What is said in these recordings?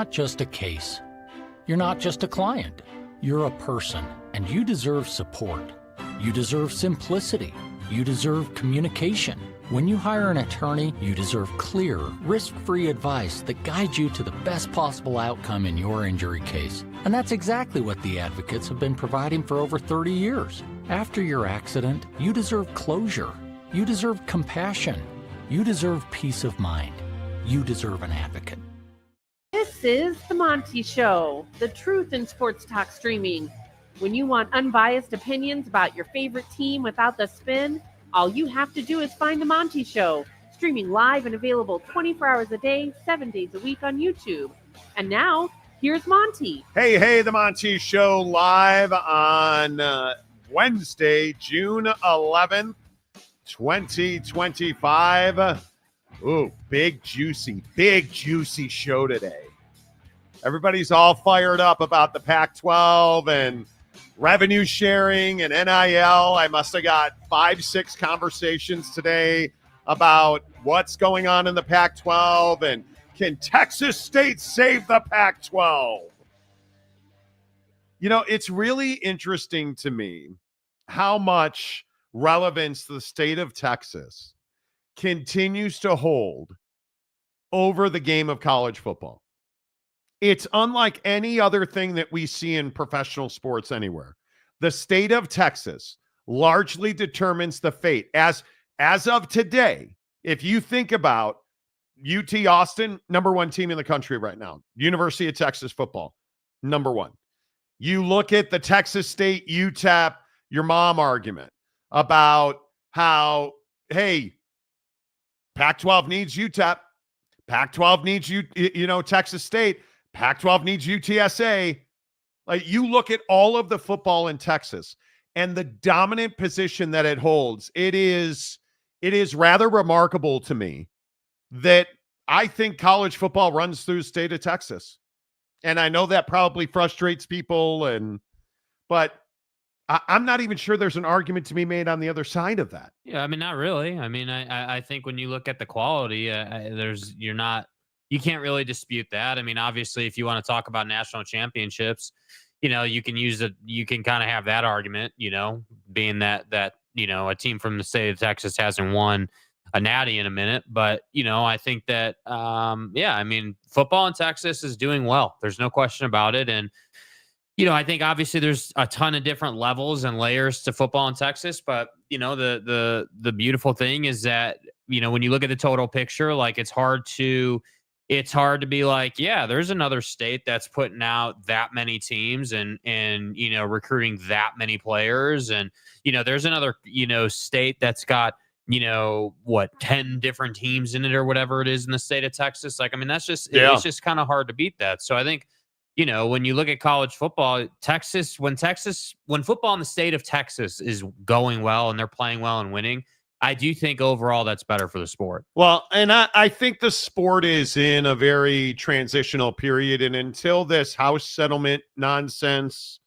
not just a case. You're not just a client. You're a person, and you deserve support. You deserve simplicity. You deserve communication. When you hire an attorney, you deserve clear, risk-free advice that guides you to the best possible outcome in your injury case. And that's exactly what the advocates have been providing for over 30 years. After your accident, you deserve closure. You deserve compassion. You deserve peace of mind. You deserve an advocate. This is the Monty Show, the truth in sports talk streaming. When you want unbiased opinions about your favorite team without the spin, all you have to do is find the Monty Show, streaming live and available 24 hours a day, 7 days a week on YouTube. And now, here's Monty. Hey, the Monty Show live on Wednesday, June 11th, 2025. Ooh, big juicy show today. Everybody's all fired up about the Pac-12 and revenue sharing and NIL. I must have got 5-6 conversations today about what's going on in the Pac-12 and can Texas State save the Pac-12? You know, it's really interesting to me how much relevance the state of Texas continues to hold over the game of college football. It's unlike any other thing that we see in professional sports anywhere. The state of Texas largely determines the fate. As of today, if you think about UT Austin, number one team in the country right now, University of Texas football, number one. You look at the Texas State UTEP, your mom argument about how, hey, Pac-12 needs UTEP, Pac-12 needs Texas State, Pac-12 needs UTSA. Like, you look at all of the football in Texas and the dominant position that it holds. It is rather remarkable to me that I think college football runs through the state of Texas. And I know that probably frustrates people, but I'm not even sure there's an argument to be made on the other side of that. Yeah, I mean, not really. I mean, I think when you look at the quality, you can't really dispute that. I mean, obviously, if you want to talk about national championships, you can kind of have that argument, being that a team from the state of Texas hasn't won a natty in a minute. But, I think that, I mean, football in Texas is doing well. There's no question about it. And, I think obviously there's a ton of different levels and layers to football in Texas. But, the beautiful thing is that, when you look at the total picture, like, it's hard to be like, yeah, there's another state that's putting out that many teams and recruiting that many players. And, there's another, state that's got, 10 different teams in it or whatever it is in the state of Texas. Like, I mean, it's just kind of hard to beat that. So I think, when you look at college football, when football in the state of Texas is going well and they're playing well and winning, I do think overall that's better for the sport. Well, and I think the sport is in a very transitional period. And until this house settlement nonsense,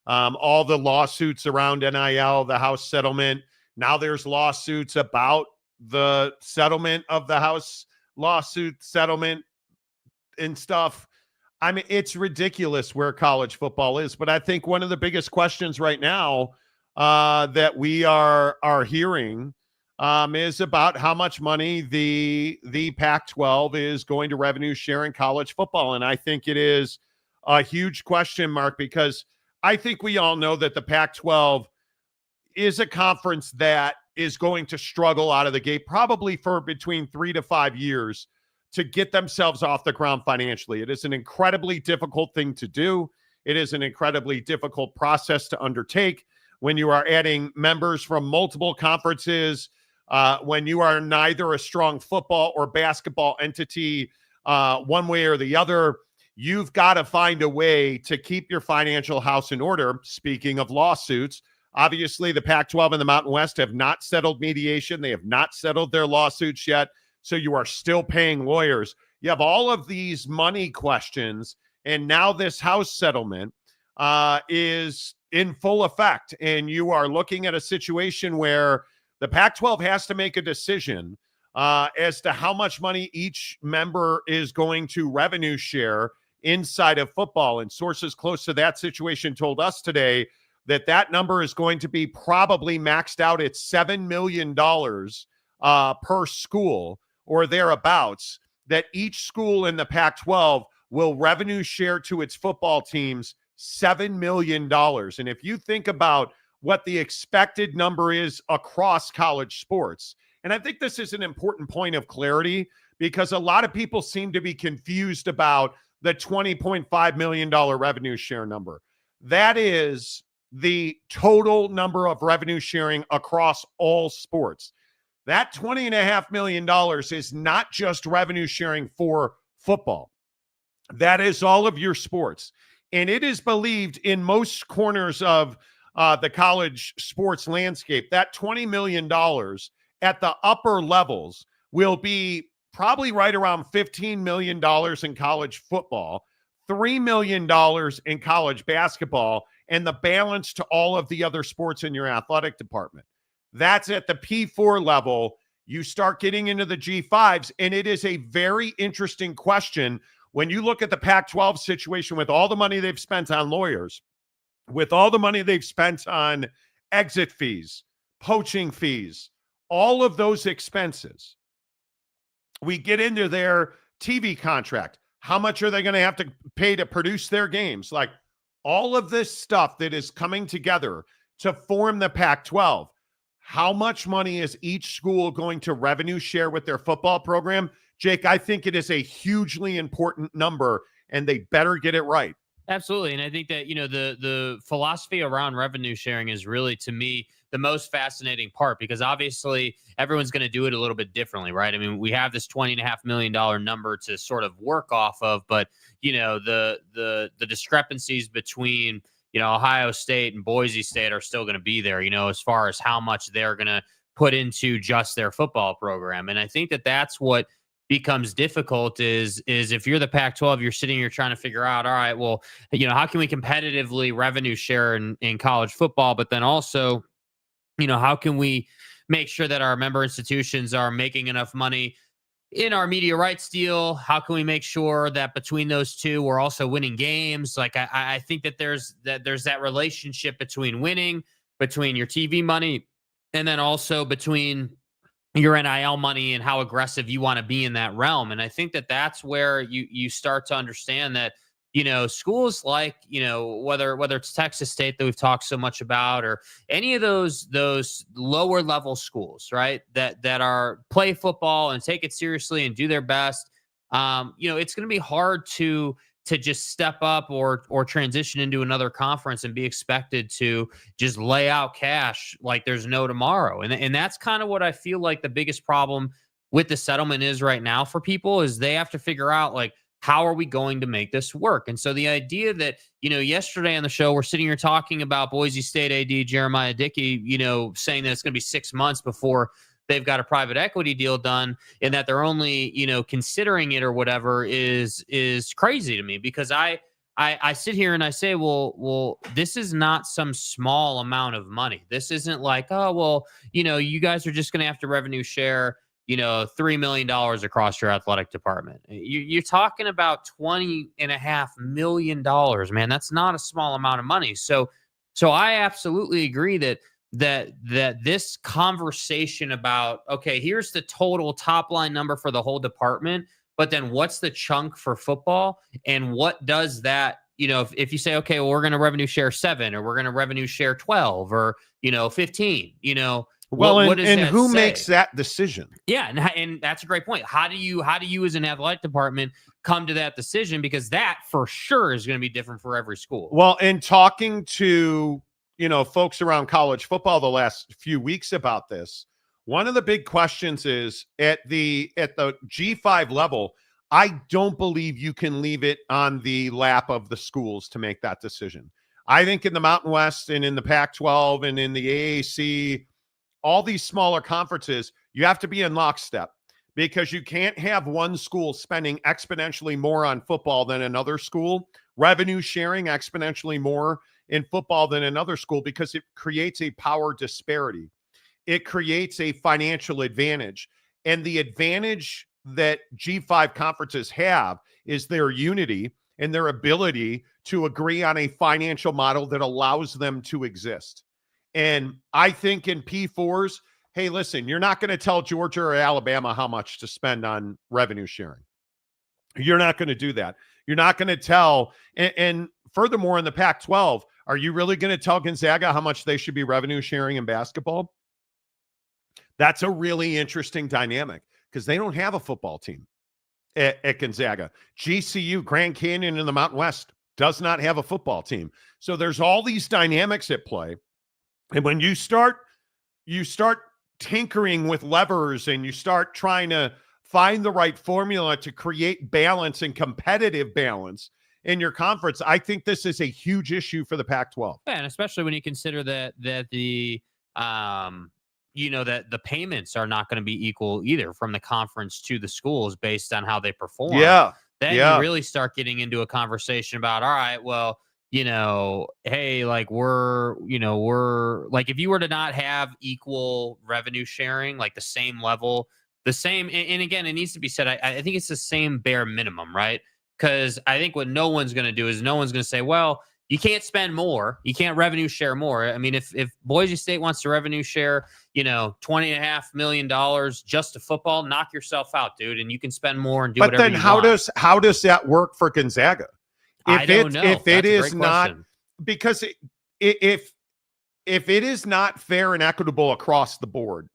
all the lawsuits around NIL, the house settlement, now there's lawsuits about the settlement of the house lawsuit settlement and stuff. I mean, it's ridiculous where college football is. But I think one of the biggest questions right now that we are hearing is about how much money the Pac-12 is going to revenue share in college football. And I think it is a huge question mark because I think we all know that the Pac-12 is a conference that is going to struggle out of the gate probably for between 3 to 5 years to get themselves off the ground financially. It is an incredibly difficult thing to do. It is an incredibly difficult process to undertake when you are adding members from multiple conferences, when you are neither a strong football or basketball entity one way or the other. You've got to find a way to keep your financial house in order. Speaking of lawsuits, obviously the Pac-12 and the Mountain West have not settled mediation. They have not settled their lawsuits yet. So you are still paying lawyers. You have all of these money questions. And now this house settlement is in full effect. And you are looking at a situation where the Pac-12 has to make a decision as to how much money each member is going to revenue share inside of football. And sources close to that situation told us today that that number is going to be probably maxed out at $7 million per school or thereabouts, that each school in the Pac-12 will revenue share to its football teams $7 million. And if you think about what the expected number is across college sports, and I think this is an important point of clarity because a lot of people seem to be confused about the $20.5 million revenue share number. That is the total number of revenue sharing across all sports. That $20.5 million is not just revenue sharing for football. That is all of your sports. And it is believed in most corners of the college sports landscape, that $20 million at the upper levels will be probably right around $15 million in college football, $3 million in college basketball, and the balance to all of the other sports in your athletic department. That's at the P4 level. You start getting into the G5s, and it is a very interesting question when you look at the Pac-12 situation with all the money they've spent on lawyers, with all the money they've spent on exit fees, poaching fees, all of those expenses. We get into their TV contract. How much are they going to have to pay to produce their games? Like all of this stuff that is coming together to form the Pac-12. How much money is each school going to revenue share with their football program? Jake, I think it is a hugely important number, and they better get it right. Absolutely. And I think that, the philosophy around revenue sharing is really, to me, the most fascinating part, because obviously everyone's going to do it a little bit differently, right? I mean, we have this $20.5 million number to sort of work off of, but, the discrepancies between, Ohio State and Boise State are still going to be there, as far as how much they're going to put into just their football program. And I think that that's what becomes difficult is if you're the Pac-12, you're sitting here trying to figure out, all right, well, how can we competitively revenue share in college football? But then also, how can we make sure that our member institutions are making enough money in our media rights deal? How can we make sure that between those two, we're also winning games? Like, I think that there's that relationship between winning, between your TV money, and then also between your NIL money and how aggressive you want to be in that realm. And I think that that's where you start to understand that, schools like, whether it's Texas State that we've talked so much about, or any of those lower level schools, right, that are play football and take it seriously and do their best. It's going to be hard to just step up or transition into another conference and be expected to just lay out cash like there's no tomorrow. And that's kind of what I feel like the biggest problem with the settlement is right now for people, is they have to figure out, like, how are we going to make this work? And so the idea that, yesterday on the show, we're sitting here talking about Boise State AD Jeremiah Dickey, saying that it's going to be 6 months before they've got a private equity deal done, and that they're only, considering it or whatever is crazy to me, because I sit here and I say, well, this is not some small amount of money. This isn't like, oh, well, you guys are just going to have to revenue share, $3 million across your athletic department. You're talking about $20.5 million, man. That's not a small amount of money. So I absolutely agree that this conversation about, okay, here's the total top line number for the whole department, but then what's the chunk for football, and what does that, if you say, okay, well, we're going to revenue share 7, or we're going to revenue share 12, or 15, what does that who say? makes that decision? Yeah, and that's a great point. How do you as an athletic department come to that decision? Because that for sure is going to be different for every school. Well, in talking to folks around college football the last few weeks about this, one of the big questions is at the G5 level, I don't believe you can leave it on the lap of the schools to make that decision. I think in the Mountain West and in the Pac-12 and in the AAC, all these smaller conferences, you have to be in lockstep, because you can't have one school spending exponentially more on football than another school, revenue sharing exponentially more in football than another school, because it creates a power disparity. It creates a financial advantage. And the advantage that G5 conferences have is their unity and their ability to agree on a financial model that allows them to exist. And I think in P4s, hey, listen, you're not going to tell Georgia or Alabama how much to spend on revenue sharing. You're not going to do that. You're not going to tell. And furthermore, in the Pac-12, are you really going to tell Gonzaga how much they should be revenue sharing in basketball? That's a really interesting dynamic because they don't have a football team at Gonzaga. GCU, Grand Canyon in the Mountain West, does not have a football team. So there's all these dynamics at play. And when you start tinkering with levers and you start trying to find the right formula to create balance and competitive balance in your conference, I think this is a huge issue for the Pac-12. Yeah, and especially when you consider that the that the payments are not going to be equal either from the conference to the schools based on how they perform. Yeah. Then you really start getting into a conversation about, all right, well, hey, like we're like, if you were to not have equal revenue sharing, like the same level, the same, and again, it needs to be said, I think it's the same bare minimum, right? Because I think what no one's going to do is no one's going to say, well, you can't spend more. You can't revenue share more. I mean, if Boise State wants to revenue share, $20.5 million just to football, knock yourself out, dude. And you can spend more and do whatever you want. But then how does that work for Gonzaga? I don't know. If it is not, question. because if it is not fair and equitable across the board,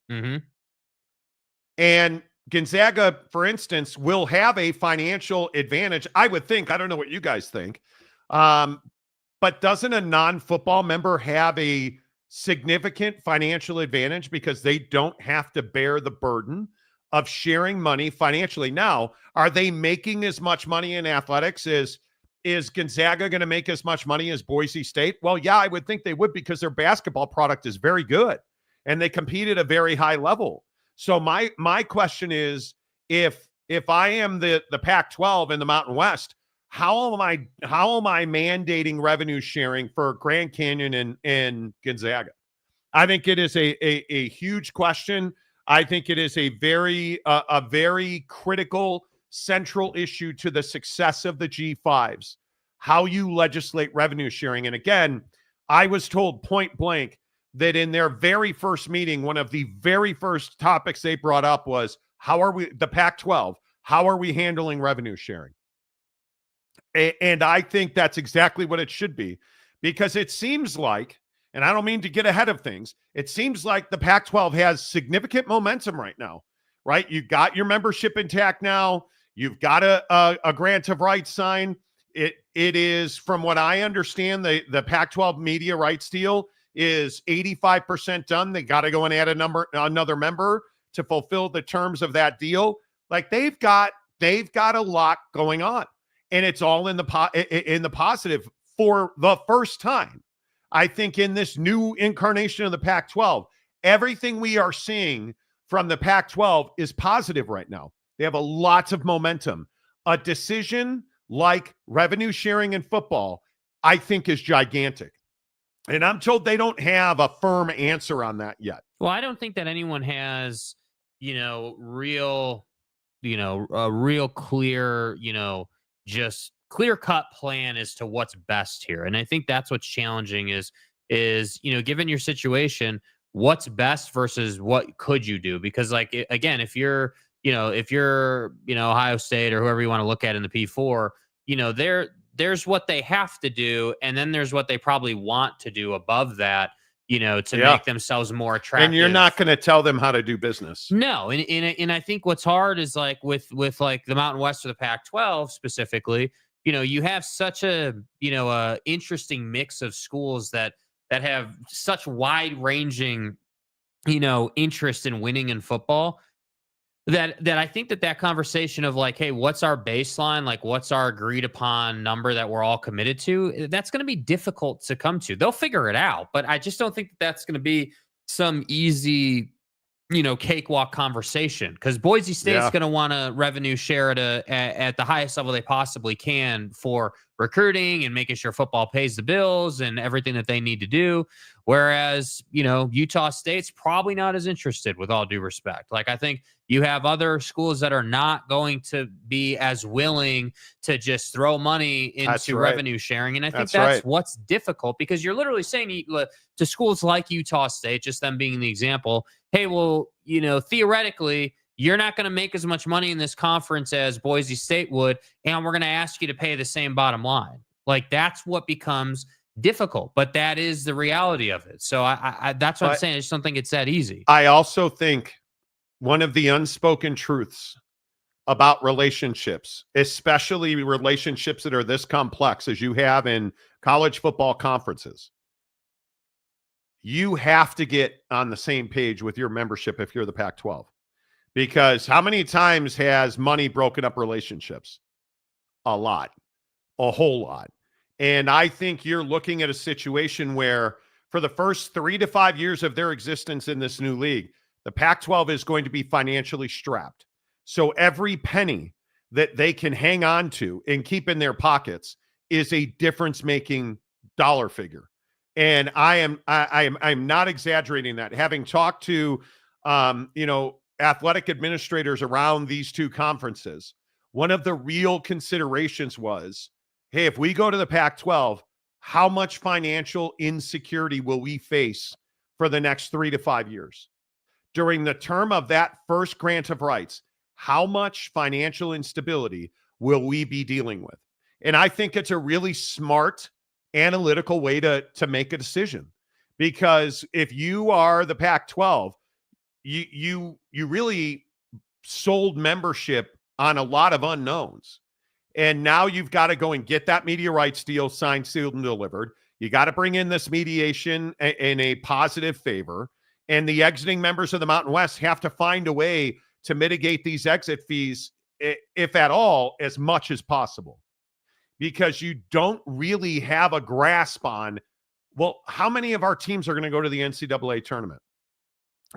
and Gonzaga, for instance, will have a financial advantage, I would think. I don't know what you guys think. But doesn't a non-football member have a significant financial advantage because they don't have to bear the burden of sharing money financially? Now, are they making as much money in athletics? Is Gonzaga going to make as much money as Boise State? Well, yeah, I would think they would because their basketball product is very good and they compete at a very high level. So my question is, if I am the Pac-12 in the Mountain West, how am I mandating revenue sharing for Grand Canyon and Gonzaga? I think it is a huge question. I think it is a very critical central issue to the success of the G5s, how you legislate revenue sharing. And again, I was told point blank that in their very first meeting, one of the very first topics they brought up was, the Pac-12, how are we handling revenue sharing? And I think that's exactly what it should be, because it seems like, and I don't mean to get ahead of things, it seems like the Pac-12 has significant momentum right now, right? You've got your membership intact now. You've got a grant of rights signed. It is, from what I understand, the Pac-12 media rights deal is 85% done. They got to go and add another member to fulfill the terms of that deal. Like they've got a lot going on. And it's all in the positive for the first time. I think in this new incarnation of the Pac-12, everything we are seeing from the Pac-12 is positive right now. They have lots of momentum. A decision like revenue sharing in football, I think, is gigantic. And I'm told they don't have a firm answer on that yet. Well, I don't think that anyone has, a real clear, just clear-cut plan as to what's best here. And I think that's what's challenging is given your situation, what's best versus what could you do? Because again, if you're Ohio State or whoever you want to look at in the P4, there's what they have to do, and then there's what they probably want to do above that, to make themselves more attractive. And you're not going to tell them how to do business. No. And I think what's hard is with like the Mountain West or the Pac-12 specifically, you have such a interesting mix of schools that have such wide ranging, interest in winning in football that I think that conversation of like, hey, what's our baseline? Like, what's our agreed upon number that we're all committed to? That's going to be difficult to come to. They'll figure it out, but I just don't think that's going to be some easy, cakewalk conversation, because Boise State's going to want to revenue share at the highest level they possibly can for recruiting and making sure football pays the bills and everything that they need to do. Whereas, Utah State's probably not as interested, with all due respect. Like, I think you have other schools that are not going to be as willing to just throw money into revenue sharing. And I think that's what's difficult, because you're literally saying to schools like Utah State, just them being the example, hey, well, theoretically, you're not going to make as much money in this conference as Boise State would, and we're going to ask you to pay the same bottom line. Like, that's what becomes difficult, but that is the reality of it. So I that's what I'm saying. I just don't think it's that easy. I also think one of the unspoken truths about relationships, especially relationships that are this complex as you have in college football conferences, you have to get on the same page with your membership if you're the Pac-12. Because how many times has money broken up relationships? A lot, a whole lot. And I think you're looking at a situation where for the first 3 to 5 years of their existence in this new league, the Pac-12 is going to be financially strapped. So every penny that they can hang on to and keep in their pockets is a difference-making dollar figure. And I'm not exaggerating that. Having talked to, athletic administrators around these two conferences, one of the real considerations was, hey, if we go to the Pac-12, how much financial insecurity will we face for the next 3 to 5 years? During the term of that first grant of rights, how much financial instability will we be dealing with? And I think it's a really smart, analytical way to make a decision. Because if you are the Pac-12, you really sold membership on a lot of unknowns. And now you've got to go and get that media rights deal signed, sealed, and delivered. You got to bring in this mediation in a positive favor. And the exiting members of the Mountain West have to find a way to mitigate these exit fees, if at all, as much as possible. Because you don't really have a grasp on, well, how many of our teams are going to go to the NCAA tournament?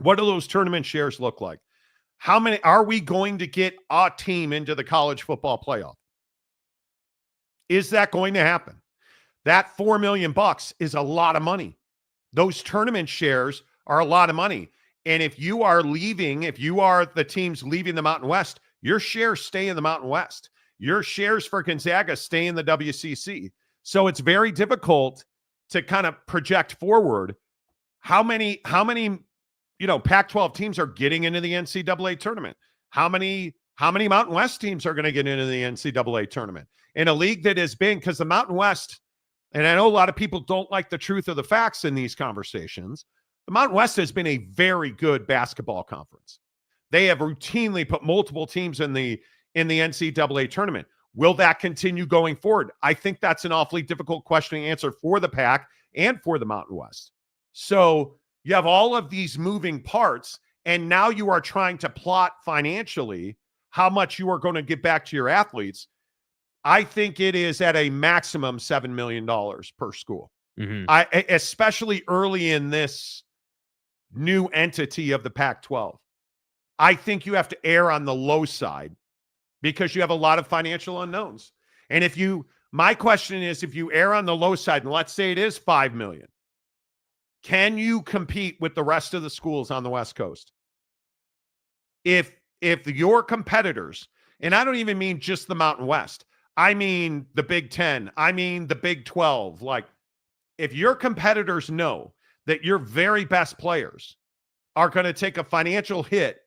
What do those tournament shares look like? How many are we going to get a team into the college football playoff? Is that going to happen? That $4 million is a lot of money. Those tournament shares are a lot of money. And if you are the teams leaving the Mountain West, your shares stay in the Mountain West. Your shares for Gonzaga stay in the WCC. So it's very difficult to kind of project forward how many Pac-12 teams are getting into the NCAA tournament. How many Mountain West teams are going to get into the NCAA tournament in a league that has been, because the Mountain West, and I know a lot of people don't like the truth of the facts in these conversations, the Mountain West has been a very good basketball conference. They have routinely put multiple teams in the NCAA tournament. Will that continue going forward? I think that's an awfully difficult question to answer for the PAC and for the Mountain West. So you have all of these moving parts, and now you are trying to plot financially how much you are going to get back to your athletes. I think it is at a maximum $7 million per school. Mm-hmm. Especially early in this new entity of the Pac-12. I think you have to err on the low side because you have a lot of financial unknowns. And my question is, if you err on the low side, and let's say it is $5 million, can you compete with the rest of the schools on the West Coast? If your competitors, and I don't even mean just the Mountain West, I mean the Big Ten, I mean the Big 12, like if your competitors know that your very best players are going to take a financial hit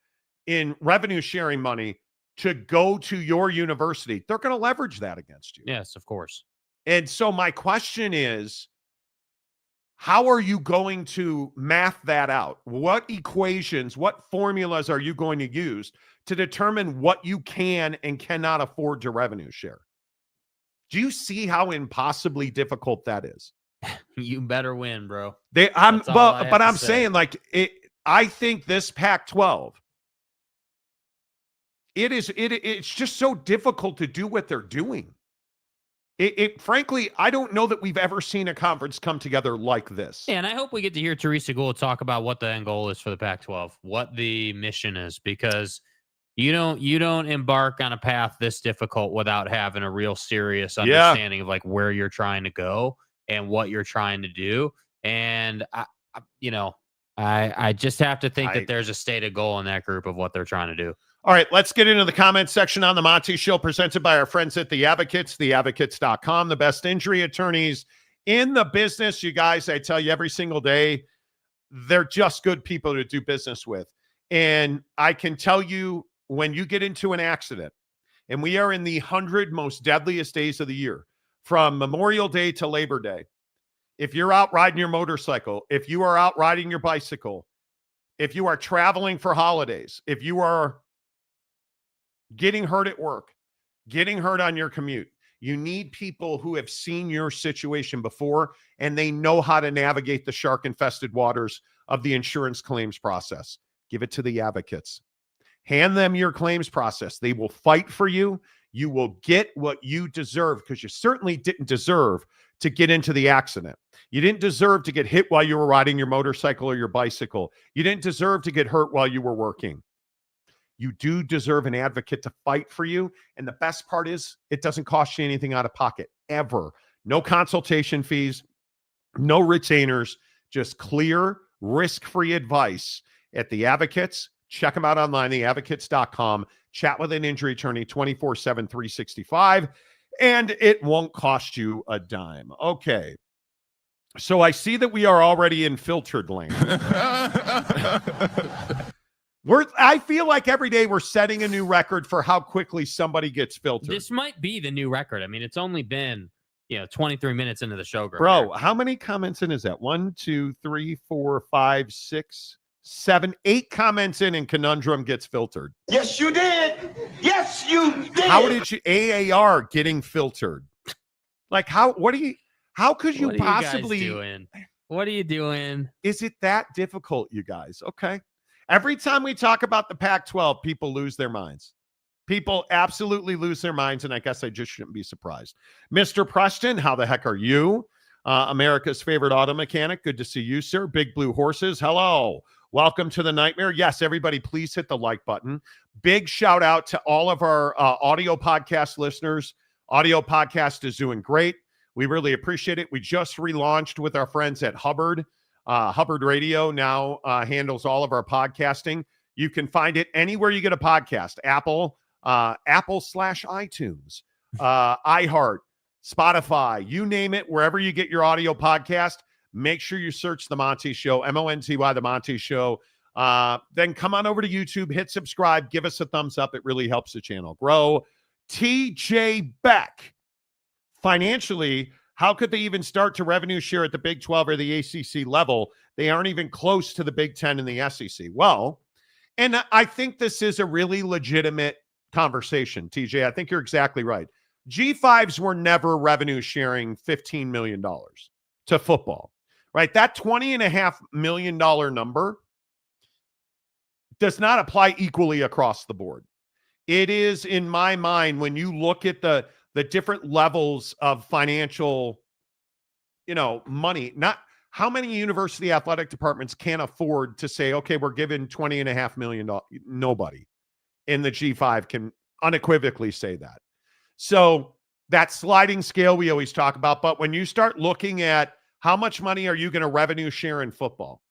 in revenue sharing money to go to your university, they're going to leverage that against you. Yes, of course. And so my question is, how are you going to math that out? What equations, what formulas are you going to use to determine what you can and cannot afford to revenue share? Do you see how impossibly difficult that is? You better win, bro. I'm saying, like, I think this Pac-12, it's just so difficult to do what they're doing. Frankly, I don't know that we've ever seen a conference come together like this. Yeah, and I hope we get to hear Teresa Gould talk about what the end goal is for the Pac-12, what the mission is, because You don't embark on a path this difficult without having a real serious understanding of like where you're trying to go and what you're trying to do. And I just have to think that there's a stated goal in that group of what they're trying to do. All right, let's get into the comment section on the Monty Show, presented by our friends at The Advocates, theadvocates.com, the best injury attorneys in the business. You guys, I tell you every single day, they're just good people to do business with. And I can tell you, when you get into an accident, and we are in the 100 most deadliest days of the year, from Memorial Day to Labor Day, if you're out riding your motorcycle, if you are out riding your bicycle, if you are traveling for holidays, if you are getting hurt at work, getting hurt on your commute, you need people who have seen your situation before and they know how to navigate the shark-infested waters of the insurance claims process. Give it to The Advocates. Hand them your claims process. They will fight for you. You will get what you deserve, because you certainly didn't deserve to get into the accident. You didn't deserve to get hit while you were riding your motorcycle or your bicycle. You didn't deserve to get hurt while you were working. You do deserve an advocate to fight for you. And the best part is, it doesn't cost you anything out of pocket, ever. No consultation fees, no retainers, just clear, risk-free advice at The Advocates. Check them out online, theadvocates.com. Chat with an injury attorney 24/7, 365, and it won't cost you a dime. Okay. So I see that we are already in filtered land. I feel like every day we're setting a new record for how quickly somebody gets filtered. This might be the new record. I mean, it's only been 23 minutes into the show, bro. How many comments in is that? 1, 2, 3, 4, 5, 6, 7, 8 comments in, and Conundrum gets filtered. Yes, you did. Yes, you did. How did you AAR getting filtered? Like how could you possibly doing? What are you doing? Is it that difficult, you guys? Okay. Every time we talk about the Pac-12, people lose their minds. People absolutely lose their minds, and I guess I just shouldn't be surprised. Mr. Preston, how the heck are you? America's favorite auto mechanic. Good to see you, sir. Big Blue Horses, hello. Welcome to the nightmare. Yes, everybody, please hit the like button. Big shout out to all of our audio podcast listeners. Audio podcast is doing great. We really appreciate it. We just relaunched with our friends at Hubbard. Hubbard Radio now handles all of our podcasting. You can find it anywhere you get a podcast. Apple/iTunes, iHeart, Spotify, you name it, wherever you get your audio podcast. Make sure you search The Monty Show, Monty, The Monty Show. Then come on over to YouTube, hit subscribe, give us a thumbs up. It really helps the channel grow. TJ Beck, financially, how could they even start to revenue share at the Big 12 or the ACC level? They aren't even close to the Big 10 and the SEC. Well, and I think this is a really legitimate conversation, TJ. I think you're exactly right. G5s were never revenue sharing $15 million to football, right? That $20.5 million number does not apply equally across the board. It is, in my mind, when you look at the different levels of financial, money, not how many university athletic departments can afford to say, okay, we're giving $20.5 million. Nobody in the G5 can unequivocally say that. So that sliding scale we always talk about, but when you start looking at how much money are you going to revenue share in football,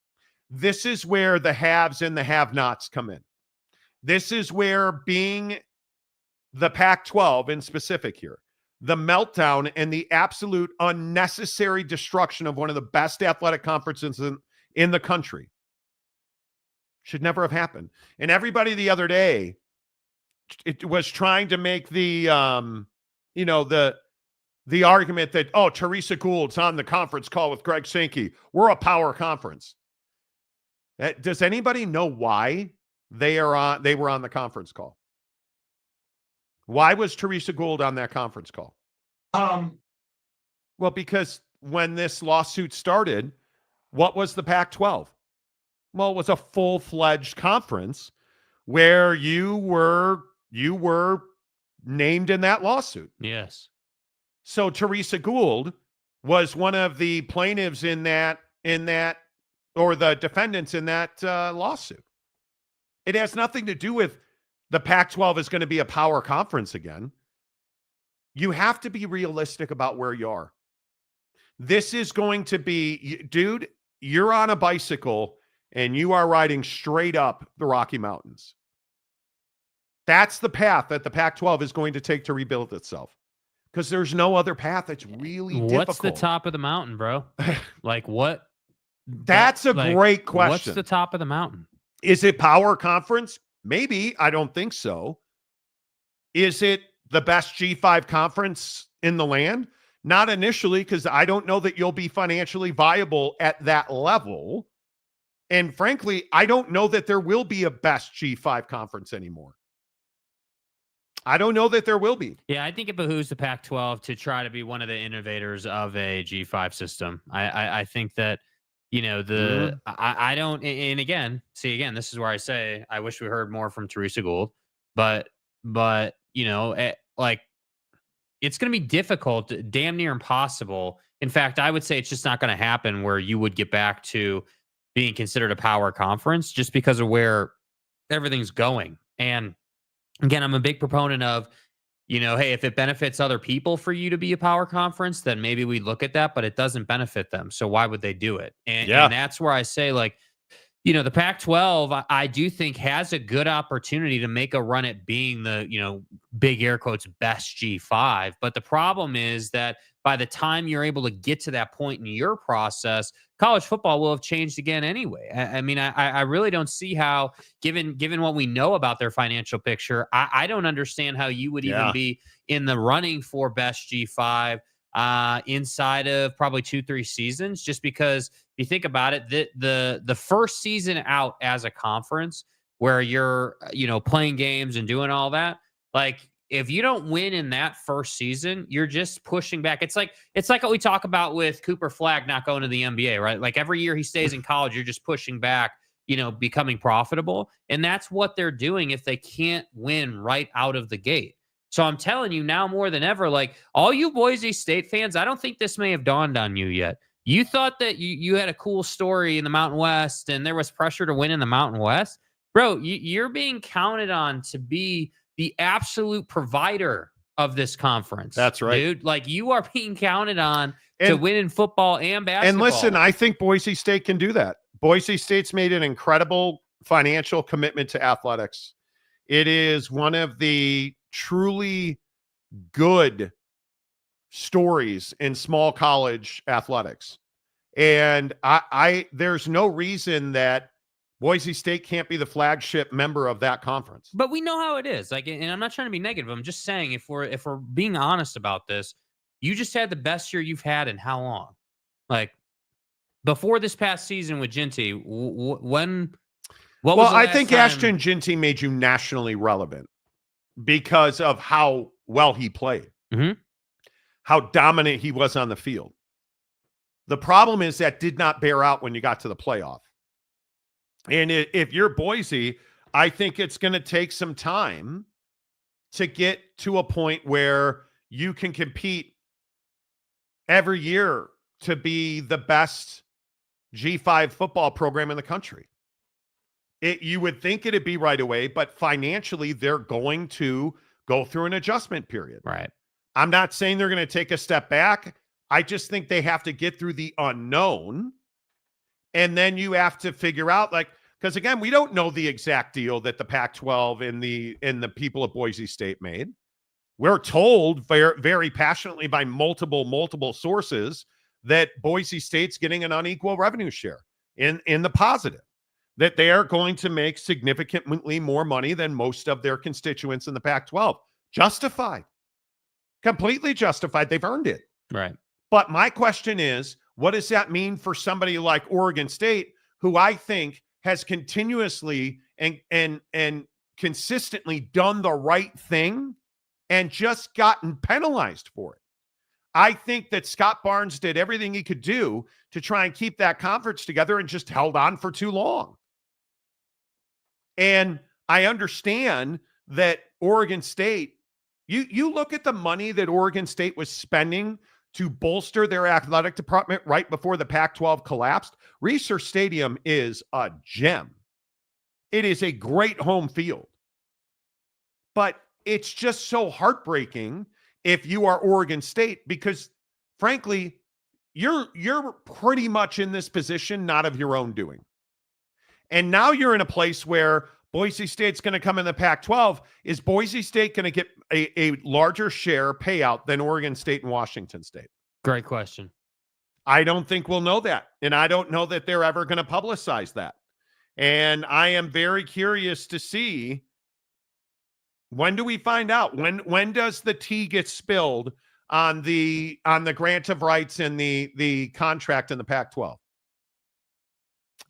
this is where the haves and the have-nots come in. This is where being the Pac-12 in specific here, the meltdown and the absolute unnecessary destruction of one of the best athletic conferences in the country should never have happened. And everybody the other day, it was trying to make the argument that, oh, Teresa Gould's on the conference call with Greg Sankey. We're a power conference. Does anybody know why they were on the conference call? Why was Teresa Gould on that conference call? Well, because when this lawsuit started, what was the Pac-12? Well, it was a full-fledged conference where you were named in that lawsuit. Yes. So Teresa Gould was one of the plaintiffs in that, or the defendants in that lawsuit. It has nothing to do with the Pac-12 is going to be a power conference again. You have to be realistic about where you are. This is going to be, dude, you're on a bicycle and you are riding straight up the Rocky Mountains. That's the path that the Pac-12 is going to take to rebuild itself, because there's no other path. It's really difficult. What's the top of the mountain, bro? Like what? That's a great question. What's the top of the mountain? Is it power conference? Maybe. I don't think so. Is it the best G5 conference in the land? Not initially, because I don't know that you'll be financially viable at that level. And frankly, I don't know that there will be a best G5 conference anymore. I don't know that there will be. Yeah, I think it behooves the Pac-12 to try to be one of the innovators of a G5 system. I think that, you know, I don't, and again, this is where I say I wish we heard more from Teresa Gould, but you know, like, it's going to be difficult, damn near impossible. In fact, I would say it's just not going to happen where you would get back to being considered a power conference just because of where everything's going. And again, I'm a big proponent of, you know, hey, if it benefits other people for you to be a power conference, then maybe we look at that, but it doesn't benefit them. So why would they do it? And that's where I say, like, you know, the Pac-12, I do think has a good opportunity to make a run at being the, you know, big air quotes, best G5. But the problem is that by the time you're able to get to that point in your process, college football will have changed again anyway. I mean, I really don't see how, given what we know about their financial picture, I don't understand how you would even be in the running for best G5 inside of probably 2-3 seasons, just because if you think about it, the first season out as a conference where you're, you know, playing games and doing all that, like, if you don't win in that first season, you're just pushing back. It's like what we talk about with Cooper Flagg not going to the NBA, right? Like every year he stays in college, you're just pushing back, you know, becoming profitable. And that's what they're doing if they can't win right out of the gate. So I'm telling you now more than ever, like, all you Boise State fans, I don't think this may have dawned on you yet. You thought that you had a cool story in the Mountain West and there was pressure to win in the Mountain West. Bro, you're being counted on to be the absolute provider of this conference. That's right, dude. Like, you are being counted on to win in football and basketball. And listen, I think Boise State can do that. Boise State's made an incredible financial commitment to athletics. It is one of the truly good stories in small college athletics. And I there's no reason that Boise State can't be the flagship member of that conference. But we know how it is. Like, and I'm not trying to be negative. I'm just saying, if we're being honest about this, you just had the best year you've had in how long? Like, before this past season with Ginty, I think Ashton Ginty made you nationally relevant because of how well he played, how dominant he was on the field. The problem is that did not bear out when you got to the playoff. And if you're Boise, I think it's going to take some time to get to a point where you can compete every year to be the best G5 football program in the country. You would think it'd be right away, but financially they're going to go through an adjustment period. Right. I'm not saying they're going to take a step back. I just think they have to get through the unknown. And then you have to figure out, like, because again, we don't know the exact deal that the Pac-12 and the people of Boise State made. We're told very, very passionately by multiple sources that Boise State's getting an unequal revenue share in the positive, that they are going to make significantly more money than most of their constituents in the Pac-12. Justified. Completely justified. They've earned it. Right. But my question is, what does that mean for somebody like Oregon State, who I think has continuously and consistently done the right thing and just gotten penalized for it? I think that Scott Barnes did everything he could do to try and keep that conference together and just held on for too long. And I understand that Oregon State, you look at the money that Oregon State was spending to bolster their athletic department right before the Pac-12 collapsed. Research Stadium is a gem. It is a great home field. But it's just so heartbreaking if you are Oregon State, because frankly, you're pretty much in this position not of your own doing. And now you're in a place where Boise State's going to come in the Pac-12. Is Boise State going to get a larger share payout than Oregon State and Washington State? Great question. I don't think we'll know that. And I don't know that they're ever going to publicize that. And I am very curious to see, when do we find out? When does the tea get spilled on the grant of rights and the contract in the Pac-12?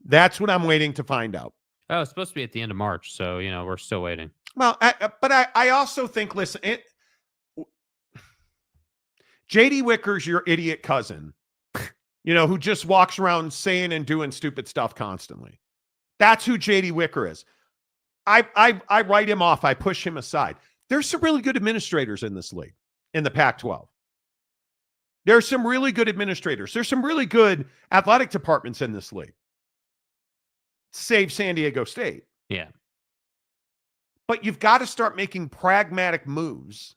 That's what I'm waiting to find out. Oh, it's supposed to be at the end of March, so we're still waiting. Well, I also think, listen, JD Wicker's your idiot cousin, who just walks around saying and doing stupid stuff constantly. That's who JD Wicker is. I write him off. I push him aside. There's some really good administrators in this league, in the Pac-12. There's some really good administrators. There's some really good athletic departments in this league. Save San Diego State. Yeah. But you've got to start making pragmatic moves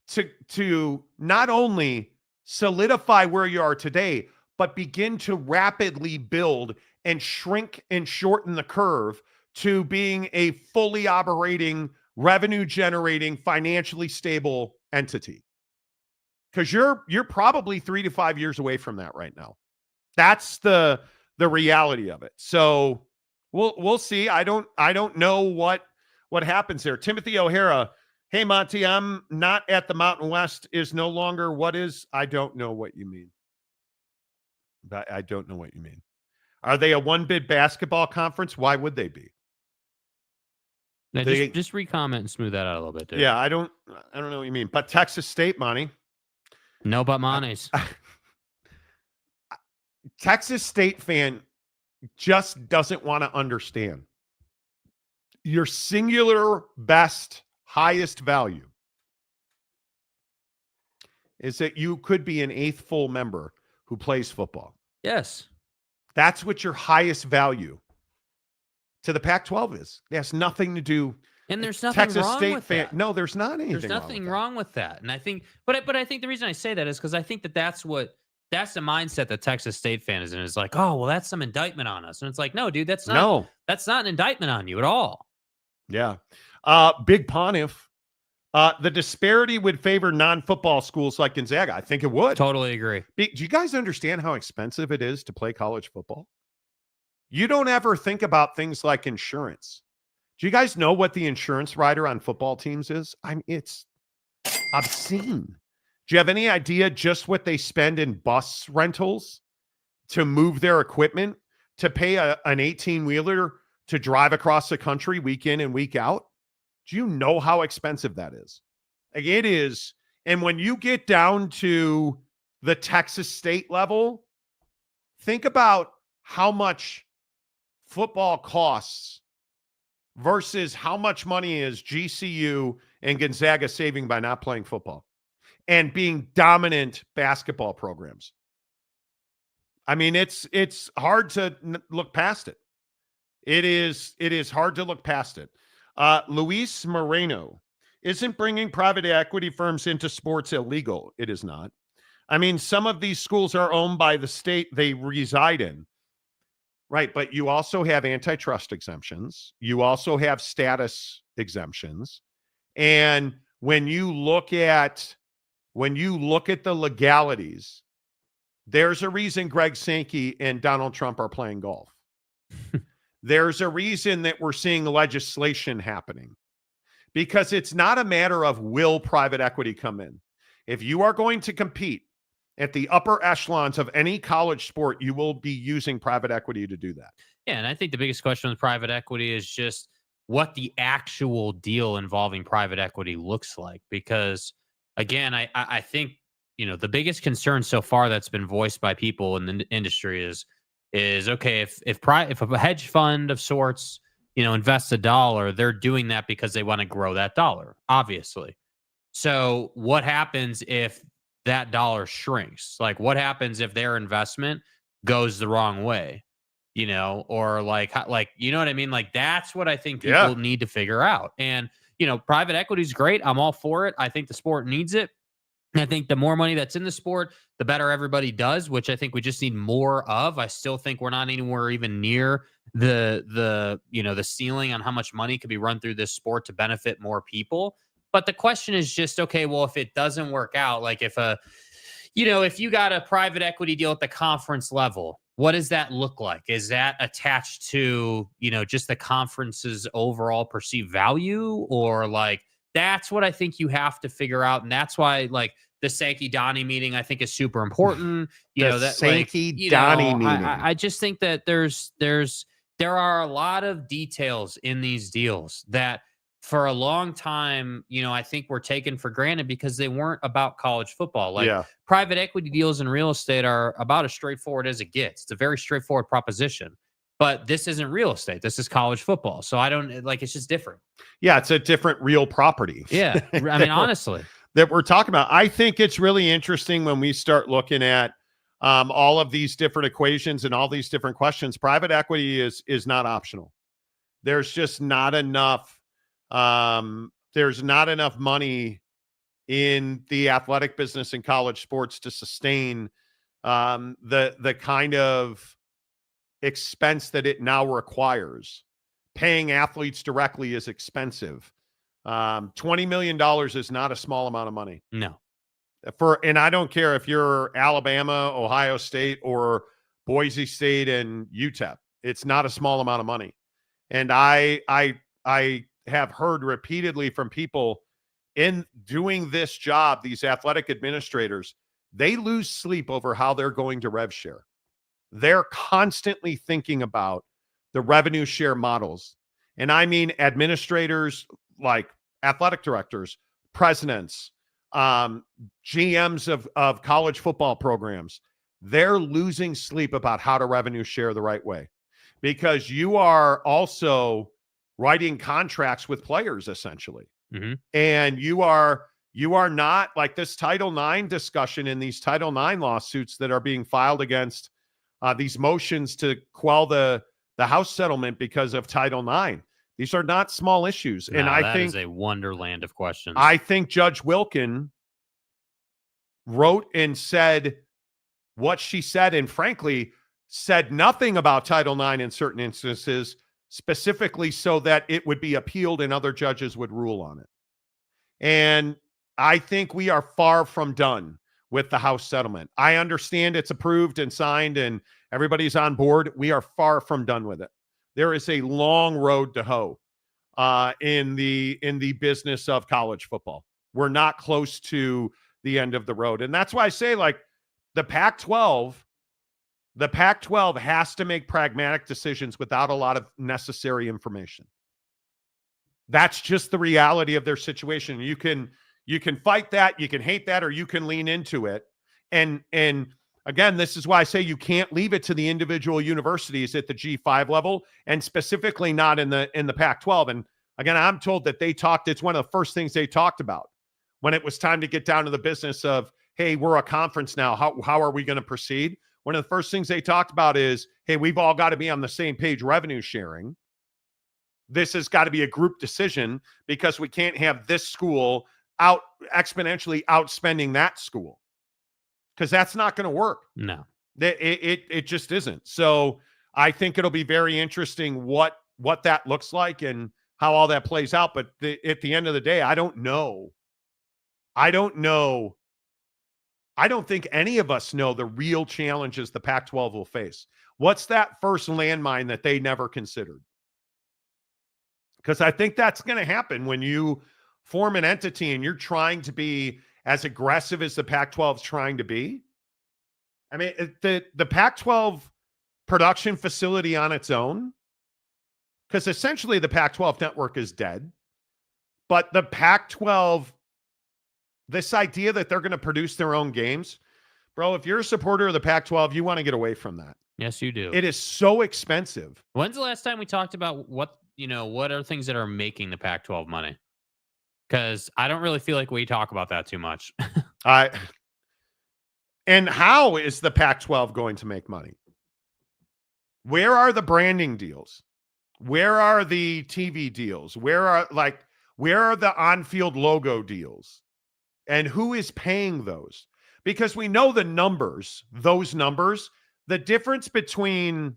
to not only solidify where you are today, but begin to rapidly build and shrink and shorten the curve to being a fully operating, revenue-generating, financially stable entity. Because you're probably 3 to 5 years away from that right now. That's the reality of it. So we'll see. I don't know what happens there. Timothy O'Hara, hey Monty, I'm not at the Mountain West is no longer what is. I don't know what you mean. I don't know what you mean. Are they a one-bid basketball conference? Why would they be? Now, just re-comment and smooth that out a little bit, dude. Yeah, I don't know what you mean. But Texas State, Monty. No, but Monty's. Texas State fan just doesn't want to understand. Your singular best, highest value is that you could be an eighth full member who plays football. Yes. That's what your highest value to the Pac-12 is. It has nothing to do. And there's nothing Texas wrong State with fan. that. No, there's not anything. There's nothing wrong with that. And I think, but I think the reason I say that is because I think that's the mindset that Texas State fan is in. Is like, oh, well, that's some indictment on us. And it's like, no, dude, that's not an indictment on you at all. Yeah. Big Pontiff. The disparity would favor non-football schools like Gonzaga. I think it would. Totally agree. Do you guys understand how expensive it is to play college football? You don't ever think about things like insurance. Do you guys know what the insurance rider on football teams is? It's obscene. Do you have any idea just what they spend in bus rentals to move their equipment, to pay an 18-wheeler to drive across the country week in and week out? Do you know how expensive that is? Like, it is. And when you get down to the Texas State level, think about how much football costs versus how much money is GCU and Gonzaga saving by not playing football and being dominant basketball programs. I mean, it's hard to look past it. It is hard to look past it. Luis Moreno, isn't bringing private equity firms into sports illegal? It is not. I mean, some of these schools are owned by the state they reside in. Right, but you also have antitrust exemptions. You also have status exemptions. And when you look at the legalities, there's a reason Greg Sankey and Donald Trump are playing golf. There's a reason that we're seeing legislation happening, because it's not a matter of will private equity come in. If you are going to compete at the upper echelons of any college sport, you will be using private equity to do that. Yeah, and I think the biggest question with private equity is just what the actual deal involving private equity looks like. Because, again, I think, the biggest concern so far that's been voiced by people in the industry is okay, if a hedge fund of sorts, invests $1, they're doing that because they want to grow that dollar, obviously. So what happens if that dollar shrinks? Like, what happens if their investment goes the wrong way, or like, you know what I mean? Like, that's what I think people need to figure out. And, private equity is great. I'm all for it. I think the sport needs it. I think the more money that's in the sport, the better everybody does, which I think we just need more of. I still think we're not anywhere even near the ceiling on how much money could be run through this sport to benefit more people. But the question is just, okay, well, if it doesn't work out, like if you got a private equity deal at the conference level, what does that look like? Is that attached to, just the conference's overall perceived value, or like, that's what I think you have to figure out. And that's why, like, the Sankey-Donnie meeting, I think, is super important. Sankey-Donnie meeting. I just think that there are a lot of details in these deals that for a long time, I think were taken for granted because they weren't about college football. Like, private equity deals in real estate are about as straightforward as it gets. It's a very straightforward proposition. But this isn't real estate. This is college football. So it's just different. Yeah, it's a different real property. Yeah. I mean, honestly. That we're talking about. I think it's really interesting when we start looking at all of these different equations and all these different questions. Private equity is not optional. There's just not enough. There's not enough money in the athletic business and college sports to sustain the kind of expense that it now requires. Paying athletes directly is expensive. $20 million is not a small amount of money. No. And I don't care if you're Alabama, Ohio State, or Boise State and UTEP. It's not a small amount of money. And I have heard repeatedly from people in doing this job, these athletic administrators, they lose sleep over how they're going to rev share. They're constantly thinking about the revenue share models. And I mean administrators like athletic directors, presidents, GMs of college football programs. They're losing sleep about how to revenue share the right way, because you are also writing contracts with players essentially. Mm-hmm. And you are not like this Title IX discussion in these Title IX lawsuits that are being filed against these motions to quell the House settlement because of Title IX. These are not small issues. No, and I think think is a wonderland of questions. I think Judge Wilkin wrote and said what she said, and frankly, said nothing about Title IX in certain instances, specifically so that it would be appealed and other judges would rule on it. And I think we are far from done with the House settlement. I understand it's approved and signed and everybody's on board. We are far from done with it. There is a long road to hoe in the business of college football. We're not close to the end of the road. And that's why I say, like, the Pac-12 has to make pragmatic decisions without a lot of necessary information. That's just the reality of their situation. You can fight that, you can hate that, or you can lean into it. And again, this is why I say you can't leave it to the individual universities at the G5 level, and specifically not in the Pac-12. And again, I'm told that it's one of the first things they talked about when it was time to get down to the business of, hey, we're a conference now. How are we going to proceed? One of the first things they talked about is, hey, we've all got to be on the same page revenue sharing. This has got to be a group decision because we can't have this school out exponentially outspending that school, because that's not going to work. No, it just isn't. So I think it'll be very interesting what that looks like and how all that plays out. But at the end of the day, I don't know. I don't think any of us know the real challenges the Pac-12 will face. What's that first landmine that they never considered? Because I think that's going to happen when you form an entity and you're trying to be as aggressive as the Pac-12 is trying to be. I mean, the Pac-12 production facility on its own, because essentially the Pac-12 network is dead, but the Pac-12, this idea that they're going to produce their own games, bro, if you're a supporter of the Pac-12, you want to get away from that. Yes, you do. It is so expensive. When's the last time we talked about what are things that are making the Pac-12 money? Because I don't really feel like we talk about that too much. And how is the Pac-12 going to make money? Where are the branding deals? Where are the TV deals? Where are the on-field logo deals? And who is paying those? Because we know the numbers, those numbers, the difference between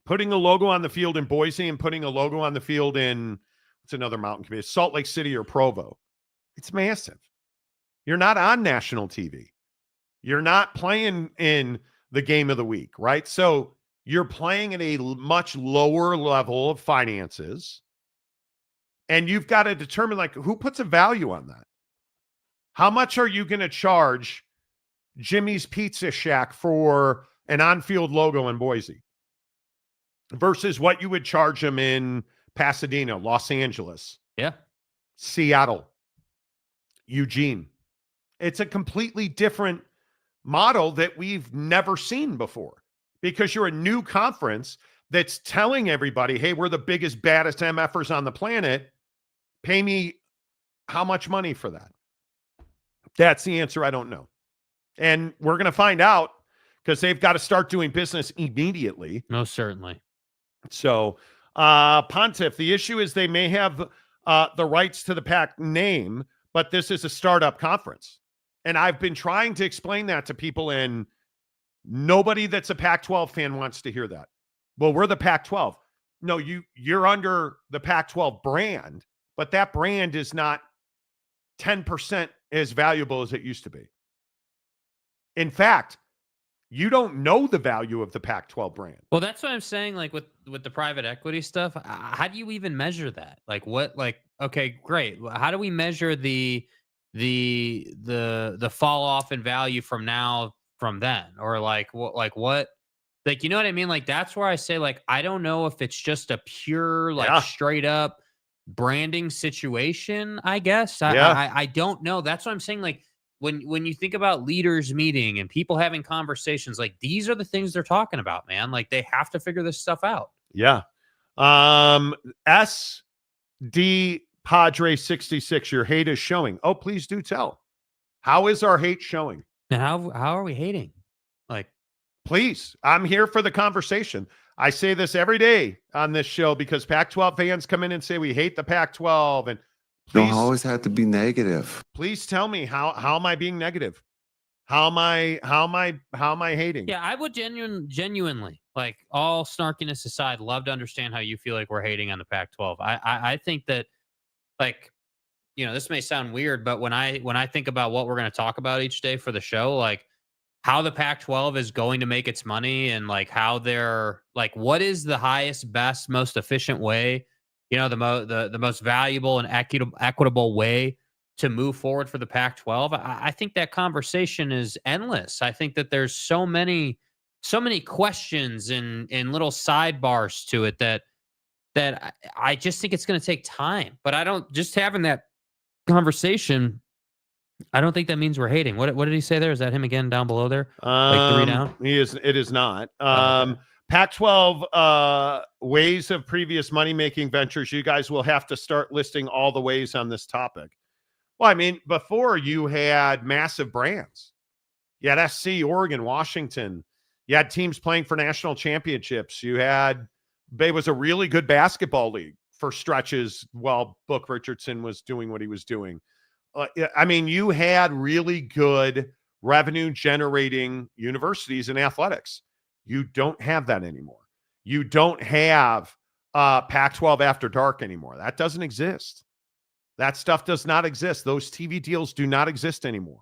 putting a logo on the field in Boise and putting a logo on the field in, what's another mountain community, Salt Lake City or Provo. It's massive. You're not on national TV. You're not playing in the game of the week, right? So you're playing at a much lower level of finances. And you've got to determine, like, who puts a value on that? How much are you going to charge Jimmy's Pizza Shack for an on-field logo in Boise versus what you would charge them in Pasadena, Los Angeles, Seattle, Eugene? It's a completely different model that we've never seen before, because you're a new conference that's telling everybody, hey, we're the biggest, baddest MFers on the planet. Pay me how much money for that? That's the answer. I don't know. And we're going to find out, because they've got to start doing business immediately. Most certainly. So, Pontiff, the issue is they may have the rights to the PAC name, but this is a startup conference. And I've been trying to explain that to people, and nobody that's a Pac-12 fan wants to hear that. Well, we're the Pac-12. No, you're under the Pac-12 brand, but that brand is not 10% as valuable as it used to be. In fact, you don't know the value of the Pac-12 brand. Well, that's what I'm saying. Like with the private equity stuff, how do you even measure that? Like what? Like, okay, great. How do we measure the fall off in value from then, or like what? Like, you know what I mean? Like, that's where I say, like, I don't know if it's just a pure, like, straight up branding situation, I guess. I don't know. That's what I'm saying. Like, when you think about leaders meeting and people having conversations, like, these are the things they're talking about, man. Like, they have to figure this stuff out. Yeah. SD Padre 66, your hate is showing. Oh, please do tell. How is our hate showing? And how are we hating? Like, please, I'm here for the conversation. I say this every day on this show because Pac-12 fans come in and say we hate the Pac-12, and please, don't always have to be negative. Please tell me how am I being negative? How am I hating? Yeah, I would genuinely, like, all snarkiness aside, love to understand how you feel like we're hating on the Pac-12. I think that, like, you know, this may sound weird, but when I think about what we're going to talk about each day for the show, like, how the Pac-12 is going to make its money, and like how they're, like, what is the highest, best, most efficient way, you know, the most valuable and equitable way to move forward for the Pac-12. I think that conversation is endless. I think that there's so many questions and little sidebars to it that I just think it's going to take time. But I don't, just having that conversation, I don't think that means we're hating. What did he say there? Is that him again down below there? Like 3 down? It is not. Pac-12 ways of previous money-making ventures. You guys will have to start listing all the ways on this topic. Well, I mean, before you had massive brands. You had SC, Oregon, Washington. You had teams playing for national championships. It was a really good basketball league for stretches while Book Richardson was doing what he was doing. I mean, you had really good revenue-generating universities in athletics. You don't have that anymore. You don't have Pac-12 After Dark anymore. That doesn't exist. That stuff does not exist. Those TV deals do not exist anymore.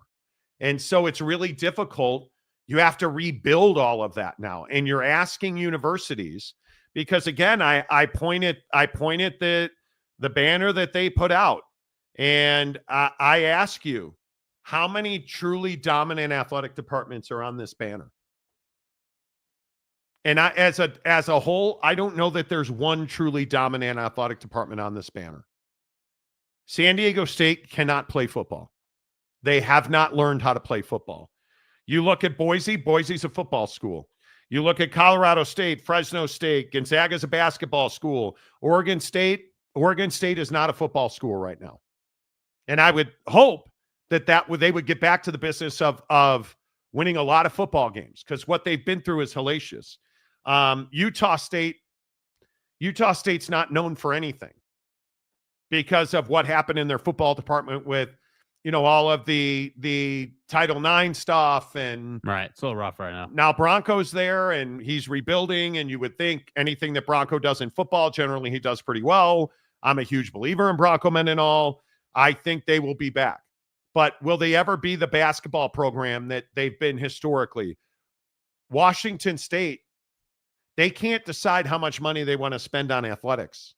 And so it's really difficult. You have to rebuild all of that now. And you're asking universities, because, again, I point at the banner that they put out. And I ask you, how many truly dominant athletic departments are on this banner? And as a whole, I don't know that there's one truly dominant athletic department on this banner. San Diego State cannot play football. They have not learned how to play football. You look at Boise, Boise's a football school. You look at Colorado State, Fresno State, Gonzaga's a basketball school. Oregon State is not a football school right now. And I would hope that they would get back to the business of winning a lot of football games, because what they've been through is hellacious. Utah State's not known for anything. because of what happened in their football department with, all of the Title IX stuff. And Right. It's a little rough right now. now Bronco's there and he's rebuilding. And you would think anything that Bronco does in football, generally he does pretty well. I'm a huge believer in Bronco men and all. I think they will be back. But will they ever be the basketball program that they've been historically? Washington State, they can't decide how much money they want to spend on athletics.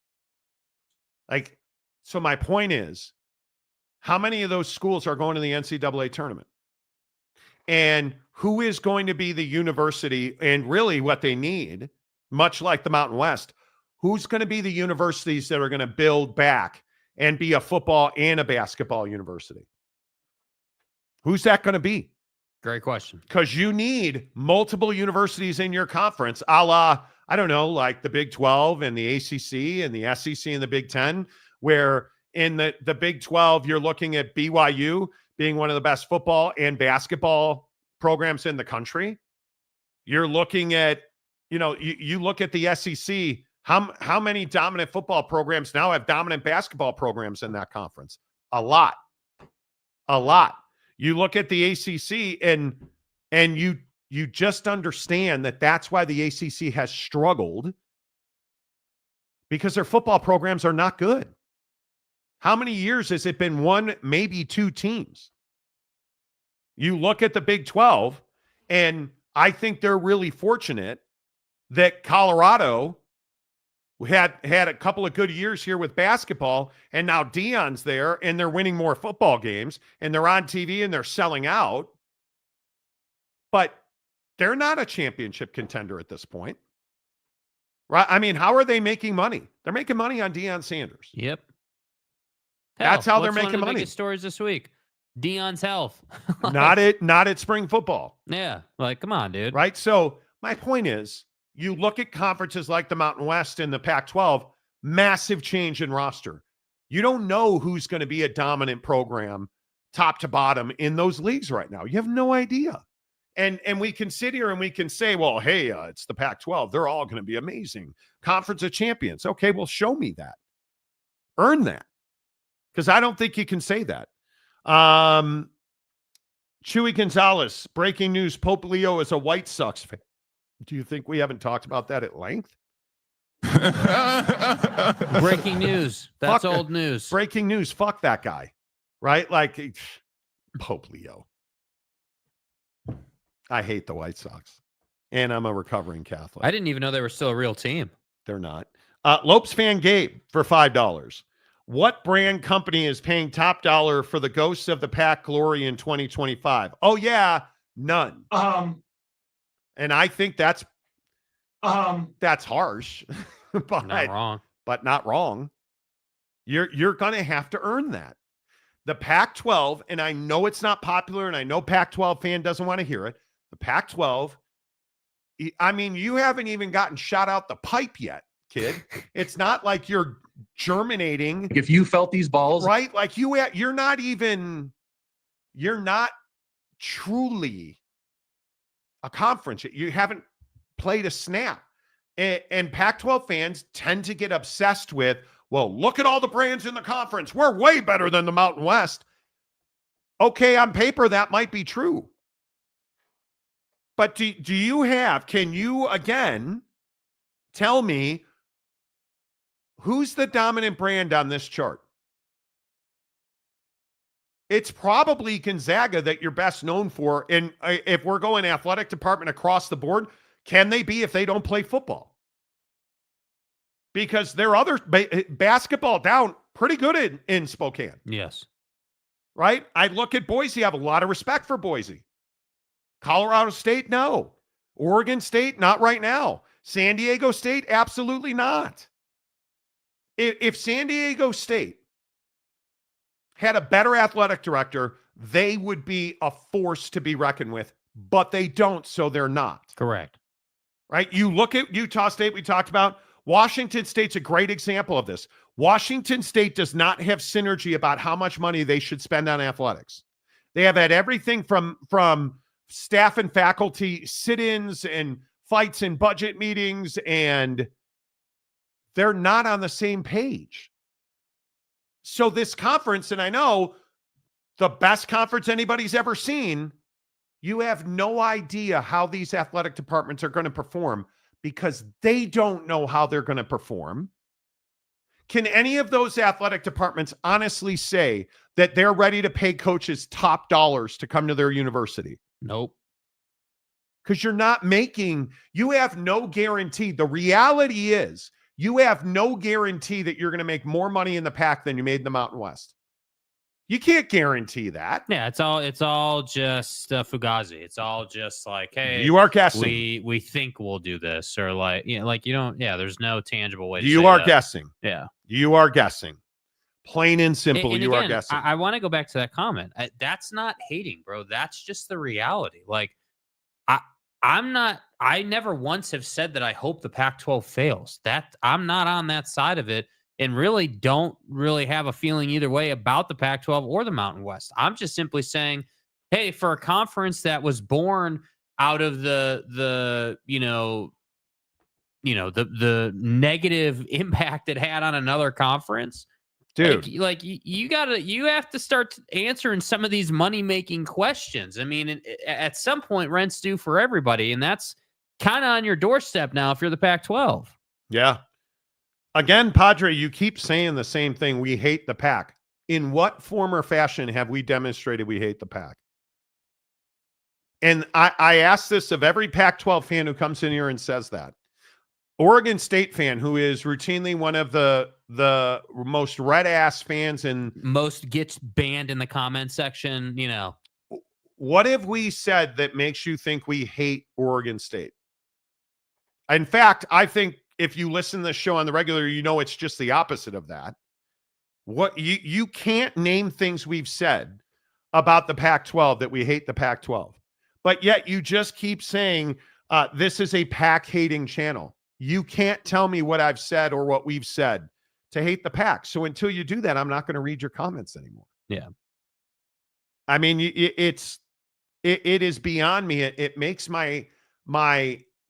So my point is, how many of those schools are going to the NCAA tournament? And who is going to be the university, and really what they need, much like the Mountain West, who's going to be the universities that are going to build back and be a football and a basketball university? Who's that going to be? Great question. Because you need multiple universities in your conference, a la, I don't know, like the Big 12 and the ACC and the SEC and the Big 10, where in the Big 12, you're looking at BYU being one of the best football and basketball programs in the country. You're looking at, you look at the SEC, how many dominant football programs now have dominant basketball programs in that conference? A lot. You look at the ACC and you just understand that that's why the ACC has struggled, because their football programs are not good. How many years has it been one, maybe two teams? You look at the Big 12, and I think they're really fortunate that Colorado had a couple of good years here with basketball, and now Deion's there, and they're winning more football games, and they're on TV, and they're selling out. But they're not a championship contender at this point. Right? I mean, how are they making money? They're making money on Deion Sanders. Yep. That's how they're what's making one of the money. biggest stories this week? Deion's health. Not at spring football. Yeah. Come on, dude. Right? So my point is, you look at conferences like the Mountain West and the Pac-12, massive change in roster. You don't know who's going to be a dominant program top to bottom in those leagues right now. You have no idea. And we can sit here and we can say, well, hey, it's the Pac-12. They're all going to be amazing. Conference of champions. Okay, well, show me that. Earn that. Because I don't think you can say that. Chewy Gonzalez, breaking news, Pope Leo is a White Sox fan. Do you think we haven't talked about that at length? Breaking news. That's old news. Breaking news. Fuck that guy. Right? Like, Pope Leo. I hate the White Sox. And I'm a recovering Catholic. I didn't even know they were still a real team. They're not. Lopes fan Gabe for $5. What brand company is paying top dollar for the ghosts of the PAC glory in 2025? Oh, yeah. None. And I think that's harsh, but Not wrong. But not wrong. You're going to have to earn that. The Pac-12, and I know it's not popular, and I know Pac-12 fan doesn't want to hear it. The Pac-12, I mean, you haven't even gotten shot out the pipe yet, kid. It's not like you're germinating. If you felt these balls, right? Like you're not truly a conference. You haven't played a snap. And Pac-12 fans tend to get obsessed with, well, look at all the brands in the conference. We're way better than the Mountain West. Okay, on paper, that might be true. But can you, again, tell me who's the dominant brand on this chart? It's probably Gonzaga that you're best known for. And if we're going athletic department across the board, can they be if they don't play football? Because their other basketball down pretty good in Spokane. Yes. Right? I look at Boise. I have a lot of respect for Boise. Colorado State, no. Oregon State, not right now. San Diego State, absolutely not. If San Diego State had a better athletic director, they would be a force to be reckoned with, but they don't, so they're not. Correct. Right? You look at Utah State, we talked about. Washington State's a great example of this. Washington State does not have synergy about how much money they should spend on athletics. They have had everything from staff and faculty sit-ins and fights and budget meetings, and they're not on the same page. So this conference, and I know the best conference anybody's ever seen, you have no idea how these athletic departments are going to perform because they don't know how they're going to perform. Can any of those athletic departments honestly say that they're ready to pay coaches top dollars to come to their university? Nope. Because you have no guarantee. The reality is you have no guarantee that you're going to make more money in the PAC than you made in the Mountain West. You can't guarantey that. Yeah, it's all just fugazi. It's all just like, hey, you are guessing. We think we'll do this, or like, you don't. Yeah, there's no tangible way. You are guessing. Yeah, you are guessing. Plain and simple. And you again, are guessing. I want to go back to that comment. That's not hating, bro. That's just the reality. Like, I never once have said that I hope the Pac-12 fails. That I'm not on that side of it. And really don't really have a feeling either way about the Pac-12 or the Mountain West. I'm just simply saying, hey, for a conference that was born out of the negative impact it had on another conference, dude, you have to start answering some of these money-making questions. I mean, at some point, rent's due for everybody, and that's kind of on your doorstep now if you're the Pac-12. Yeah. Again, Padre, you keep saying the same thing. We hate the PAC. In what form or fashion have we demonstrated we hate the PAC? And I ask this of every Pac-12 fan who comes in here and says that. Oregon State fan, who is routinely one of the most red-ass fans and most gets banned in the comment section, What have we said that makes you think we hate Oregon State? In fact, I think if you listen to the show on the regular, it's just the opposite of that. What you can't name things we've said about the Pac-12 that we hate the Pac-12, but yet you just keep saying this is a PAC-hating channel. You can't tell me what I've said or what we've said to hate the PAC. So until you do that, I'm not going to read your comments anymore. Yeah. I mean, it is beyond me. It makes my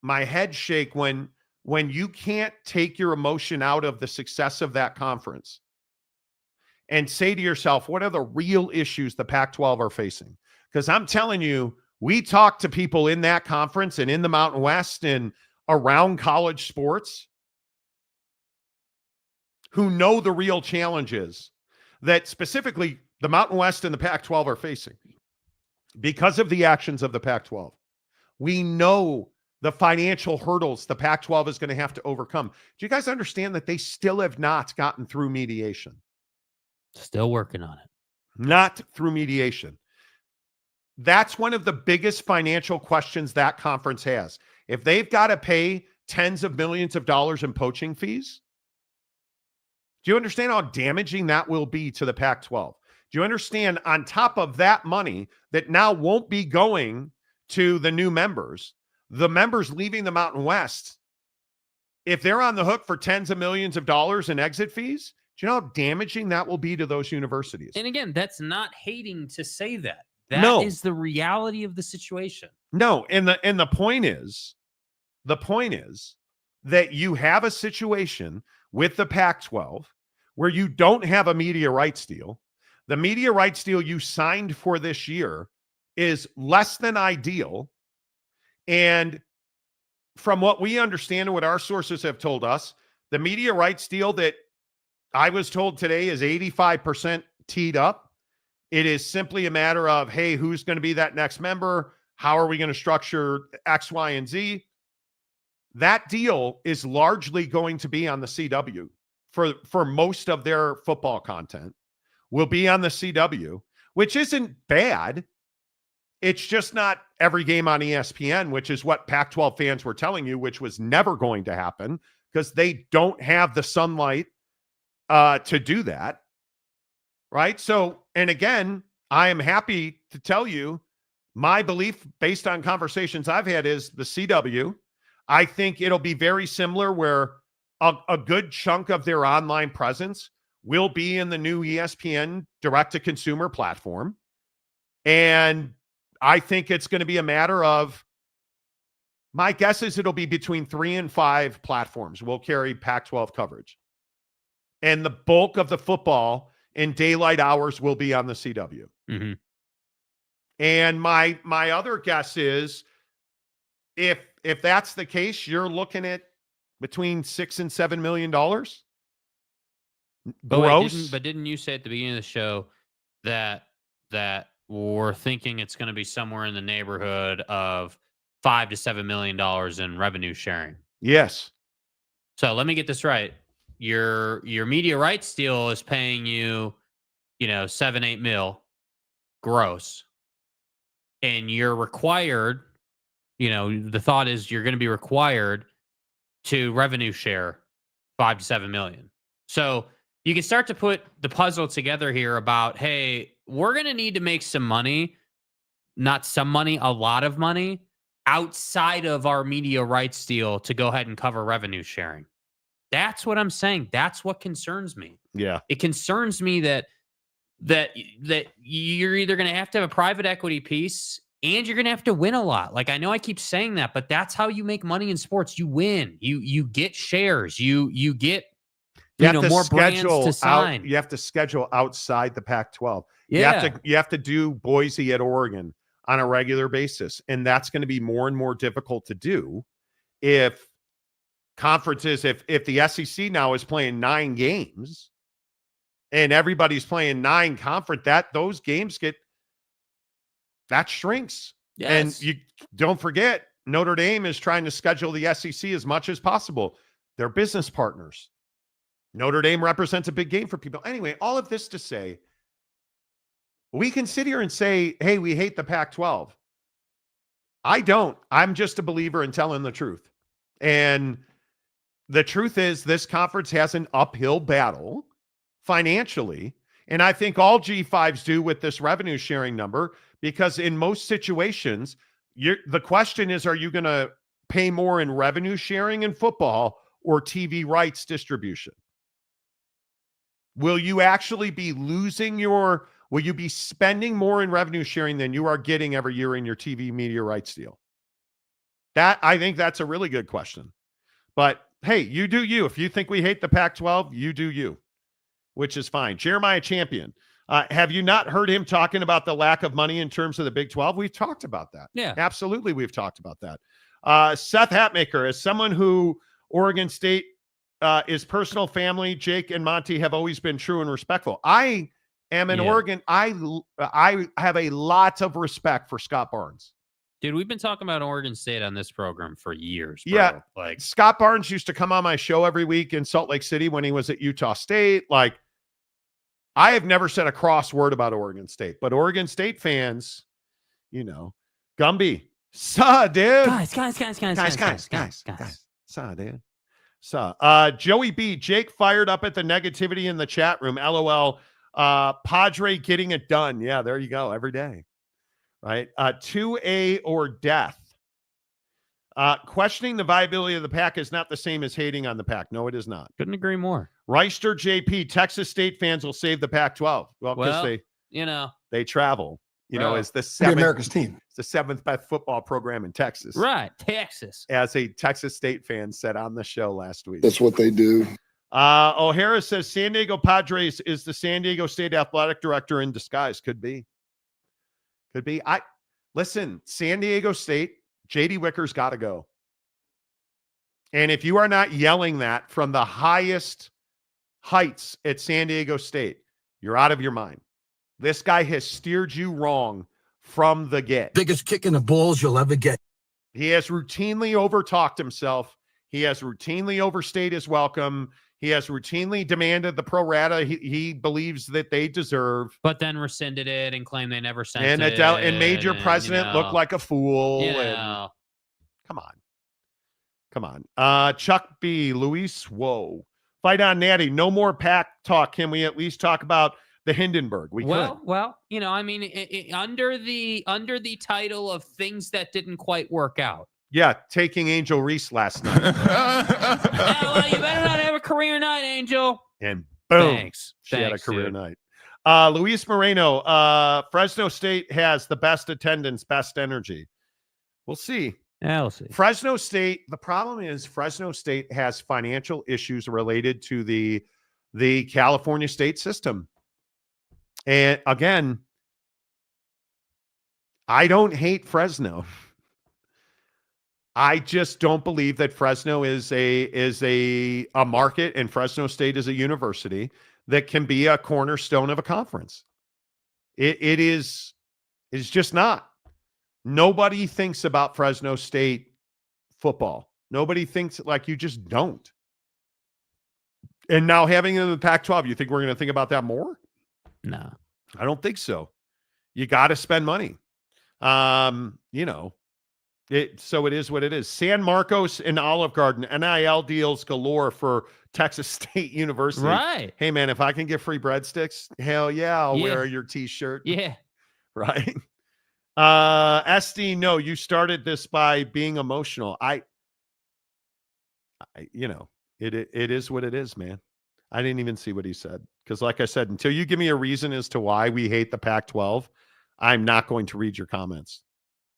head shake when you can't take your emotion out of the success of that conference and say to yourself, what are the real issues the Pac-12 are facing? Because I'm telling you, we talked to people in that conference and in the Mountain West and around college sports who know the real challenges that specifically the Mountain West and the Pac-12 are facing because of the actions of the Pac-12. We know the financial hurdles the Pac-12 is going to have to overcome. Do you guys understand that they still have not gotten through mediation? Still working on it. Not through mediation. That's one of the biggest financial questions that conference has. If they've got to pay tens of millions of dollars in poaching fees, do you understand how damaging that will be to the Pac-12? Do you understand on top of that money that now won't be going to the new members, the members leaving the Mountain West, if they're on the hook for tens of millions of dollars in exit fees, do you know how damaging that will be to those universities? And again, that's not hating to say that. That is the reality of the situation. No, and the point is that you have a situation with the Pac-12 where you don't have a media rights deal. The media rights deal you signed for this year is less than ideal. And from what we understand and what our sources have told us, the media rights deal that I was told today is 85% teed up. It is simply a matter of, hey, who's going to be that next member? How are we going to structure X, Y, and Z? That deal is largely going to be on the CW for most of their football content will be on the CW, which isn't bad. It's just not every game on ESPN, which is what Pac-12 fans were telling you, which was never going to happen because they don't have the sunlight to do that. Right. So, and again, I am happy to tell you my belief based on conversations I've had is the CW. I think it'll be very similar where a good chunk of their online presence will be in the new ESPN direct-to-consumer platform. And I think it's going to be a matter of, my guess is it'll be between 3 and 5 platforms will carry Pac-12 coverage. And the bulk of the football and daylight hours will be on the CW. Mm-hmm. And my other guess is if that's the case, you're looking at between $6 and $7 million gross. But didn't you say at the beginning of the show that we're thinking it's going to be somewhere in the neighborhood of $5 to $7 million in revenue sharing? Yes. So let me get this right. Your media rights deal is paying you, 7-8 mil gross, and you're required. The thought is you're going to be required to revenue share $5 to $7 million. So you can start to put the puzzle together here about, hey, we're going to need to make some money, not some money, a lot of money outside of our media rights deal to go ahead and cover revenue sharing. That's what I'm saying. That's what concerns me. Yeah. It concerns me that you're either going to have a private equity piece and you're going to have to win a lot. Like, I know I keep saying that, but that's how you make money in sports. You win. You get shares. You get more brands to sign. You have to schedule outside the Pac-12. Yeah. You have to do Boise at Oregon on a regular basis. And that's going to be more and more difficult to do if conferences, if the SEC now is playing 9 games and everybody's playing 9 conference, those games that shrinks. Yes. And you don't forget, Notre Dame is trying to schedule the SEC as much as possible. They're business partners. Notre Dame represents a big game for people. Anyway, all of this to say, we can sit here and say, hey, we hate the Pac-12. I don't. I'm just a believer in telling the truth. And the truth is this conference has an uphill battle financially. And I think all G5s do with this revenue sharing number, because in most situations, the question is, are you going to pay more in revenue sharing in football or TV rights distribution? Will you actually be will you be spending more in revenue sharing than you are getting every year in your TV media rights deal? I think that's a really good question. But hey, you do you. If you think we hate the Pac-12, you do you, which is fine. Jeremiah Champion, have you not heard him talking about the lack of money in terms of the Big 12? We've talked about that. Yeah, absolutely. We've talked about that. Seth Hatmaker, as someone who Oregon State is personal family, Jake and Monty have always been true and respectful. I am in Oregon. I have a lot of respect for Scott Barnes. Dude, we've been talking about Oregon State on this program for years, bro. Yeah. Like, Scott Barnes used to come on my show every week in Salt Lake City when he was at Utah State. Like, I have never said a cross word about Oregon State, but Oregon State fans, Gumby, dude. Guys. Dude. Joey B, Jake fired up at the negativity in the chat room. LOL. Padre getting it done. Yeah, there you go. Every day. Right. 2A or death. Questioning the viability of the PAC is not the same as hating on the PAC. No, it is not. Couldn't agree more. Reister JP, Texas State fans will save the Pac-12. Well, because they travel. As the seventh America's team. It's the 7th best football program in Texas. Right, Texas. As a Texas State fan said on the show last week. That's what they do. O'Hara says San Diego Padres is the San Diego State athletic director in disguise. Could be. Listen, San Diego State, JD Wicker's got to go. And if you are not yelling that from the highest heights at San Diego State, you're out of your mind. This guy has steered you wrong from the get. Biggest kick in the balls you'll ever get. He has routinely overtalked himself. He has routinely overstayed his welcome. He has routinely demanded the pro rata he believes that they deserve. But then rescinded it and claimed they never sent it. And made your president look like a fool. Come on. Chuck B. Luis, whoa. Fight on Natty. No more PAC talk. Can we at least talk about the Hindenburg? Well, under the title of things that didn't quite work out. Yeah, taking Angel Reese last night. Well, you better not have a career night, Angel. And boom, Thanks, had a career dude. night. Luis Moreno, Fresno State has the best attendance, best energy. We'll see. Yeah, we'll see. Fresno State, the problem is Fresno State has financial issues related to the California state system. And again, I don't hate Fresno. I just don't believe that Fresno is a market, and Fresno State is a university that can be a cornerstone of a conference. It's just not. Nobody thinks about Fresno State football. Nobody thinks like you just don't. And now having it in the Pac-12, you think we're going to think about that more? No, I don't think so. You got to spend money. So it is what it is. San Marcos and Olive Garden, NIL deals galore for Texas State University. right? Hey, man, if I can get free breadsticks, hell yeah, I'll wear your T-shirt. Yeah. Right? SD, no, you started this by being emotional. It is what it is, man. I didn't even see what he said. Because like I said, until you give me a reason as to why we hate the Pac-12, I'm not going to read your comments.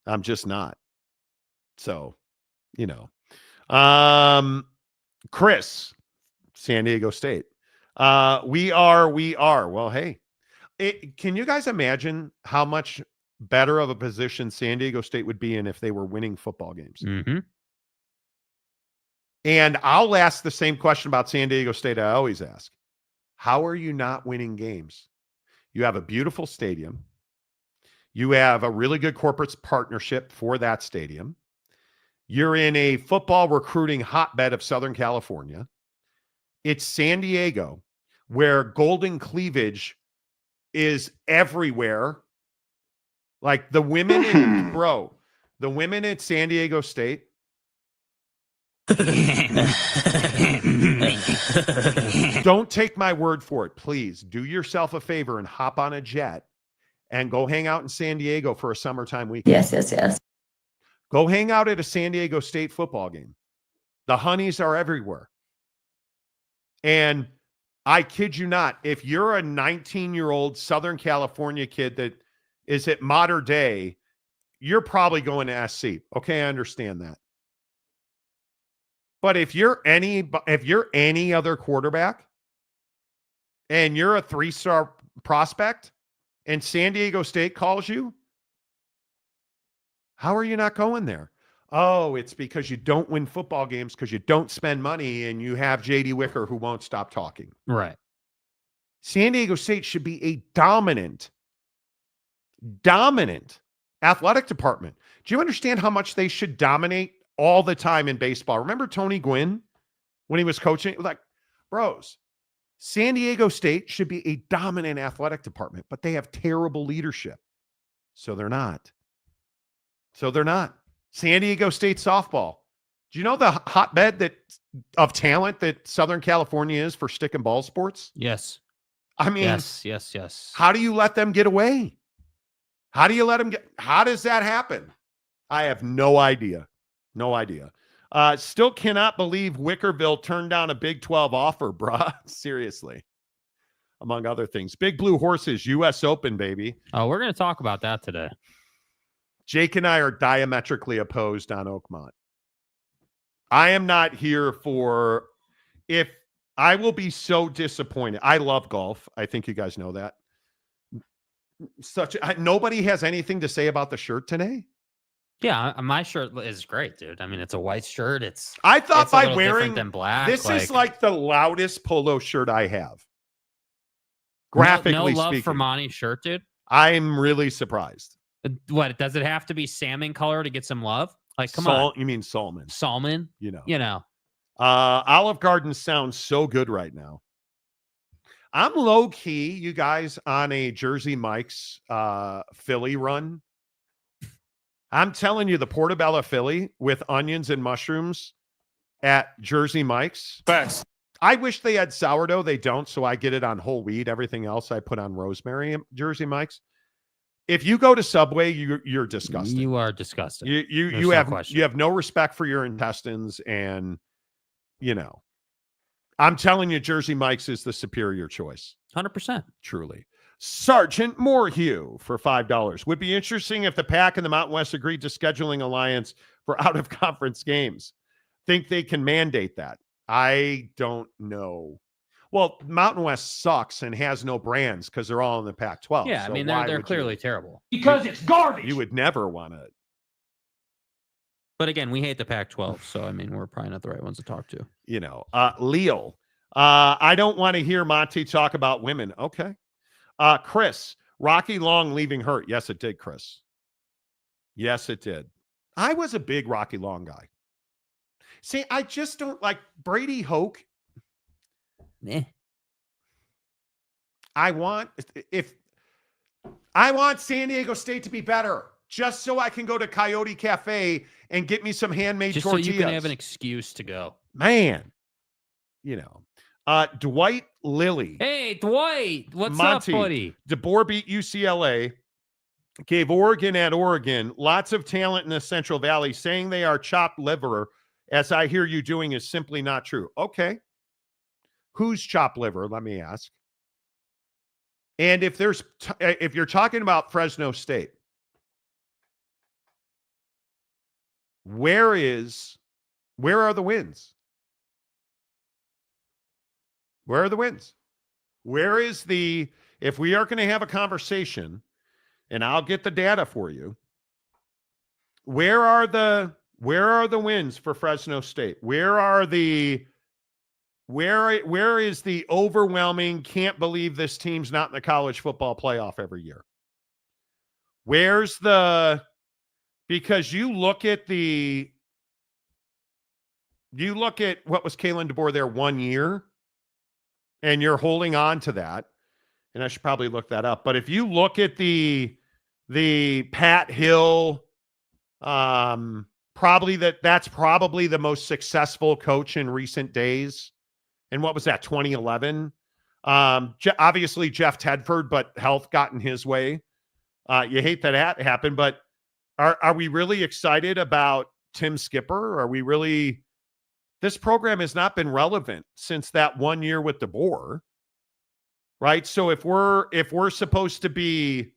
I'm just not. So, Chris, San Diego State. We are. Well, hey, can you guys imagine how much better of a position San Diego State would be in if they were winning football games? Mm-hmm. And I'll ask the same question about San Diego State I always ask. How are you not winning games? You have a beautiful stadium. You have a really good corporate partnership for that stadium. You're in a football recruiting hotbed of Southern California. It's San Diego, where golden cleavage is everywhere. Like the women, the women at San Diego State. Don't take my word for it. Please do yourself a favor and hop on a jet and go hang out in San Diego for a summertime weekend. Yes. Go hang out at a San Diego State football game. The honeys are everywhere. And I kid you not, if you're a 19-year-old Southern California kid that is at Modern Day, you're probably going to SC. Okay, I understand that. But if you're any other quarterback and you're a 3-star prospect and San Diego State calls you, how are you not going there? Oh, it's because you don't win football games because you don't spend money and you have J.D. Wicker who won't stop talking. Right. San Diego State should be a dominant athletic department. Do you understand how much they should dominate all the time in baseball? Remember Tony Gwynn when he was coaching? Like, bros, San Diego State should be a dominant athletic department, but they have terrible leadership. So they're not. San Diego State softball. Do you know the hotbed of talent that Southern California is for stick and ball sports? Yes. I mean, yes. How do you let them get away? How does that happen? I have no idea. Still cannot believe Wickerville turned down a Big 12 offer, bruh. Seriously. Among other things. Big Blue Horses, U.S. Open, baby. Oh, we're going to talk about that today. Jake and I are diametrically opposed on Oakmont. I am not here for if I will be so disappointed. I love golf. I think you guys know that. Nobody has anything to say about the shirt today. Yeah, my shirt is great, dude. I mean, it's a white shirt. I thought it's by wearing than black. This is like the loudest polo shirt I have. Graphically no love speaking. for Monty's shirt, dude. I'm really surprised. What does it have to be salmon color to get some love? Like, come on. You mean Salmon? Salmon? You know. Olive Garden sounds so good right now. I'm low key, you guys, on a Jersey Mike's Philly run. I'm telling you, the Portobello Philly with onions and mushrooms at Jersey Mike's. Best. I wish they had sourdough. They don't, so I get it on whole wheat. Everything else I put on rosemary at Jersey Mike's. If you go to Subway, you're disgusting. You are disgusting. You have no respect for your intestines, and I'm telling you, Jersey Mike's is the superior choice. 100%. Truly. Sergeant Moorhue for $5. Would be interesting if the PAC and the Mountain West agreed to scheduling alliance for out-of-conference games. Think they can mandate that? I don't know. Well, Mountain West sucks and has no brands because they're all in the Pac-12. Yeah, So I mean, why they're would clearly terrible. Because it's garbage. You would never want to. But again, we hate the Pac-12, so I mean, we're probably not the right ones to talk to. Leo. I don't want to hear Monty talk about women. Okay. Chris, Rocky Long leaving hurt. Yes, it did, Chris. Yes, it did. I was a big Rocky Long guy. See, I just don't like Brady Hoke. I want San Diego State to be better, just so I can go to Coyote Cafe and get me some handmade tortillas. So you can have an excuse to go. Man, Dwight Lilly. Hey, Dwight, what's Monty, up, buddy? DeBoer beat UCLA, gave Oregon at Oregon. Lots of talent in the Central Valley. Saying they are chopped liver, as I hear you doing, is simply not true. Okay. Who's chopped liver? Let me ask. And if you're talking about Fresno State, where are the wins? Where are the wins? Where is if we are going to have a conversation, and I'll get the data for you, where are the wins for Fresno State? Where is the overwhelming can't believe this team's not in the college football playoff every year? Because you look at what was Kalen DeBoer there 1 year, and you're holding on to that. And I should probably look that up. But if you look at the Pat Hill, that's probably the most successful coach in recent days. And what was that, 2011? Obviously Jeff Tedford, but health got in his way. You hate that happened, but are we really excited about Tim Skipper? Are we really? This program has not been relevant since that 1 year with DeBoer, right? So if we're supposed to be,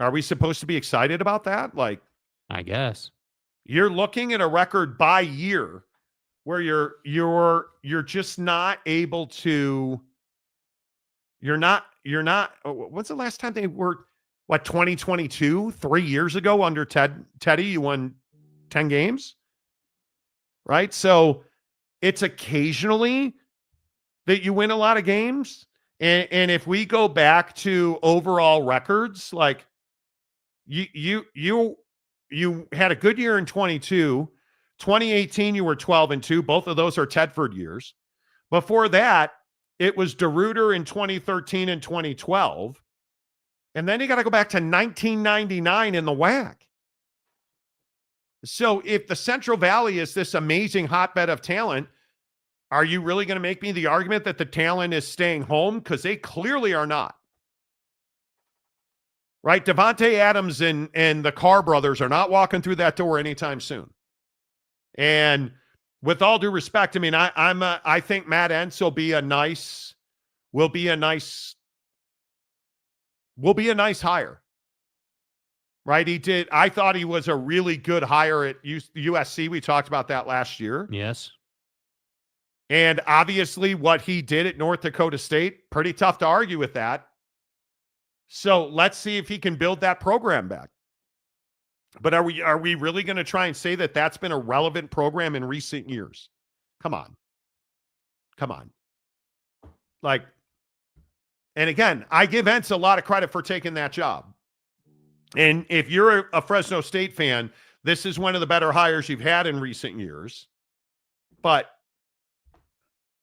are we supposed to be excited about that? Like, I guess you're looking at a record by year where you're just not able to. You're not. What's the last time they were? What, 2022? 3 years ago under Teddy, you won 10 games. Right? So it's occasionally that you win a lot of games. And if we go back to overall records, like you had a good year in 22. 2018, you were 12-2. Both of those are Tedford years. Before that, it was DeRuyter in 2013 and 2012. And then you got to go back to 1999 in the WAC. So if the Central Valley is this amazing hotbed of talent, are you really going to make me the argument that the talent is staying home? Because they clearly are not. Right? Devontae Adams and the Carr brothers are not walking through that door anytime soon. And with all due respect, I mean, I think Matt Entz will be a nice hire. Right? I thought he was a really good hire at USC. We talked about that last year. Yes. And obviously what he did at North Dakota State, pretty tough to argue with that. So let's see if he can build that program back. But are we really going to try and say that that's been a relevant program in recent years? Come on. Like, and again, I give Entz a lot of credit for taking that job. And if you're a Fresno State fan, this is one of the better hires you've had in recent years. But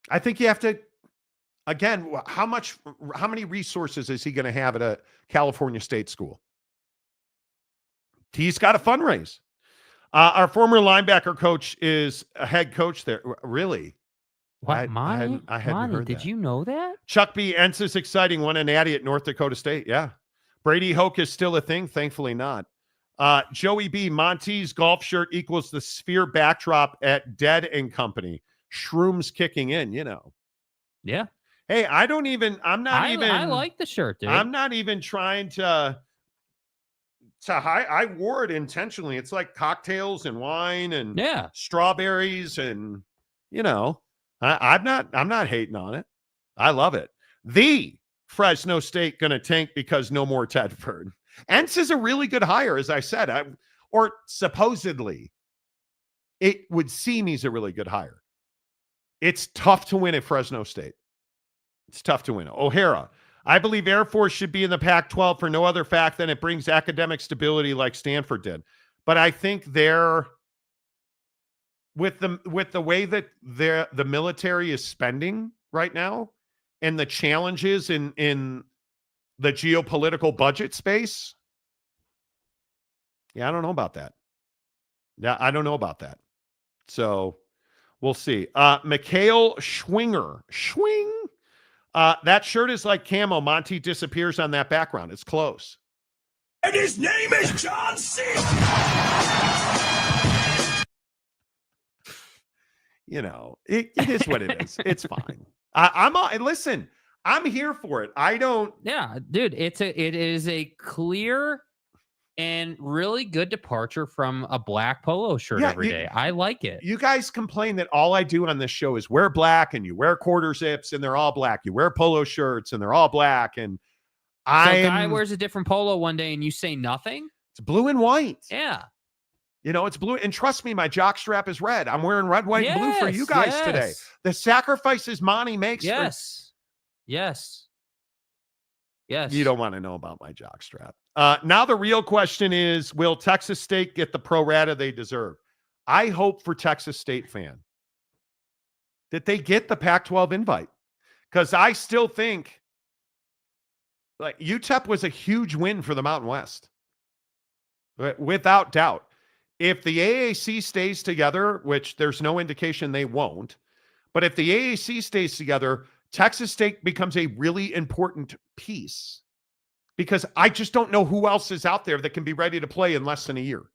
I think you have to, again, how many resources is he going to have at a California State school? He's got to fundraise. Our former linebacker coach is a head coach there. Really? What? I hadn't heard did that. you know that? Chuck B. Entz is exciting. Won an Natty at North Dakota State. Yeah. Brady Hoke is still a thing. Thankfully not. Joey B. Monty's golf shirt equals the sphere backdrop at Dead and Company. Shrooms kicking in, Yeah. Hey, I like the shirt, dude. I'm not even trying to hide. I wore it intentionally. It's like cocktails and wine and strawberries and, I'm not hating on it. I love it. The Fresno State going to tank because no more Tedford. Entz is a really good hire, as I said, or supposedly it would seem he's a really good hire. It's tough to win at Fresno State. It's tough to win. O'Hara, I believe Air Force should be in the Pac-12 for no other fact than it brings academic stability like Stanford did. But I think they're with the way that the military is spending right now and the challenges in the geopolitical budget space. Yeah, I don't know about that. Yeah, I don't know about that. So we'll see. Mikhail Schwinger. That shirt is like camo. Monty disappears on that background. It's close. And his name is John C. You know, it is what it is. It's fine. Listen, I'm here for it. Yeah, dude, it is a clear and really good departure from a black polo shirt every day. I like it. You guys complain that all I do on this show is wear black and you wear quarter zips and they're all black. You wear polo shirts and they're all black. And so a guy wears a different polo one day and you say nothing? It's blue and white. Yeah. You know, it's blue. And trust me, my jock strap is red. I'm wearing red, white, and blue for you guys today. The sacrifices Monty makes. Yes. You don't want to know about my jock strap. Now the real question is, will Texas State get the pro rata they deserve? I hope for Texas State fan that they get the Pac-12 invite, because I still think like UTEP was a huge win for the Mountain West, without doubt. If the AAC stays together, which there's no indication they won't, but if the AAC stays together, Texas State becomes a really important piece, because I just don't know who else is out there that can be ready to play in less than a year.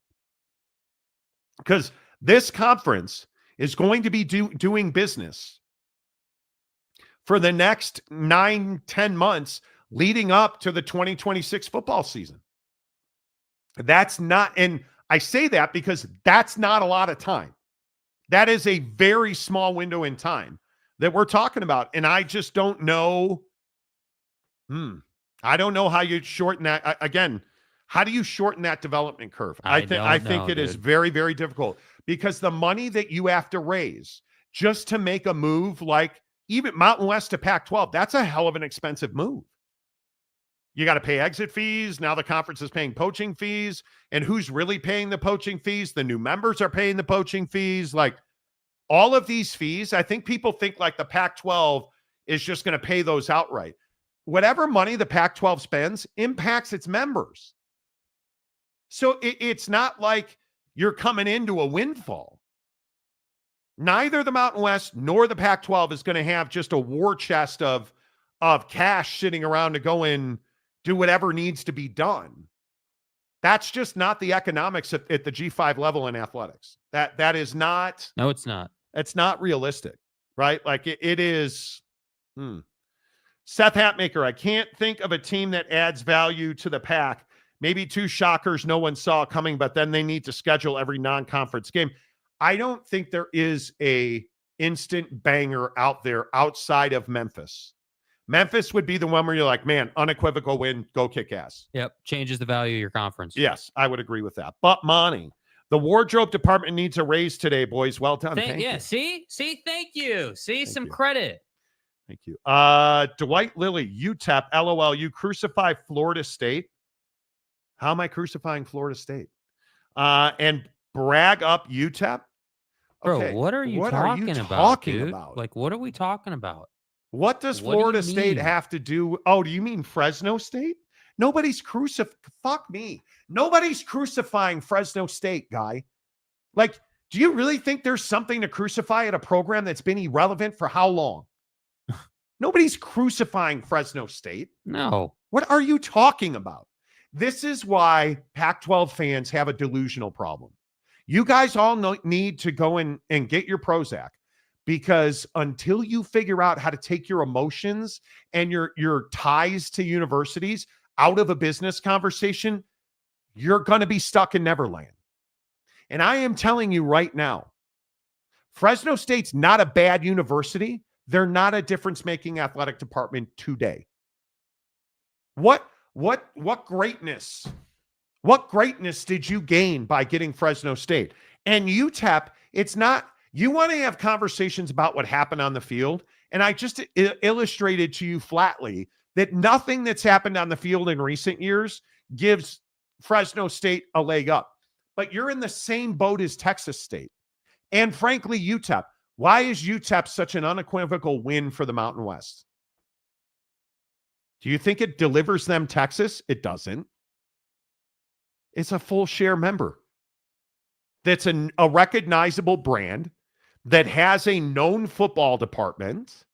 Because this conference is going to be doing business for the next 9-10 months leading up to the 2026 football season. That's not, and I say that because that's not a lot of time. That is a very small window in time that we're talking about. And I just don't know. I don't know how you shorten that. Again, how do you shorten that development curve? I think it is very, very difficult, because the money that you have to raise just to make a move, like even Mountain West to Pac-12, that's a hell of an expensive move. You got to pay exit fees. Now the conference is paying poaching fees. And who's really paying the poaching fees? The new members are paying the poaching fees. Like all of these fees, I think people think like the Pac-12 is just going to pay those outright. Whatever money the Pac-12 spends impacts its members. So it's not like you're coming into a windfall. Neither the Mountain West nor the Pac-12 is going to have just a war chest of cash sitting around to go and do whatever needs to be done. That's just not the economics at the G5 level in athletics. That is not. No, it's not. It's not realistic, right? Like it is. Seth Hatmaker, I can't think of a team that adds value to the PAC. Maybe two shockers no one saw coming, but then they need to schedule every non-conference game. I don't think there is a instant banger out there outside of Memphis. Memphis would be the one where you're like, man, unequivocal win, go kick ass. Yep, changes the value of your conference. Yes, I would agree with that. But Monty, the wardrobe department needs a raise today, boys. Well done. Thank you. See, thank you. Some credit. Thank you. Dwight Lilly, UTEP, LOL, you crucify Florida State. How am I crucifying Florida State? And brag up UTEP? Okay. Bro, what are you talking about? Like, what are we talking about? What does Florida State have to do? Oh, do you mean Fresno State? Nobody's fuck me. Nobody's crucifying Fresno State, guy. Like, do you really think there's something to crucify at a program that's been irrelevant for how long? Nobody's crucifying Fresno State. No. What are you talking about? This is why Pac-12 fans have a delusional problem. You guys all need to go and get your Prozac, because until you figure out how to take your emotions and your ties to universities out of a business conversation, you're going to be stuck in Neverland. And I am telling you right now, Fresno State's not a bad university. They're not a difference-making athletic department today. What greatness? What greatness did you gain by getting Fresno State? And UTEP, it's not, you want to have conversations about what happened on the field. And I just illustrated to you flatly that nothing that's happened on the field in recent years gives Fresno State a leg up. But you're in the same boat as Texas State. And frankly, UTEP. Why is UTEP such an unequivocal win for the Mountain West? Do you think it delivers them Texas? It doesn't. It's a full share member. That's a recognizable brand that has a known football department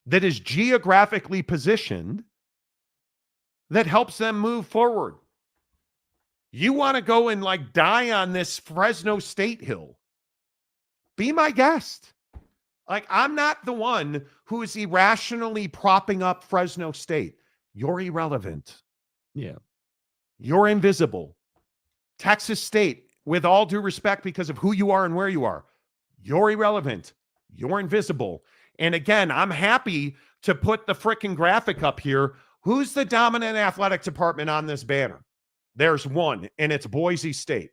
that is geographically positioned that helps them move forward. You want to go and like die on this Fresno State hill? Be my guest. Like, I'm not the one who is irrationally propping up Fresno State. You're irrelevant. Yeah. You're invisible. Texas State, with all due respect because of who you are and where you are, you're irrelevant. You're invisible. And again, I'm happy to put the frickin' graphic up here. Who's the dominant athletic department on this banner? There's one, and it's Boise State.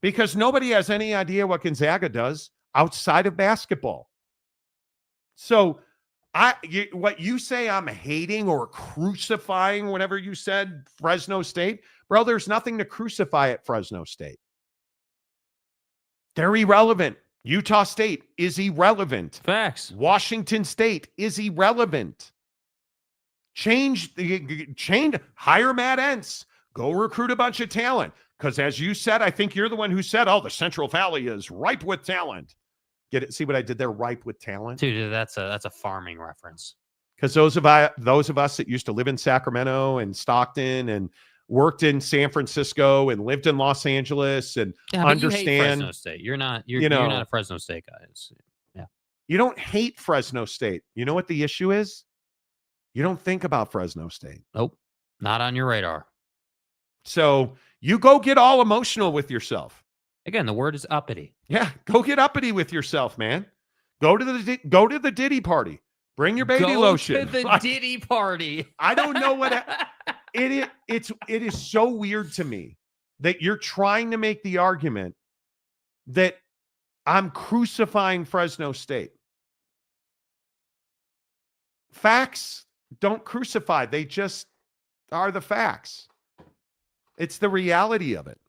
Because nobody has any idea what Gonzaga does outside of basketball. So what you say I'm hating or crucifying, whatever you said, Fresno State, bro, there's nothing to crucify at Fresno State. They're irrelevant. Utah State is irrelevant. Facts. Washington State is irrelevant. Hire Matt Entz. Go recruit a bunch of talent. Because as you said, I think you're the one who said, oh, the Central Valley is ripe with talent. Get it? See what I did there? Ripe with talent. Dude, that's a farming reference. Because those of us that used to live in Sacramento and Stockton and worked in San Francisco and lived in Los Angeles and understand. You hate Fresno State. You're not a Fresno State guy. Yeah. You don't hate Fresno State. You know what the issue is? You don't think about Fresno State. Nope. Not on your radar. So you go get all emotional with yourself. Again, the word is uppity. Yeah, go get uppity with yourself, man. Go to the Diddy party. Bring your baby lotion. Go to the Diddy party. I don't know what it is so weird to me that you're trying to make the argument that I'm crucifying Fresno State. Facts don't crucify. They just are the facts. It's the reality of it.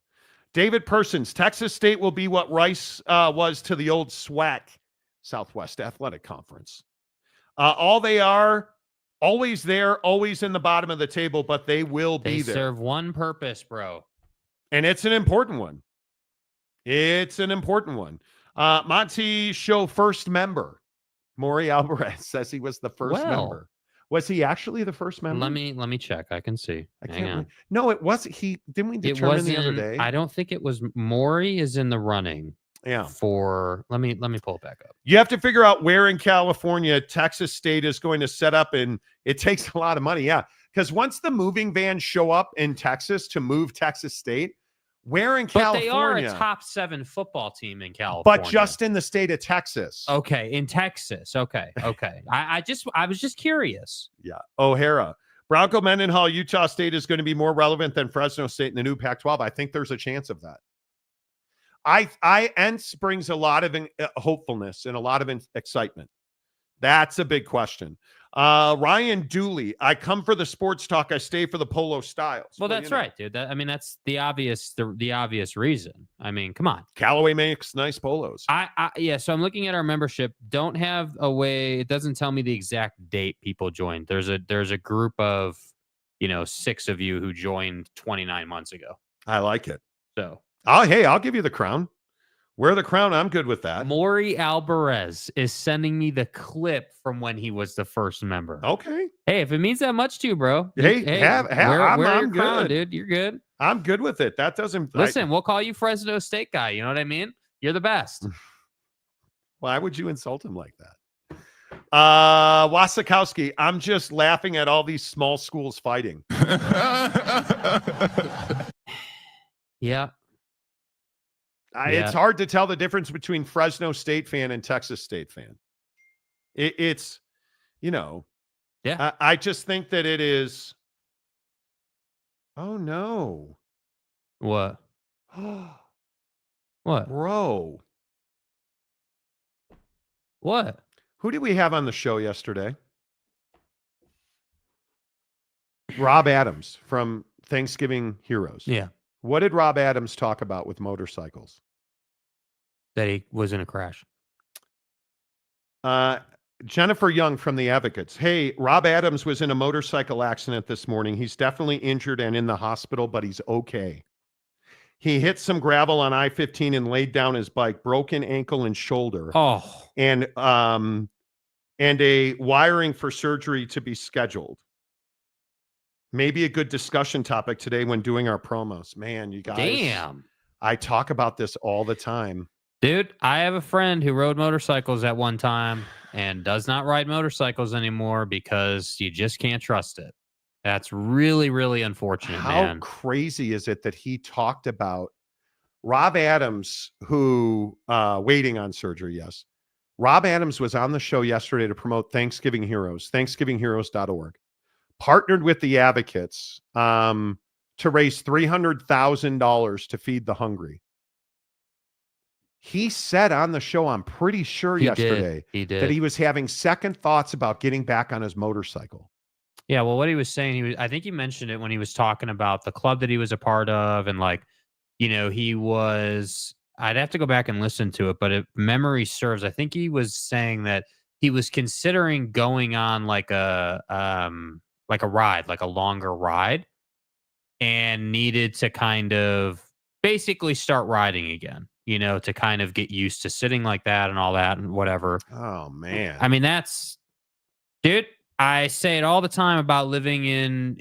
David Persons, Texas State will be what Rice was to the old SWAC, Southwest Athletic Conference. All they are, always there, always in the bottom of the table, but they will be there. They serve one purpose, bro. And it's an important one. It's an important one. Monty Show first member, Maury Alvarez, says he was the first member. Was he actually the first member? Let me check. I can see. Hang on. No, it wasn't. Didn't we determine the other day? I don't think it was. Maury is in the running. Yeah. Let me pull it back up. You have to figure out where in California Texas State is going to set up, and it takes a lot of money. Yeah, because once the moving vans show up in Texas to move Texas State, where in California? But they are a top 7 football team in California. But just in the state of Texas. Okay, in Texas. Okay. I was just curious. Yeah. O'Hara. Bronco Mendenhall, Utah State is going to be more relevant than Fresno State in the new Pac-12. I think there's a chance of that. Entz brings a lot of hopefulness and a lot of excitement. That's a big question. Ryan Dooley, I come for the sports talk. I stay for the polo styles. Well, that's right, dude. That's the obvious reason. I mean, come on. Callaway makes nice polos. Yeah. So I'm looking at our membership. Don't have a way. It doesn't tell me the exact date people joined. There's a group of, 6 of you who joined 29 months ago. I like it. So, I'll give you the crown. Wear the crown. I'm good with that. Maury Alvarez is sending me the clip from when he was the first member. Okay. Hey, if it means that much to you, bro. Hey, wear your I'm crown, good, dude. You're good. I'm good with it. That doesn't listen. We'll call you Fresno State guy. You know what I mean? You're the best. Why would you insult him like that? Wasikowski, I'm just laughing at all these small schools fighting. Yeah. It's hard to tell the difference between Fresno State fan and Texas State fan. It's, I just think that it is. Oh, no. What? What? Bro. What? Who did we have on the show yesterday? Rob Adams from Thanksgiving Heroes. Yeah. What did Rob Adams talk about with motorcycles? That he was in a crash. Jennifer Young from The Advocates. Hey, Rob Adams was in a motorcycle accident this morning. He's definitely injured and in the hospital, but he's okay. He hit some gravel on I-15 and laid down his bike, broken ankle and shoulder. Oh. And a wiring for surgery to be scheduled. Maybe a good discussion topic today when doing our promos. Man, you guys. Damn. I talk about this all the time. Dude, I have a friend who rode motorcycles at one time and does not ride motorcycles anymore because you just can't trust it. That's really, really unfortunate, man. How crazy is it that he talked about Rob Adams, who waiting on surgery? Yes. Rob Adams was on the show yesterday to promote Thanksgiving Heroes, thanksgivingheroes.org, partnered with the Advocates to raise $300,000 to feed the hungry. He said on the show, I'm pretty sure yesterday, that he was having second thoughts about getting back on his motorcycle. Yeah, well, what he was saying, I think he mentioned it when he was talking about the club that he was a part of, and he was. I'd have to go back and listen to it, but if memory serves, I think he was saying that he was considering going on like a ride, like a longer ride, and needed to kind of basically start riding again. To kind of get used to sitting like that and all that and whatever. Oh man, I mean, dude. I say it all the time about living in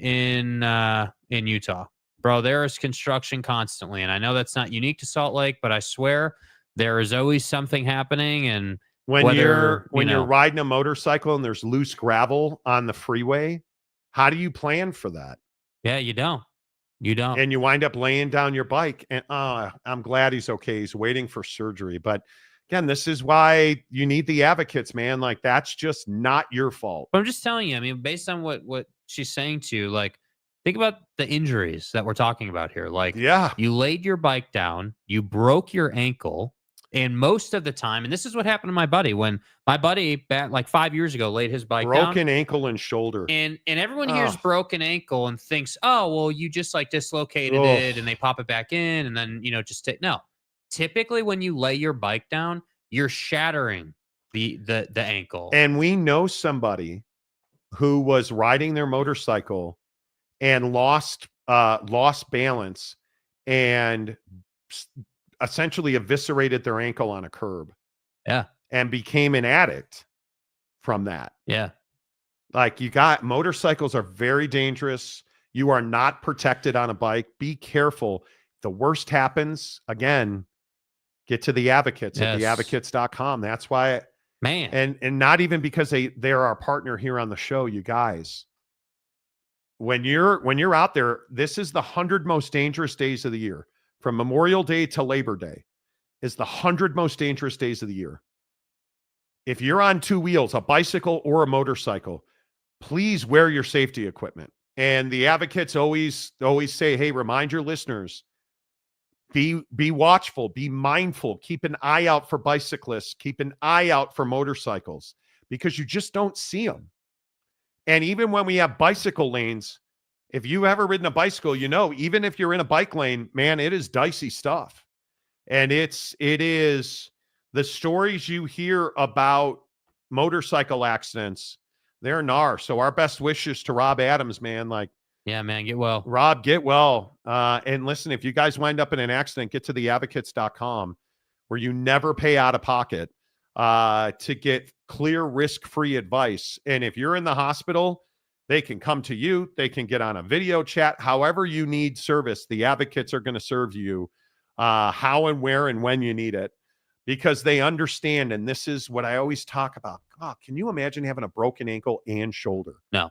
Utah, bro. There is construction constantly, and I know that's not unique to Salt Lake, but I swear there is always something happening. And when you're riding a motorcycle and there's loose gravel on the freeway, how do you plan for that? Yeah, you don't. And you wind up laying down your bike, and I'm glad he's okay. He's waiting for surgery, but. Again, this is why you need the Advocates, man. Like, that's just not your fault. But I'm just telling you, I mean, based on what she's saying to you, like, think about the injuries that we're talking about here. Like, yeah, you laid your bike down, you broke your ankle, and most of the time, and this is what happened to my buddy, when my buddy, like 5 years ago, laid his bike down. Broken ankle and shoulder. And everyone hears broken ankle and thinks, oh, well, you just, like, dislocated it, and they pop it back in, and then, just take... No. Typically, when you lay your bike down, you're shattering the ankle. And we know somebody who was riding their motorcycle and lost balance and essentially eviscerated their ankle on a curb. Yeah. And became an addict from that. Yeah. Like, motorcycles are very dangerous. You are not protected on a bike. Be careful. The worst happens, again, get to the Advocates at theadvocates.com. That's why, man. And not even because they're our partner here on the show, you guys. When you're out there, this is the 100 most dangerous days of the year. From Memorial Day to Labor Day is the 100 most dangerous days of the year. If you're on two wheels, a bicycle or a motorcycle, please wear your safety equipment. And the Advocates always say, hey, remind your listeners, be watchful, be mindful, keep an eye out for bicyclists, keep an eye out for motorcycles, because you just don't see them. And even when we have bicycle lanes, if you've ever ridden a bicycle, even if you're in a bike lane, man, it is dicey stuff. And it is the stories you hear about motorcycle accidents, they're gnar. So our best wishes to Rob Adams, man. Like, yeah, man, get well. Rob, get well. And listen, if you guys wind up in an accident, get to theadvocates.com, where you never pay out of pocket to get clear, risk-free advice. And if you're in the hospital, they can come to you. They can get on a video chat. However you need service, the Advocates are going to serve you how and where and when you need it, because they understand. And this is what I always talk about. God, can you imagine having a broken ankle and shoulder? No.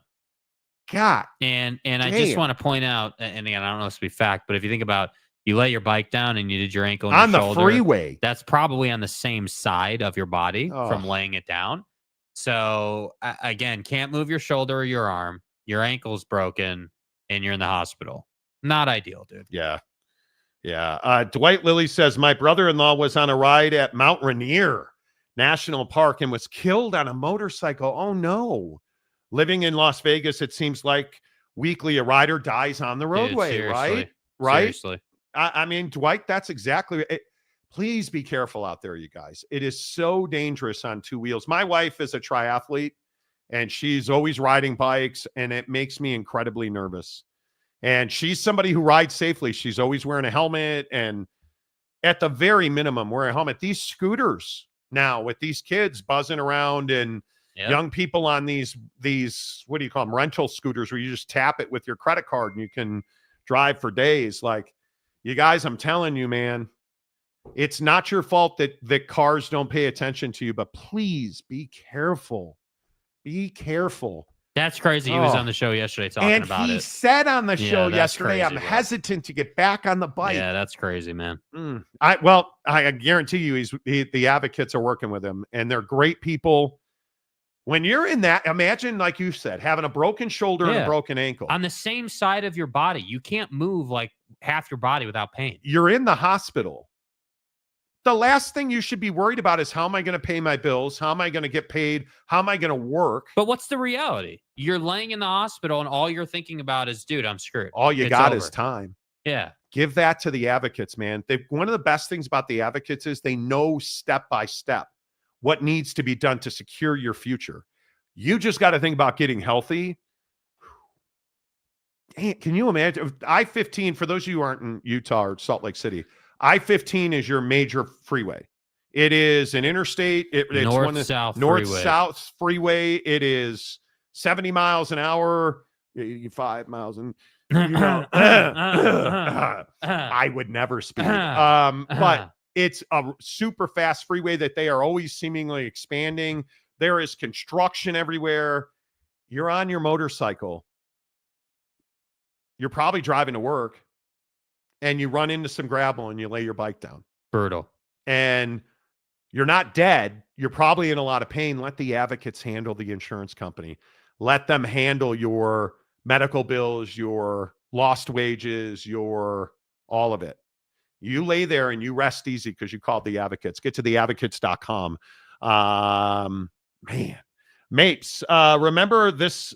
God. And I just want to point out, and again, I don't know if it's be fact, but if you think about You lay your bike down and you did your ankle and on your the shoulder. freeway. That's probably on the same side of your body from Oh. laying it down. So again, can't move your shoulder or your arm. Your ankle's broken and you're in the hospital. Not ideal, dude. Yeah. Yeah. Dwight Lilly says, my brother-in-law was on a ride at Mount Rainier National Park and was killed on a motorcycle. Oh, no. Living in Las Vegas, it seems like weekly a rider dies on the roadway, Dude, right? Right? Seriously. I mean, Dwight, that's exactly it. Please be careful out there, you guys. It is so dangerous on two wheels. My wife is a triathlete, and she's always riding bikes, and it makes me incredibly nervous. And she's somebody who rides safely. She's always wearing a helmet, and at the very minimum, wearing a helmet. These scooters now with these kids buzzing around and young people on these, what do you call them, rental scooters where you just tap it with your credit card and you can drive for days. Like, you guys, I'm telling you, man, it's not your fault that cars don't pay attention to you, but please be careful. Be careful. That's crazy. He was on the show yesterday talking about it. And he said on the show yesterday, crazy, I'm hesitant to get back on the bike. Yeah, that's crazy, man. I guarantee you the advocates are working with him, and they're great people. When you're in that, imagine, like you said, having a broken shoulder and a broken ankle. On the same side of your body. You can't move like half your body without pain. You're in the hospital. The last thing you should be worried about is, how am I going to pay my bills? How am I going to get paid? How am I going to work? But what's the reality? You're laying in the hospital and all you're thinking about is, dude, I'm screwed. All you got is time. Yeah. Give that to the advocates, man. One of the best things about the advocates is they know step by step what needs to be done to secure your future. You just got to think about getting healthy. Can you imagine? I-15, for those of you who aren't in Utah or Salt Lake City, I-15 is your major freeway. It is an interstate. It's north-south freeway. It is 70 miles an hour, 5 miles an I would never speed. But it's a super fast freeway that they are always seemingly expanding. There is construction everywhere. You're on your motorcycle. You're probably driving to work, and you run into some gravel and you lay your bike down. Brutal. And you're not dead. You're probably in a lot of pain. Let the advocates handle the insurance company. Let them handle your medical bills, your lost wages, your all of it. You lay there and you rest easy because you called the advocates. Get to theadvocates.com. Man. Mapes, remember this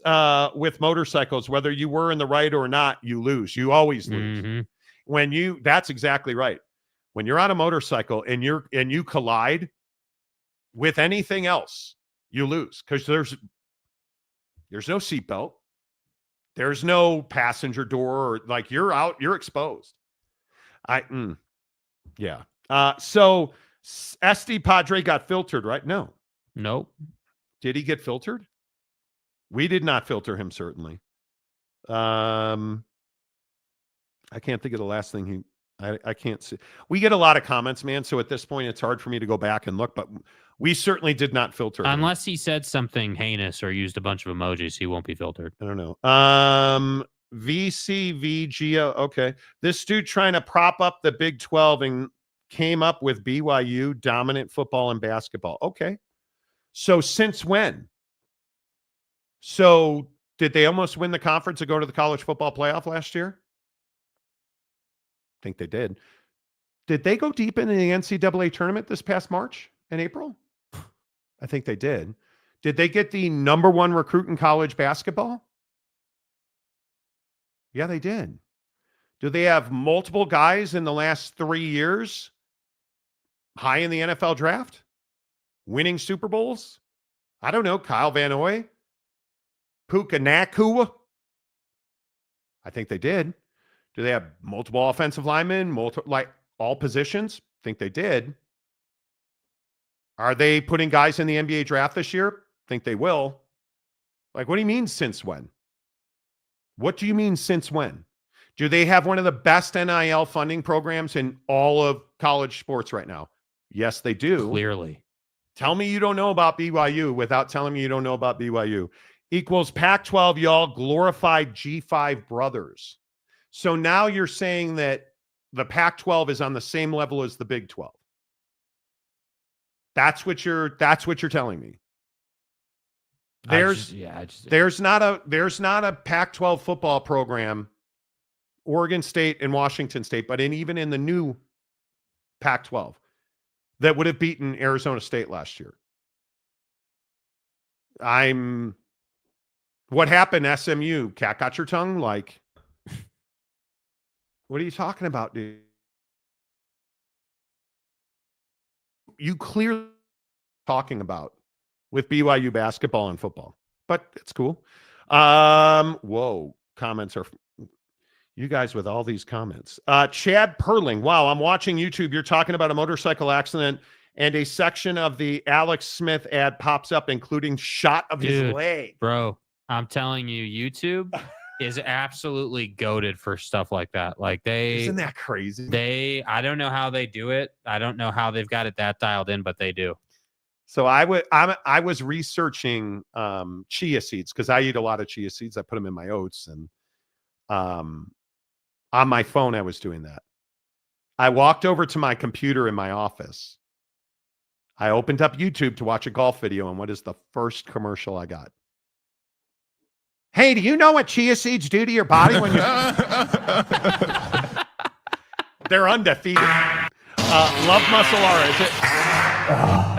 with motorcycles, whether you were in the right or not, you lose. You always lose. Mm-hmm. That's exactly right. When you're on a motorcycle and you collide with anything else, you lose because there's no seatbelt. There's no passenger door, or like you're exposed. Yeah. So SD Padre got filtered, right? No. Nope. Did he get filtered? We did not filter him, certainly. I can't think of the last thing I can't see. We get a lot of comments, man. So at this point, it's hard for me to go back and look, but we certainly did not filter him. Unless he said something heinous or used a bunch of emojis, he won't be filtered. I don't know. VCVGO. Okay. This dude trying to prop up the Big 12 and came up with BYU dominant football and basketball. Okay. So since when? So did they almost win the conference and go to the college football playoff last year? I think they did. Did they go deep into the NCAA tournament this past March and April? I think they did. Did they get the number one recruit in college basketball? Yeah, they did. Do they have multiple guys in the last 3 years high in the NFL draft? Winning Super Bowls? I don't know. Kyle Van Noy? Puka Nacua? I think they did. Do they have multiple offensive linemen? Like all positions? I think they did. Are they putting guys in the NBA draft this year? I think they will. Like, what do you mean since when? What do you mean since when? Do they have one of the best NIL funding programs in all of college sports right now? Yes, they do. Clearly. Tell me you don't know about BYU without telling me you don't know about BYU. Equals Pac-12, y'all glorified G5 brothers. So now you're saying that the Pac-12 is on the same level as the Big 12. That's what you're telling me. There's not a Pac-12 football program, Oregon State and Washington State, but even in the new Pac-12 that would have beaten Arizona State last year. What happened, SMU? Cat got your tongue? Like, what are you talking about, dude? You clearly talking about with BYU basketball and football, but it's cool. Whoa, comments are you guys with all these comments. Chad Perling. Wow, I'm watching YouTube. You're talking about a motorcycle accident and a section of the Alex Smith ad pops up, including shot of his leg. Bro, I'm telling you, YouTube is absolutely goated for stuff like that. Like isn't that crazy? I don't know how they do it. I don't know how they've got it that dialed in, but they do. So I was researching chia seeds because I eat a lot of chia seeds. I put them in my oats, and on my phone I was doing that. I walked over to my computer in my office. I opened up YouTube to watch a golf video, and what is the first commercial I got? Hey, do you know what chia seeds do to your body when you? They're undefeated. Love Muscle is it?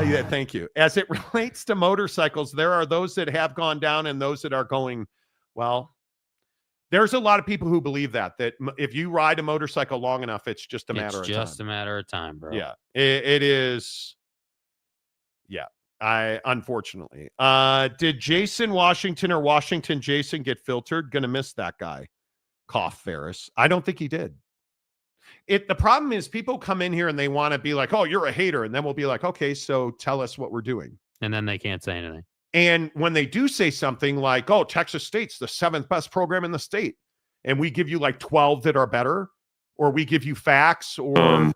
Yeah, thank you. As it relates to motorcycles, there are those that have gone down and those that are going well. There's a lot of people who believe that if you ride a motorcycle long enough, it's just a matter of time. It's just a matter of time, bro. Yeah, it is. Yeah, unfortunately. Did Jason Washington or Washington Jason get filtered? Gonna miss that guy. Cough Ferris. I don't think he did. The problem is people come in here and they want to be like, oh, you're a hater. And then we'll be like, okay, so tell us what we're doing. And then they can't say anything. And when they do say something like, oh, Texas State's the 7th best program in the state, and we give you like 12 that are better, or we give you facts, or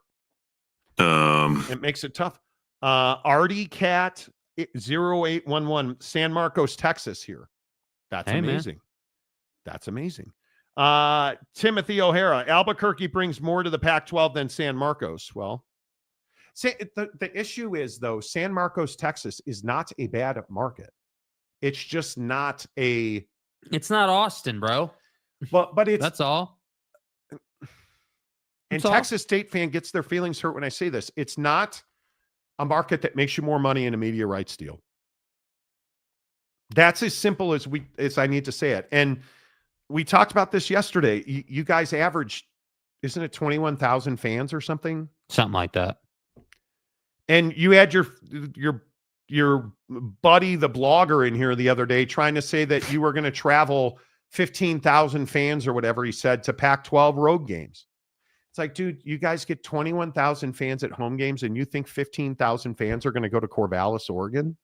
it makes it tough. Artie Cat 0811, San Marcos, Texas here. That's amazing. Man. That's amazing. Timothy O'Hara, Albuquerque brings more to the Pac-12 than San Marcos. Well, the issue is, though, San Marcos, Texas is not a bad market. It's just not a... It's not Austin, bro. But it's... That's all. And Texas State fan gets their feelings hurt when I say this. It's not a market that makes you more money in a media rights deal. That's as simple as I need to say it. And we talked about this yesterday. You guys average, isn't it 21,000 fans or something? Something like that. And you had your buddy, the blogger, in here the other day trying to say that you were going to travel 15,000 fans or whatever he said to Pac-12 road games. It's like, dude, you guys get 21,000 fans at home games and you think 15,000 fans are going to go to Corvallis, Oregon?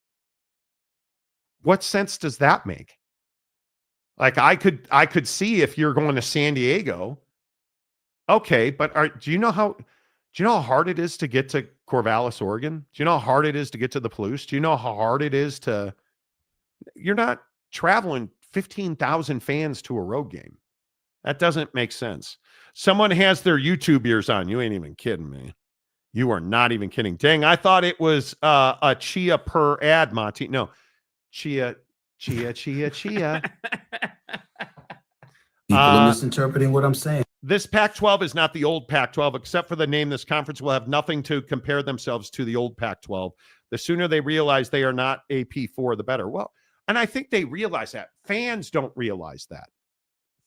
What sense does that make? Like, I could see if you're going to San Diego. Okay, but do you know how hard it is to get to Corvallis, Oregon? Do you know how hard it is to get to the Palouse? Do you know how hard it is to... You're not traveling 15,000 fans to a road game. That doesn't make sense. Someone has their YouTube ears on. You ain't even kidding me. You are not even kidding. Dang, I thought it was a chia per ad, Monty. No, chia. People are misinterpreting what I'm saying. This Pac-12 is not the old Pac-12, except for the name. This conference will have nothing to compare themselves to the old Pac-12. The sooner they realize they are not AP4, the better. Well, and I think they realize that. Fans don't realize that.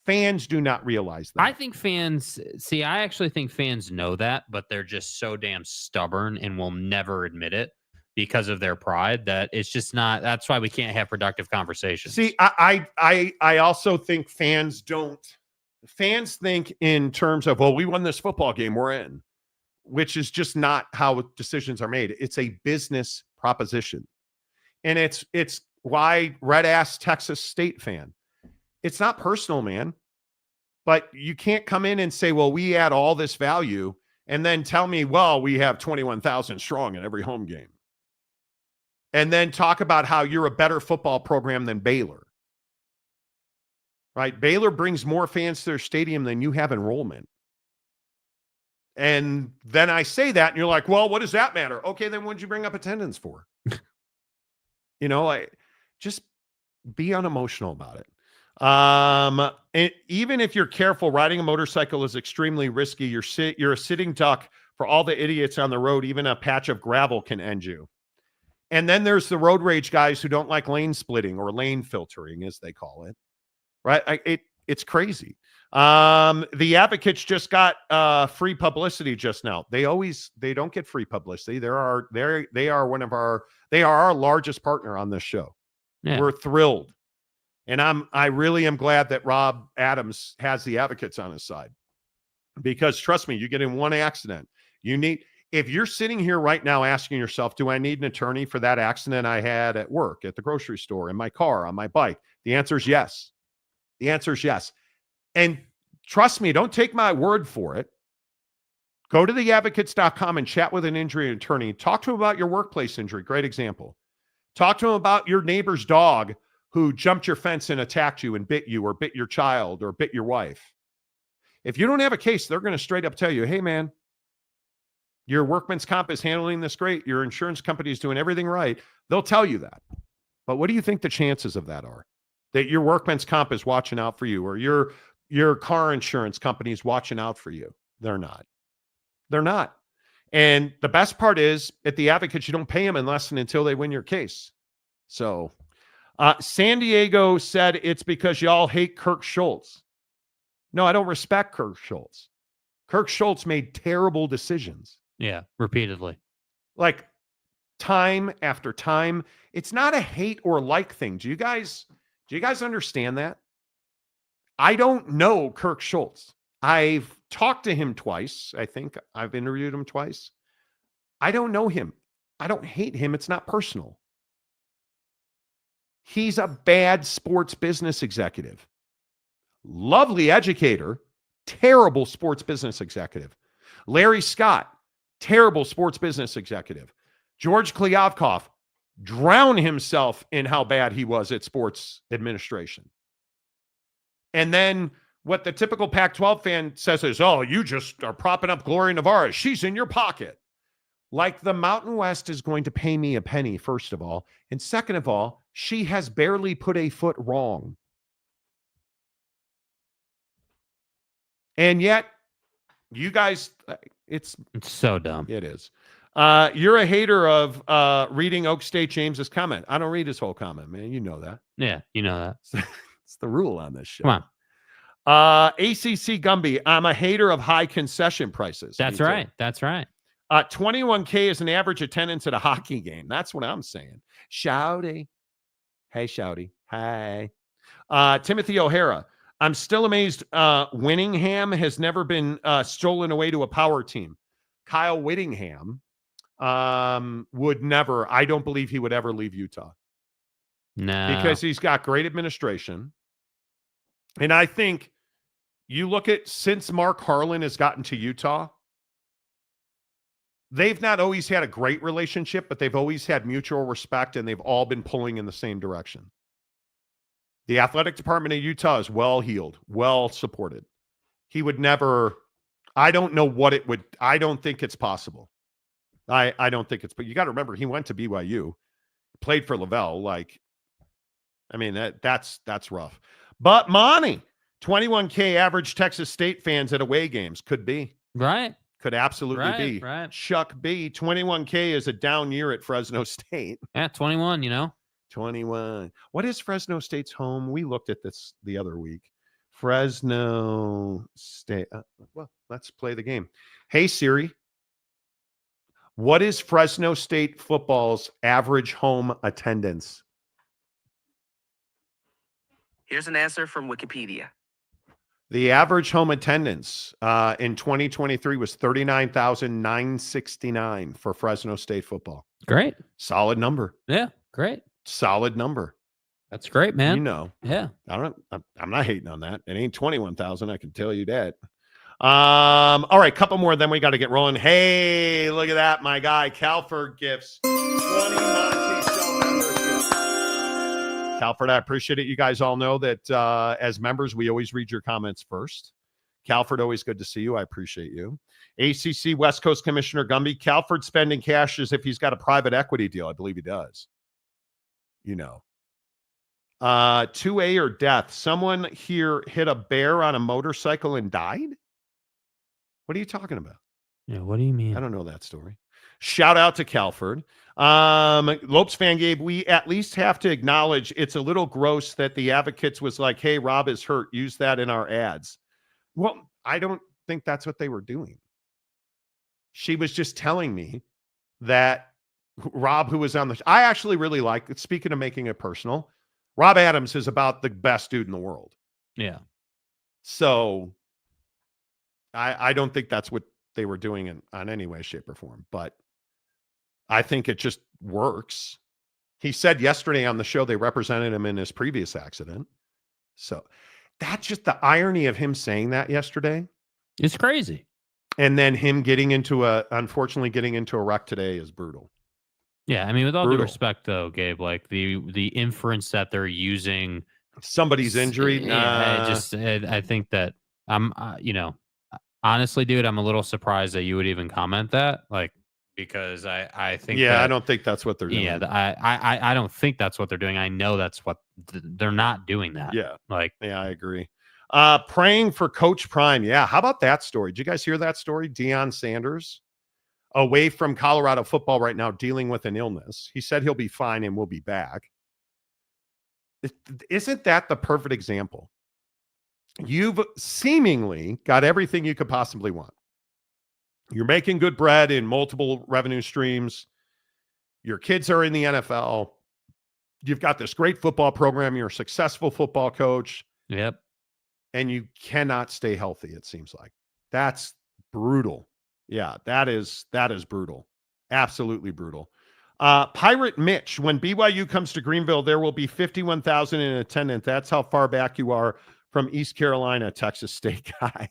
Fans do not realize that. I think fans, I actually think fans know that, but they're just so damn stubborn and will never admit it because of their pride that it's just not. That's why we can't have productive conversations. See, I also think fans think in terms of, well, we won this football game, we're in, which is just not how decisions are made. It's a business proposition. And it's why red ass Texas State fan. It's not personal, man. But you can't come in and say, well, we add all this value and then tell me, well, we have 21,000 strong in every home game. And then talk about how you're a better football program than Baylor. Right? Baylor brings more fans to their stadium than you have enrollment. And then I say that, and you're like, well, what does that matter? Okay, then what'd you bring up attendance for? Just be unemotional about it. Even if you're careful, riding a motorcycle is extremely risky. You're a sitting duck for all the idiots on the road. Even a patch of gravel can end you. And then there's the road rage guys who don't like lane splitting or lane filtering, as they call it. Right? It's crazy. The Advocates just got free publicity just now. They don't get free publicity. They are our largest partner on this show. Yeah. We're thrilled. And I really am glad that Rob Adams has the Advocates on his side, because trust me, you get in one accident. If you're sitting here right now asking yourself, do I need an attorney for that accident I had at work, at the grocery store, in my car, on my bike? The answer is yes. The answer is yes. And trust me, don't take my word for it. Go to theadvocates.com and chat with an injury attorney. Talk to him about your workplace injury. Great example. Talk to him about your neighbor's dog who jumped your fence and attacked you and bit you, or bit your child, or bit your wife. If you don't have a case, they're going to straight up tell you, hey, man, your workman's comp is handling this great. Your insurance company is doing everything right. They'll tell you that. But what do you think the chances of that are? That your workman's comp is watching out for you, or your car insurance company is watching out for you? They're not. They're not. And the best part is, at the Advocates, you don't pay them unless and until they win your case. So San Diego said it's because y'all hate Kirk Schultz. No, I don't respect Kirk Schultz. Kirk Schultz made terrible decisions. Yeah, repeatedly. Like time after time. It's not a hate or like thing. Do you guys understand that? I don't know Kirk Schultz. I've talked to him twice. I think I've interviewed him twice. I don't know him. I don't hate him. It's not personal. He's a bad sports business executive. Lovely educator, terrible sports business executive. Larry Scott, terrible sports business executive. George Kliavkoff drowned himself in how bad he was at sports administration. And then what the typical Pac-12 fan says is, oh, you just are propping up Gloria Navarro. She's in your pocket. Like the Mountain West is going to pay me a penny, first of all. And second of all, she has barely put a foot wrong. And yet, you guys, it's so dumb. It is. You're a hater of reading Oak State James's comment. I don't read his whole comment, man. You know that. Yeah, you know that. It's the rule on this show. Come on. ACC Gumby, I'm a hater of high concession prices. That's right. That's right. 21K is an average attendance at a hockey game. That's what I'm saying. Shouty. Hey, Shouty. Hi. Timothy O'Hara. I'm still amazed Whittingham has never been stolen away to a power team. Kyle Whittingham would never, I don't believe he would ever leave Utah. No. Because he's got great administration. And I think you look at, since Mark Harlan has gotten to Utah, they've not always had a great relationship, but they've always had mutual respect, and they've all been pulling in the same direction. The athletic department of Utah is well-heeled, well-supported. He would never, I don't know what it would, I don't think it's possible. I don't think it's, but you got to remember, he went to BYU, played for Lavelle. Like, I mean, that's rough. But Monty, 21K average Texas State fans at away games could be. Right. Could absolutely be. Right. Chuck B, 21K is a down year at Fresno State. Yeah, 21, 21. What is Fresno State's home? We looked at this the other week. Fresno State. Well, let's play the game. Hey, Siri. What is Fresno State football's average home attendance? Here's an answer from Wikipedia. The average home attendance in 2023 was 39,969 for Fresno State football. Great. Solid number. Yeah, great. Solid number. That's great, man. You know. Yeah. I'm not hating on that. It ain't 21,000, I can tell you that. All right, couple more, then we got to get rolling. Hey, look at that, my guy. Calford gifts 20 Monty Show memberships. Calford, I appreciate it. You guys all know that as members, we always read your comments first. Calford, always good to see you. I appreciate you. ACC West Coast Commissioner Gumby, Calford spending cash as if he's got a private equity deal. I believe he does. 2A or death. Someone here hit a bear on a motorcycle and died? What are you talking about? Yeah, what do you mean? I don't know that story. Shout out to Calford. Lopes fan Gabe, we at least have to acknowledge it's a little gross that the Advocates was like, hey, Rob is hurt. Use that in our ads. Well, I don't think that's what they were doing. She was just telling me that Rob, who was on the I actually really like it. Speaking of making it personal, Rob Adams is about the best dude in the world. Yeah. So I don't think that's what they were doing on any way, shape, or form. But I think it just works. He said yesterday on the show they represented him in his previous accident. So that's just the irony of him saying that yesterday. It's crazy. And then him unfortunately getting into a wreck today is brutal. Yeah, I mean, with all due respect, though, Gabe, like the inference that they're using somebody's injury. I think that honestly, dude, I'm a little surprised that you would even comment that, like, because I think I don't think that's what they're doing. Yeah, I don't think that's what they're doing. I know that's what they're not doing that. Yeah, I agree. Praying for Coach Prime. Yeah, how about that story? Did you guys hear that story? Deion Sanders away from Colorado football right now, dealing with an illness. He said he'll be fine and will be back. Isn't that the perfect example? You've seemingly got everything you could possibly want. You're making good bread in multiple revenue streams. Your kids are in the NFL. You've got this great football program. You're a successful football coach. Yep. And you cannot stay healthy, it seems like. That's brutal. Yeah, that is brutal. Absolutely brutal. Pirate Mitch, when BYU comes to Greenville, there will be 51,000 in attendance. That's how far back you are from East Carolina, Texas State guy.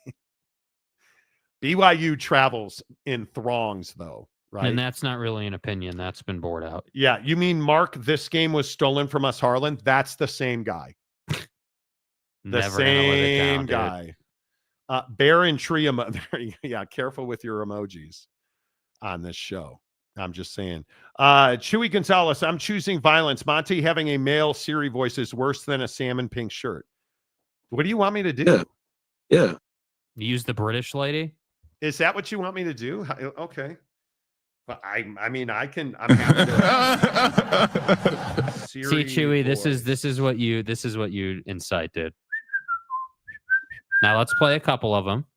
BYU travels in throngs, though, right? And that's not really an opinion. That's been bored out. Yeah, you mean, Mark, this game was stolen from us, Harlan? That's the same guy. Never same guy. Bear and tree yeah, careful with your emojis on this show. I'm just saying. Chewy Gonzalez, I'm choosing violence. Monty, having a male Siri voice is worse than a salmon pink shirt. What do you want me to do? Yeah. Use the British lady? Is that what you want me to do? Okay. But I'm happy to see, Chewy, this is what you incite, dude. Now let's play a couple of them.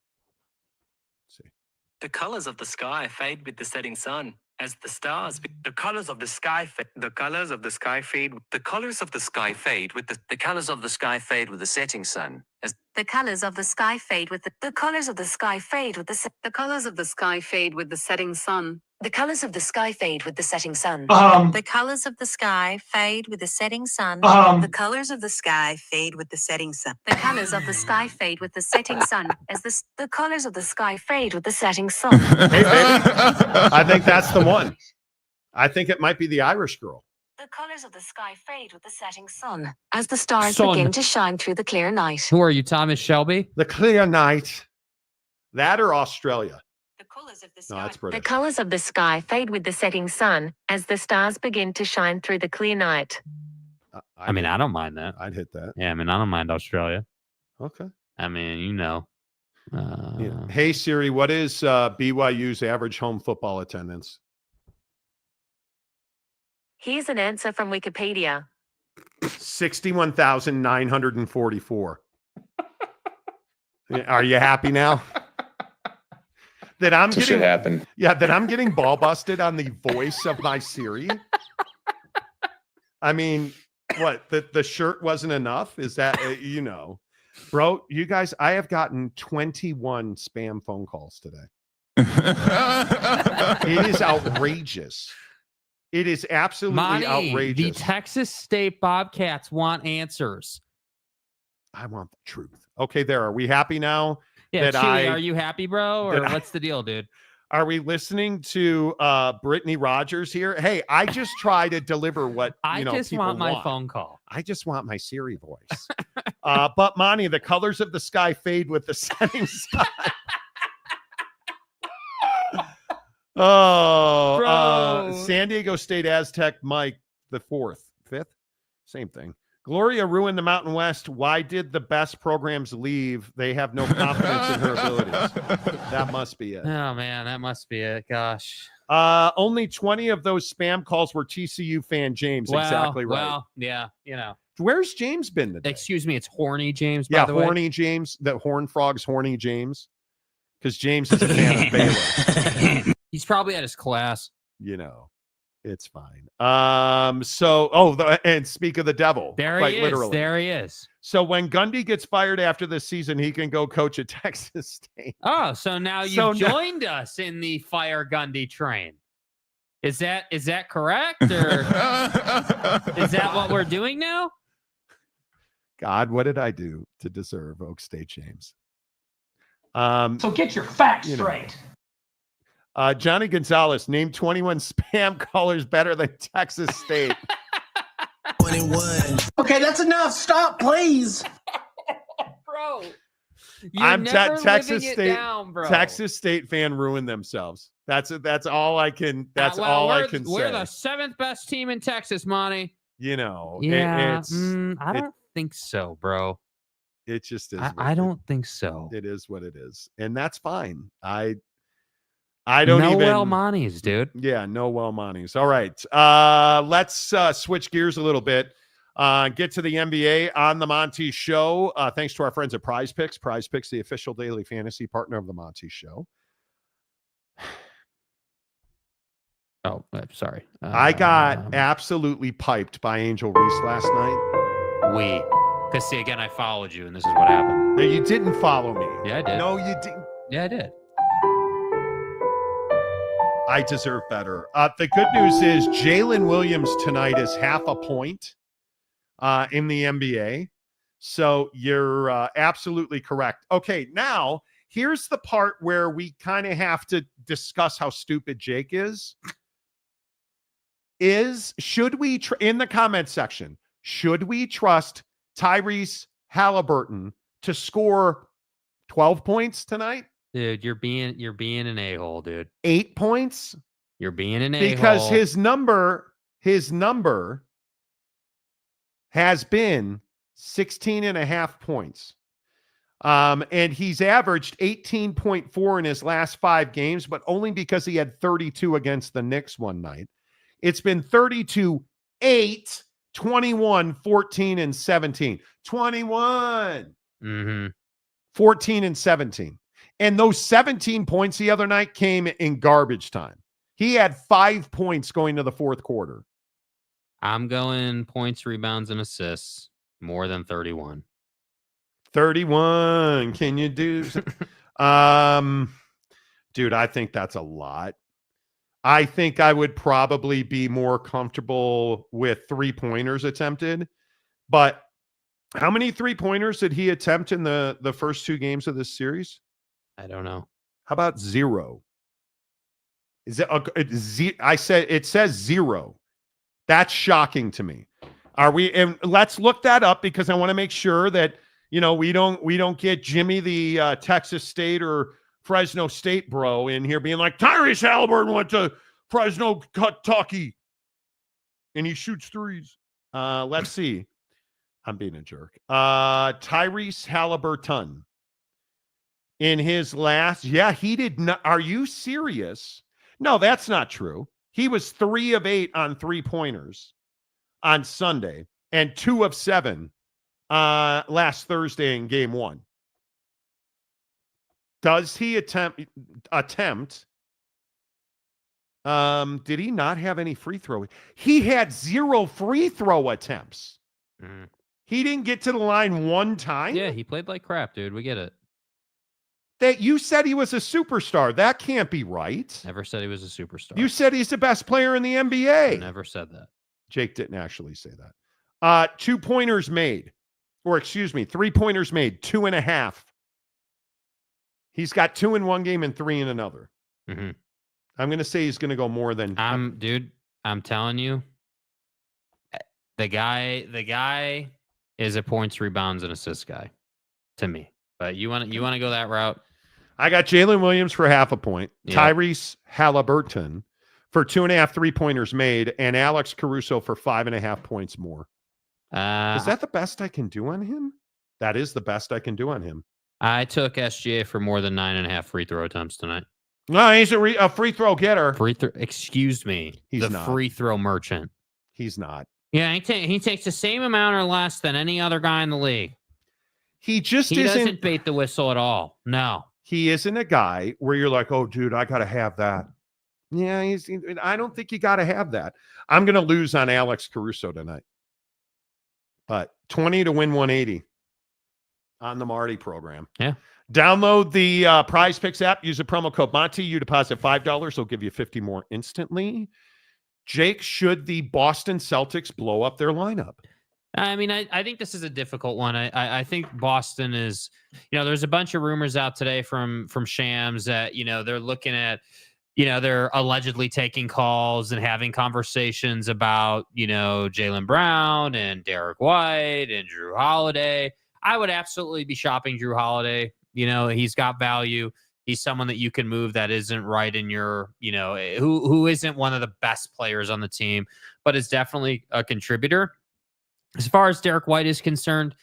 The colors of the sky fade with the setting sun as the stars. The colors of the sky fade. The colors of the sky fade. The colors of the sky fade with the colors of the sky fade with the setting sun as the colors of the sky fade with the colors of the sky fade with the colors of the sky fade with the setting sun. The colors of the sky fade with the setting sun. The colors of the sky fade with the setting sun. The colors of the sky fade with the setting sun. The colors of the sky fade with the setting sun as the colors of the sky fade with the setting sun. Hey, baby. I think that's the one. I think it might be the Irish girl. The colors of the sky fade with the setting sun as the stars begin to shine through the clear night. Who are you, Thomas Shelby? The clear night. That or Australia? The colors of the sky. No, that's British. The colors of the sky fade with the setting sun as the stars begin to shine through the clear night. I don't mind that. I'd hit that. Yeah, I don't mind Australia. Okay. Yeah. Hey, Siri, what is BYU's average home football attendance? Here's an answer from Wikipedia. 61,944. Are you happy now? That I'm getting ball busted on the voice of my Siri. I mean, what? The shirt wasn't enough? Is that bro? You guys, I have gotten 21 spam phone calls today. It is outrageous. It is absolutely outrageous. The Texas State Bobcats want answers. I want the truth. Okay, are we happy now? Yeah, Chewy, are you happy, bro? Or what's the deal, dude? Are we listening to Brittany Rogers here? Hey, I just try to deliver what I just people want my phone call. I just want my Siri voice. But Monty, the colors of the sky fade with the setting sun. San Diego State Aztec Mike the 5th, same thing. Gloria ruined the Mountain West. Why did the best programs leave? They have no confidence in her abilities. That must be it. Oh man, that must be it. Gosh. Only 20 of those spam calls were TCU fan James. Exactly right. Well, yeah, Where's James been today? Excuse me, it's horny James. By the horny way. James. The Horn Frogs, horny James. Because James is a fan of Baylor. He's probably at his class. It's fine. And speak of the devil. There quite he is. Literally. There he is. So when Gundy gets fired after this season, he can go coach at Texas State. Oh, so now you've joined us in the fire Gundy train. Is that correct? Or is that what we're doing now? God, what did I do to deserve Oak State James? So get your facts straight. Johnny Gonzalez, name 21 spam callers better than Texas State. 21. Okay, that's enough. Stop, please. Bro. I'm Texas State. Texas State fan ruined themselves. That's all I can. That's all I can say. We're the 7th best team in Texas, Monty. I don't think so, bro. It just is. I don't think so. It is what it is, and that's fine. I don't even. Well Monties, dude. Yeah, no well Monties. All right, let's switch gears a little bit. Get to the NBA on the Monty Show. Thanks to our friends at Prize Picks. Prize Picks, the official daily fantasy partner of the Monty Show. Oh, sorry. I got absolutely piped by Angel Reese last night. Because see, again, I followed you, and this is what happened. No, you didn't follow me. Yeah, I did. No, you didn't. Yeah, I did. I deserve better. The good news is Jalen Williams tonight is half a point in the NBA. So you're absolutely correct. Okay, now here's the part where we kind of have to discuss how stupid Jake is. Should we, in the comment section, should we trust Tyrese Halliburton to score 12 points tonight? Dude, you're being an a-hole, dude. 8 points? You're being an a-hole. Because his number has been 16.5 points. And he's averaged 18.4 in his last 5 games, but only because he had 32 against the Knicks one night. It's been 32, 8, 21, 14, and 17. 21. 14 and 17. And those 17 points the other night came in garbage time. He had 5 points going to the fourth quarter. I'm going points, rebounds, and assists more than 31. 31. Can you do? Dude, I think that's a lot. I think I would probably be more comfortable with 3-pointers attempted. But how many 3-pointers did he attempt in the first 2 games of this series? I don't know. How about 0? Is it? I said it says 0. That's shocking to me. Are we? And let's look that up because I want to make sure that we don't get Jimmy the Texas State or Fresno State bro in here being like Tyrese Halliburton went to Fresno, Kentucky, and he shoots threes. Let's see. I'm being a jerk. Tyrese Halliburton in his last, he did not. Are you serious? No, that's not true. He was 3 of 8 on 3-pointers on Sunday and 2 of 7 last Thursday in game 1. Does he attempt? Did he not have any free throw? He had 0 free throw attempts. He didn't get to the line one time. Yeah, he played like crap, dude. We get it. That you said he was a superstar. That can't be right. Never said he was a superstar. You said he's the best player in the NBA. Never said that. Jake didn't actually say that. 2-pointers made, or excuse me, 3-pointers made, 2.5. He's got 2 in one game and 3 in another. Mm-hmm. I'm going to say he's going to go more than. Dude, I'm telling you, the guy is a points, rebounds, and assists guy to me. But you want to go that route? I got Jalen Williams for half a point, Yep. Tyrese Halliburton for 2.5 3-pointers made, and Alex Caruso for 5.5 points more. Is that the best I can do on him? That is the best I can do on him. I took SGA for more than 9.5 free throw attempts tonight. No, he's a free throw getter. Excuse me. He's the not. Free throw merchant. He's not. Yeah, he takes the same amount or less than any other guy in the league. He doesn't bait the whistle at all. No. He isn't a guy where you're like, oh, dude, I got to have that. Yeah, I don't think you got to have that. I'm going to lose on Alex Caruso tonight. But 20 to win 180 on the Marty program. Yeah. Download the Prize Picks app. Use the promo code Monty. You deposit $5. They'll give you 50 more instantly. Jake, should the Boston Celtics blow up their lineup? I mean, I think this is a difficult one. I think Boston is, there's a bunch of rumors out today from Shams that, they're looking at, they're allegedly taking calls and having conversations about, Jaylen Brown and Derek White and Drew Holiday. I would absolutely be shopping Drew Holiday. He's got value. He's someone that you can move that isn't right in your, who isn't one of the best players on the team, but is definitely a contributor. As far as Derek White is concerned,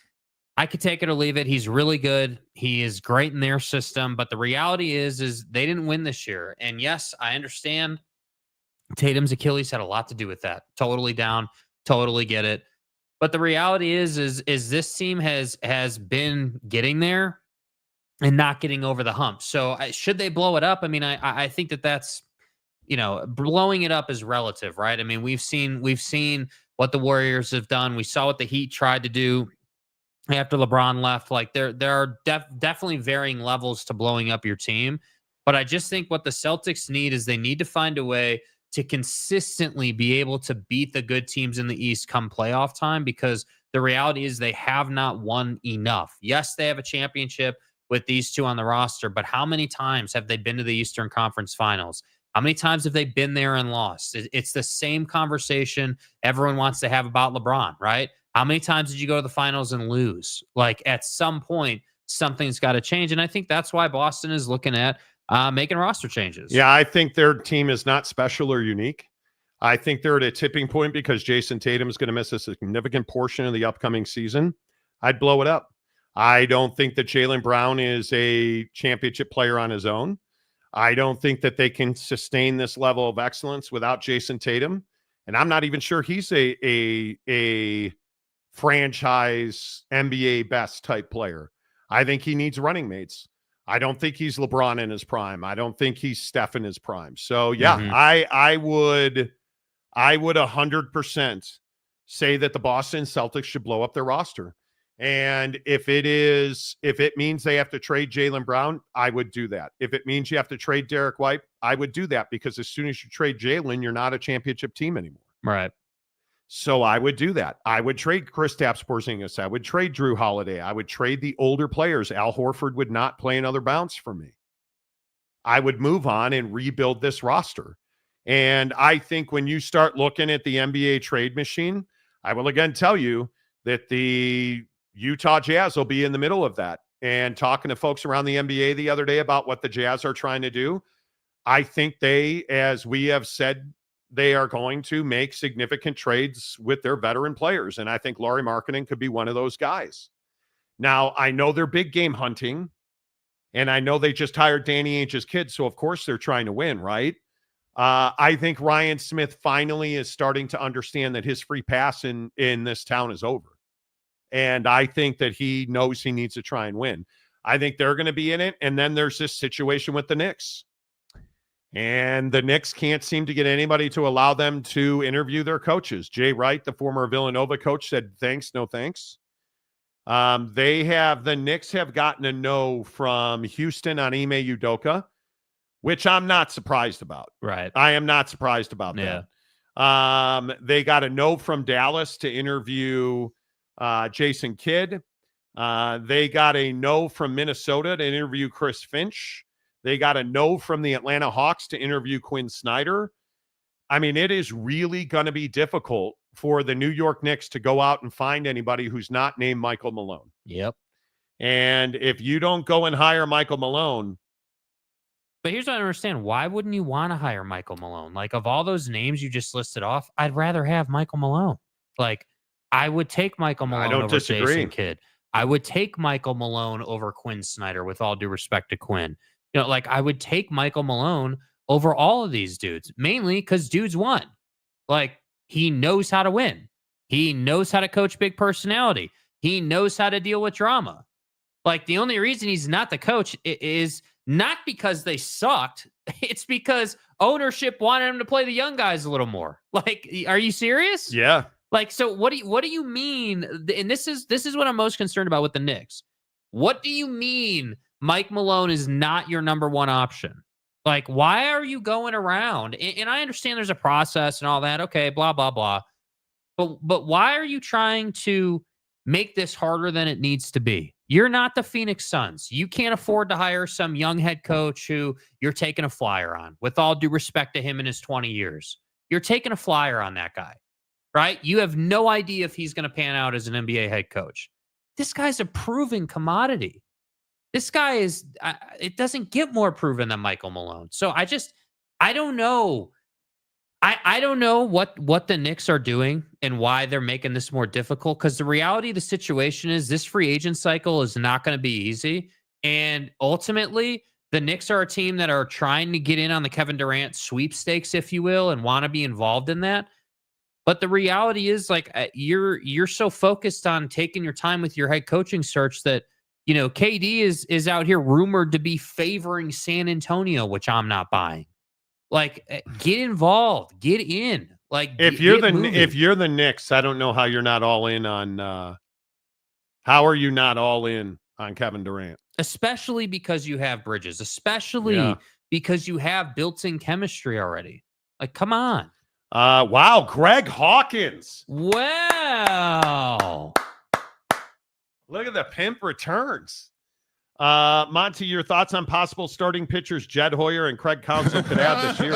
I could take it or leave it. He's really good. He is great in their system. But the reality is they didn't win this year. And yes, I understand Tatum's Achilles had a lot to do with that. Totally down. Totally get it. But the reality is this team has been getting there and not getting over the hump. So should they blow it up? I mean, I think that's, blowing it up is relative, right? I mean, we've seen what the Warriors have done. We saw what the Heat tried to do after LeBron left. Like there are definitely varying levels to blowing up your team. But I just think what the Celtics need is they need to find a way to consistently be able to beat the good teams in the East come playoff time, because the reality is they have not won enough. Yes, they have a championship with these two on the roster, but how many times have they been to the Eastern Conference Finals? How many times have they been there and lost? It's the same conversation everyone wants to have about LeBron, right? How many times did you go to the finals and lose? Like at some point, something's got to change. And I think that's why Boston is looking at making roster changes. Yeah, I think their team is not special or unique. I think they're at a tipping point because Jason Tatum is going to miss a significant portion of the upcoming season. I'd blow it up. I don't think that Jaylen Brown is a championship player on his own. I don't think that they can sustain this level of excellence without Jason Tatum. And I'm not even sure he's a franchise NBA best type player. I think he needs running mates. I don't think he's LeBron in his prime. I don't think he's Steph in his prime. So yeah, I would 100% say that the Boston Celtics should blow up their roster. And if it means they have to trade Jaylen Brown, I would do that. If it means you have to trade Derek White, I would do that, because as soon as you trade Jaylen, you're not a championship team anymore. Right. So I would do that. I would trade Kristaps Porzingis. I would trade Drew Holiday. I would trade the older players. Al Horford would not play another bounce for me. I would move on and rebuild this roster. And I think when you start looking at the NBA trade machine, I will again tell you that the Utah Jazz will be in the middle of that. And talking to folks around the NBA the other day about what the Jazz are trying to do, I think they, as we have said, they are going to make significant trades with their veteran players. And I think Lauri Markkanen could be one of those guys. Now, I know they're big game hunting, and I know they just hired Danny Ainge's kid, so of course they're trying to win, right? I think Ryan Smith finally is starting to understand that his free pass in this town is over. And I think that he knows he needs to try and win. I think they're going to be in it. And then there's this situation with the Knicks. And the Knicks can't seem to get anybody to allow them to interview their coaches. Jay Wright, the former Villanova coach, said, thanks, no thanks. The Knicks have gotten a no from Houston on Ime Udoka, which I'm not surprised about. Right. I am not surprised about that. They got a no from Dallas to interview Jason Kidd. They got a no from Minnesota to interview Chris Finch. They got a no from the Atlanta Hawks to interview Quinn Snyder. I mean, it is really going to be difficult for the New York Knicks to go out and find anybody who's not named Michael Malone. Yep. And if you don't go and hire Michael Malone. But here's what I don't understand. Why wouldn't you want to hire Michael Malone? Like, of all those names you just listed off, I'd rather have Michael Malone. Like, I would take Michael Malone over Jason Kidd. I would take Michael Malone over Quinn Snyder, with all due respect to Quinn. You know, like, I would take Michael Malone over all of these dudes, mainly because dudes won. Like, he knows how to win. He knows how to coach big personality. He knows how to deal with drama. Like, the only reason he's not the coach is not because they sucked. It's because ownership wanted him to play the young guys a little more. Like, are you serious? Yeah. Like, so what do you mean? And this is what I'm most concerned about with the Knicks. What do you mean Mike Malone is not your number one option? Like, why are you going around? And I understand there's a process and all that. Okay, blah, blah, blah. But why are you trying to make this harder than it needs to be? You're not the Phoenix Suns. You can't afford to hire some young head coach who you're taking a flyer on, with all due respect to him in his 20 years. You're taking a flyer on that guy, right? You have no idea if he's going to pan out as an NBA head coach. This guy's a proven commodity. This guy is, it doesn't get more proven than Michael Malone. So I don't know. I don't know what the Knicks are doing and why they're making this more difficult, because the reality of the situation is this free agent cycle is not going to be easy. And ultimately, the Knicks are a team that are trying to get in on the Kevin Durant sweepstakes, if you will, and want to be involved in that. But the reality is, like, you're so focused on taking your time with your head coaching search that, you know, KD is out here rumored to be favoring San Antonio, which I'm not buying. Like, get involved, get in. Like, if you're the Knicks, I don't know how you're not all in on. How are you not all in on Kevin Durant? Especially because you have Bridges. Especially because you have built-in chemistry already. Like, come on. Wow, Greg Hawkins. Wow. Look at the pimp returns. Monty, your thoughts on possible starting pitchers Jed Hoyer and Craig Counsell could add this year?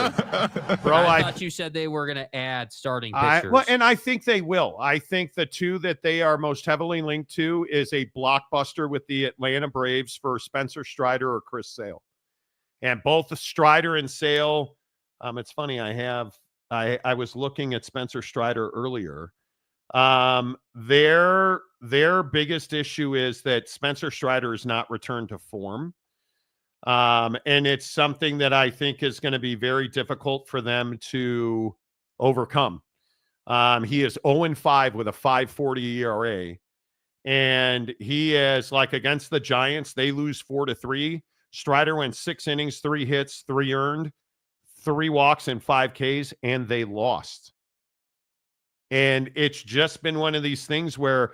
Bro, I thought you said they were going to add starting pitchers. And I think they will. I think the two that they are most heavily linked to is a blockbuster with the Atlanta Braves for Spencer Strider or Chris Sale. And both the Strider and Sale, it's funny, I was looking at Spencer Strider earlier. Their biggest issue is that Spencer Strider is not returned to form. And it's something that I think is going to be very difficult for them to overcome. He is 0-5 with a 5.40 ERA. And he is, like, against the Giants, they lose 4-3. Strider went 6 innings, 3 hits, 3 earned, 3 walks, and 5 Ks, and they lost. And it's just been one of these things where,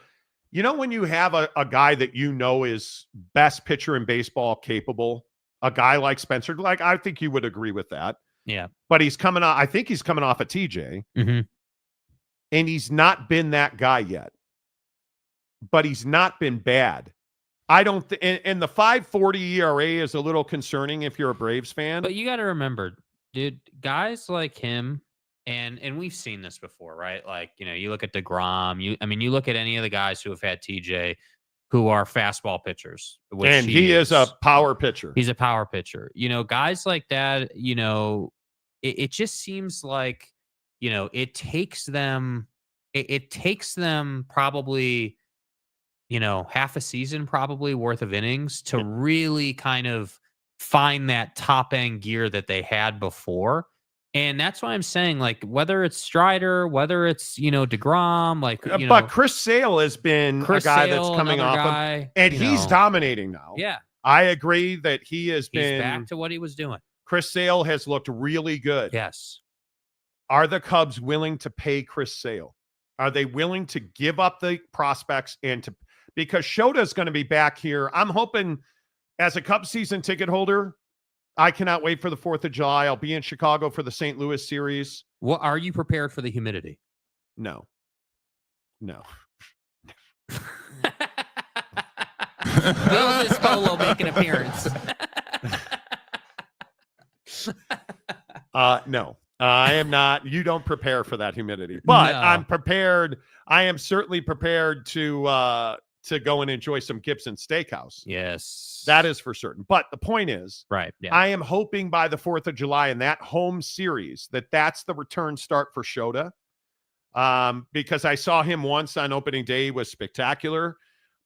you know, when you have a guy that you know is best pitcher in baseball capable, a guy like Spencer, like, I think you would agree with that. Yeah. But he's coming off, I think he's coming off a TJ. Mm-hmm. And he's not been that guy yet. But he's not been bad. I don't and the 5.40 ERA is a little concerning if you're a Braves fan. But you got to remember, dude, guys like him, and we've seen this before, right? Like, you know, you look at DeGrom, you look at any of the guys who have had TJ who are fastball pitchers. And he is a power pitcher. He's a power pitcher. You know, guys like that, you know, it just seems like, you know, it takes them probably, you know, half a season probably worth of innings to really kind of find that top end gear that they had before. And that's why I'm saying, like, whether it's Strider, whether it's, you know, DeGrom, like, you know, but Chris Sale has been a guy that's coming off of, and he's dominating now. Yeah. I agree that he has been back to what he was doing. Chris Sale has looked really good. Yes. Are the Cubs willing to pay Chris Sale? Are they willing to give up the prospects because Shota's going to be back here? I'm hoping, as a Cubs season ticket holder, I cannot wait for the 4th of July. I'll be in Chicago for the St. Louis series. Well, are you prepared for the humidity? No. Will this polo make an appearance? No. I am not. You don't prepare for that humidity, but No. I'm prepared. I am certainly prepared to go and enjoy some Gibson Steakhouse. Yes. That is for certain. But the point is, right. Yeah. I am hoping by the 4th of July in that home series that's the return start for Shota. Because I saw him once on opening day. He was spectacular.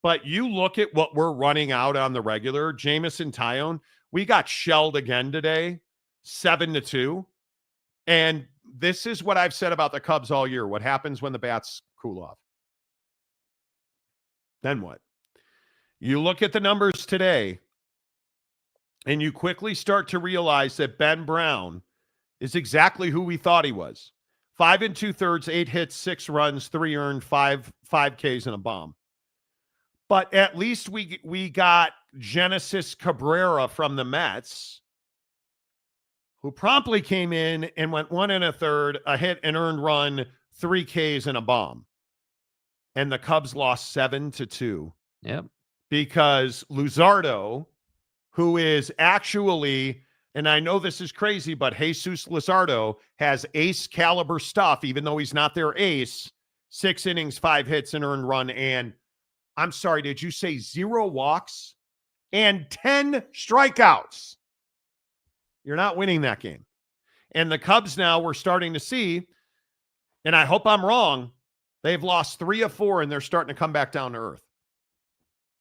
But you look at what we're running out on the regular. Jamison Tyone, we got shelled again today, 7-2. And this is what I've said about the Cubs all year. What happens when the bats cool off? Then what? You look at the numbers today, and you quickly start to realize that Ben Brown is exactly who we thought he was. 5 2/3, 8 hits, 6 runs, 3 earned, 5 Ks and a bomb. But at least we got Genesis Cabrera from the Mets, who promptly came in and went 1 1/3, a hit, an earned run, 3 Ks and a bomb. And the Cubs lost 7-2. Yep. Because Luzardo, who is actually, and I know this is crazy, but Jesus Luzardo has ace caliber stuff, even though he's not their ace. 6 innings, 5 hits, an earned run, and I'm sorry, did you say 0 walks and 10 strikeouts? You're not winning that game. And the Cubs now, we're starting to see, and I hope I'm wrong, they've lost 3 of 4, and they're starting to come back down to earth.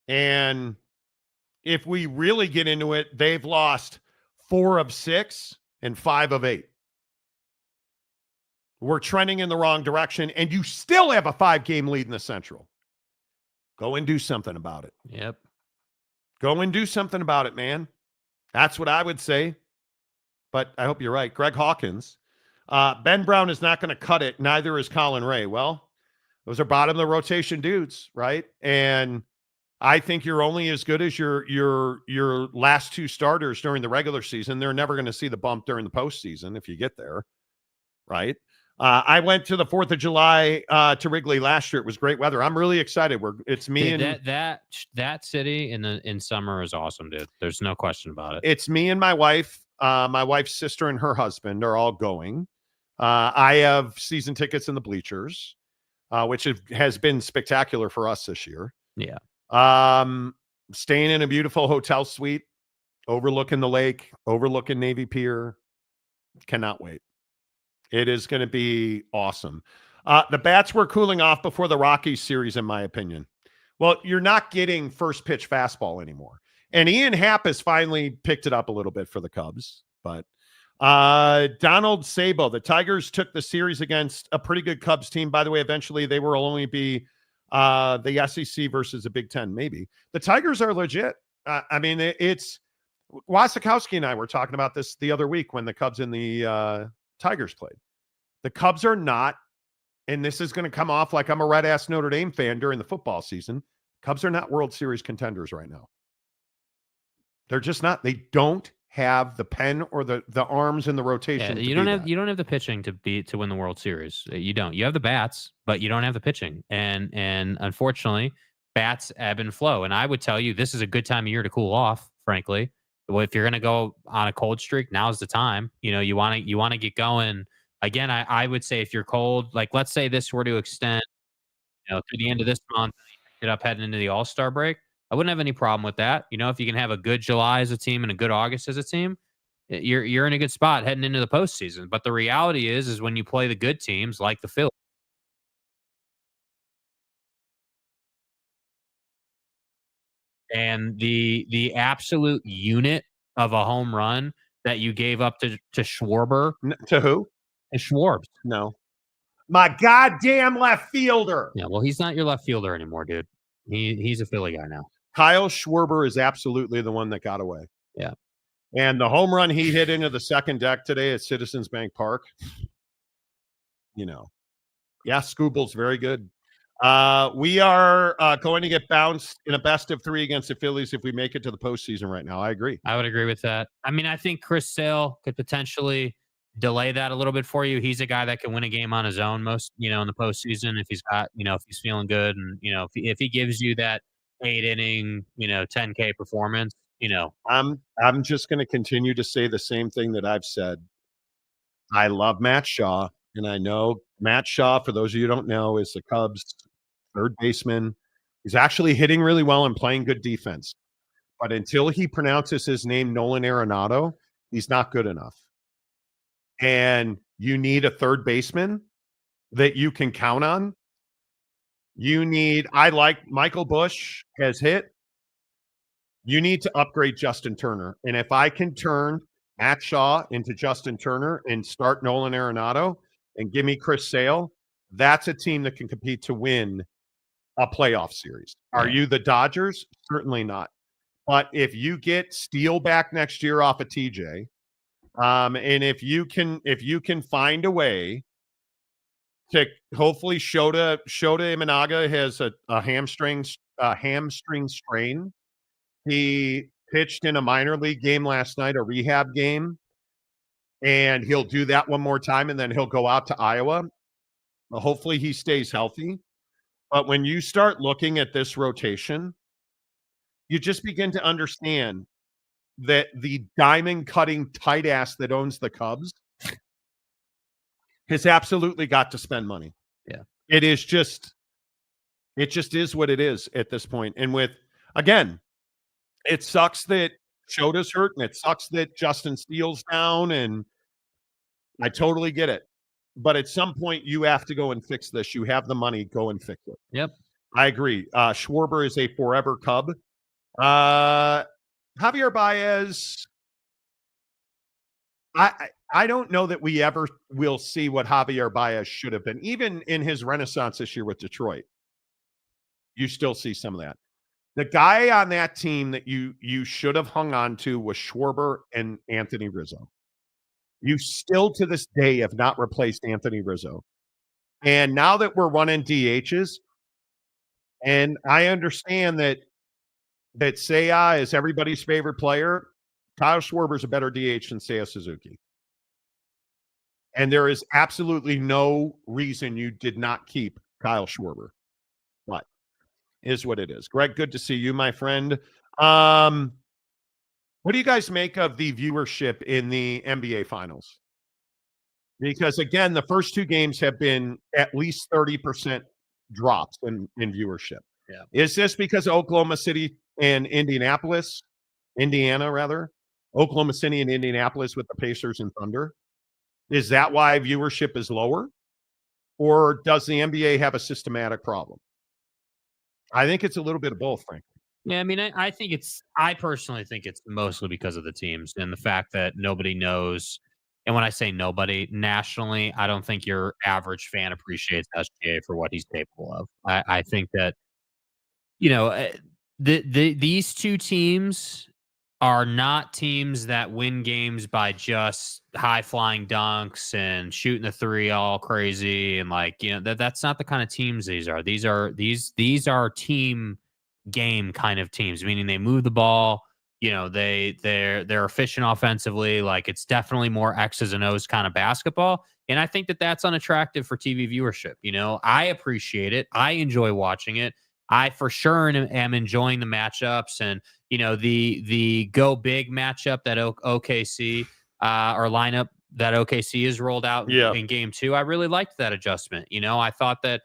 And if we really get into it, they've lost 4 of 6 and 5 of 8. We're trending in the wrong direction, and you still have a 5-game lead in the Central. Go and do something about it. Yep. Go and do something about it, man. That's what I would say. But I hope you're right. Greg Hawkins. Ben Brown is not going to cut it. Neither is Colin Ray. Well, those are bottom of the rotation dudes, right? And I think you're only as good as your last 2 starters during the regular season. They're never going to see the bump during the postseason if you get there, right? I went to the 4th of July to Wrigley last year. It was great weather. I'm really excited. It's me Dude, and that city in summer is awesome, dude. There's no question about it. It's me and my wife. My wife's sister and her husband are all going. I have season tickets in the bleachers, which has been spectacular for us this year. Yeah. Staying in a beautiful hotel suite, overlooking the lake, overlooking Navy Pier. Cannot wait. It is going to be awesome. The bats were cooling off before the Rockies series, in my opinion. Well, you're not getting first pitch fastball anymore. And Ian Happ has finally picked it up a little bit for the Cubs. But Donald Sabo, the Tigers took the series against a pretty good Cubs team. By the way, eventually they will only be the SEC versus the Big Ten, maybe. The Tigers are legit. I mean, it's Wasikowski and I were talking about this the other week when the Cubs and the Tigers played. The Cubs are not, and this is going to come off like I'm a red-ass Notre Dame fan during the football season. Cubs are not World Series contenders right now. They're just not. They don't have the pen or the arms in the rotation. Yeah, you don't have the pitching to win the World Series. You don't. You have the bats, but you don't have the pitching. And unfortunately, bats ebb and flow. And I would tell you this is a good time of year to cool off, frankly. Well, if you're going to go on a cold streak, now's the time. You want to get going. Again, I would say if you're cold, like let's say this were to extend, through the end of this month, get up heading into the All-Star break, I wouldn't have any problem with that. If you can have a good July as a team and a good August as a team, you're in a good spot heading into the postseason. But the reality is when you play the good teams like the Phillies, and the absolute unit of a home run that you gave up to Schwarber. To who? To Schwarbs. No. My goddamn left fielder. Yeah, well, he's not your left fielder anymore, dude. He's a Philly guy now. Kyle Schwarber is absolutely the one that got away. Yeah. And the home run he hit into the second deck today at Citizens Bank Park, yeah, Scooble's very good. We are going to get bounced in a best of 3 against the Phillies if we make it to the postseason right now. I agree. I would agree with that. I mean, I think Chris Sale could potentially delay that a little bit for you. He's a guy that can win a game on his own in the postseason if he's got, if he's feeling good and, if he gives you that 8-inning, 10K performance, I'm just going to continue to say the same thing that I've said I love Matt Shaw, and I know Matt Shaw, for those of you who don't know, is the Cubs' third baseman. He's actually hitting really well and playing good defense. But until he pronounces his name Nolan Arenado, he's not good enough. And you need a third baseman that you can count on. I like Michael Busch has hit. You need to upgrade Justin Turner. And if I can turn Matt Shaw into Justin Turner and start Nolan Arenado and give me Chris Sale, that's a team that can compete to win a playoff series. Are you the Dodgers? Certainly not. But if you get Steele back next year off of TJ, and if you can find a way to hopefully Shota Imanaga has a hamstring strain. He pitched in a minor league game last night, a rehab game, and he'll do that one more time, and then he'll go out to Iowa. Well, hopefully he stays healthy. But when you start looking at this rotation, you just begin to understand that the diamond cutting tight ass that owns the Cubs has absolutely got to spend money. Yeah. It just is what it is at this point. And again, it sucks that Shota's hurt, and it sucks that Justin Steele's down, and I totally get it. But at some point, you have to go and fix this. You have the money, go and fix it. Yep. I agree. Schwarber is a forever Cub. Javier Baez, I don't know that we ever will see what Javier Baez should have been. Even in his renaissance this year with Detroit, you still see some of that. The guy on that team that you should have hung on to was Schwarber and Anthony Rizzo. You still to this day have not replaced Anthony Rizzo. And now that we're running DHs, and I understand that Seiya is everybody's favorite player, Kyle Schwarber's a better DH than Seiya Suzuki. And there is absolutely no reason you did not keep Kyle Schwarber. But is what it is. Greg, good to see you, my friend. What do you guys make of the viewership in the NBA Finals? Because, again, the first two games have been at least 30% drops in viewership. Yeah. Is this because of Oklahoma City and Indiana, rather? Oklahoma City and Indianapolis with the Pacers and Thunder? Is that why viewership is lower? Or does the NBA have a systematic problem? I think it's a little bit of both, frankly. Yeah, I mean, I personally think it's mostly because of the teams and the fact that nobody knows. And when I say nobody, nationally, I don't think your average fan appreciates SGA for what he's capable of. I think that, these two teams are not teams that win games by just high flying dunks and shooting the three all crazy. And that's not the kind of teams these are. These are team game kind of teams, meaning they move the ball, they're efficient offensively. Like, it's definitely more X's and O's kind of basketball. And I think that that's unattractive for TV viewership. I appreciate it. I enjoy watching it. I for sure am enjoying the matchups and, the go big matchup that OKC or lineup that OKC has rolled out in game 2. I really liked that adjustment. I thought that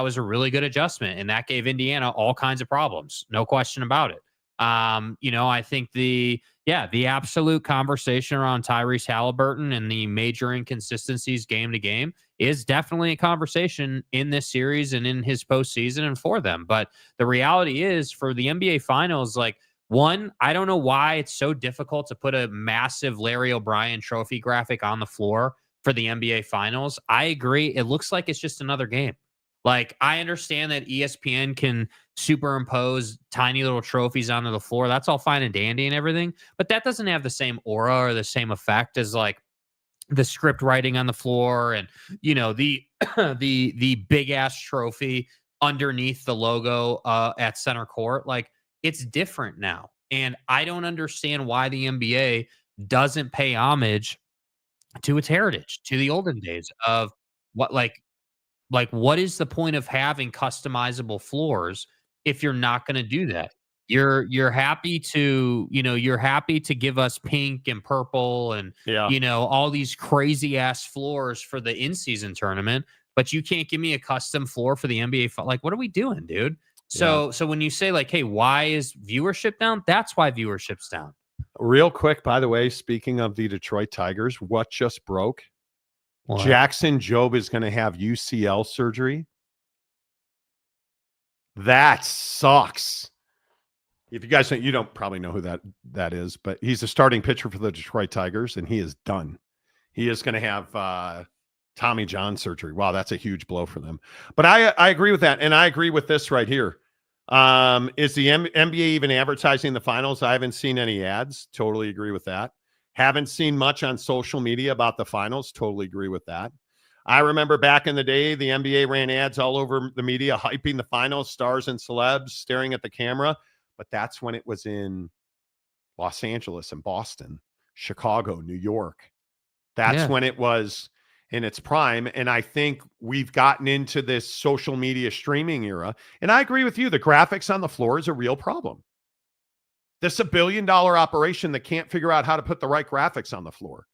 was a really good adjustment, and that gave Indiana all kinds of problems. No question about it. I think the absolute conversation around Tyrese Halliburton and the major inconsistencies game to game is definitely a conversation in this series and in his postseason and for them. But the reality is, for the NBA Finals, I don't know why it's so difficult to put a massive Larry O'Brien trophy graphic on the floor for the NBA Finals. I agree. It looks like it's just another game. I understand that ESPN can superimpose tiny little trophies onto the floor. That's all fine and dandy and everything, but that doesn't have the same aura or the same effect as the script writing on the floor and the the big ass trophy underneath the logo at center court. It's different now, and I don't understand why the NBA doesn't pay homage to its heritage, to the olden days of what what is the point of having customizable floors if you're not going to do that? You're happy to, you're happy to give us pink and purple and, all these crazy ass floors for the in-season tournament, but you can't give me a custom floor for the NBA. Like, what are we doing, dude? So when you say like, hey, why is viewership down? That's why viewership's down. Real quick, by the way, speaking of the Detroit Tigers, what just broke? What? Jackson Jobe is going to have UCL surgery. That sucks. If you guys don't, you don't probably know who that is, but he's a starting pitcher for the Detroit Tigers, and he is done. He is going to have Tommy John surgery. Wow, that's a huge blow for them. But I agree with that, and I agree with this right here. Is the NBA even advertising the finals? I haven't seen any ads. Totally agree with that. Haven't seen much on social media about the finals. Totally agree with that. I remember back in the day, the NBA ran ads all over the media, hyping the finals, stars and celebs staring at the camera. But that's when it was in Los Angeles and Boston, Chicago, New York. That's when it was in its prime. And I think we've gotten into this social media streaming era. And I agree with you. The graphics on the floor is a real problem. This is $1 billion operation that can't figure out how to put the right graphics on the floor.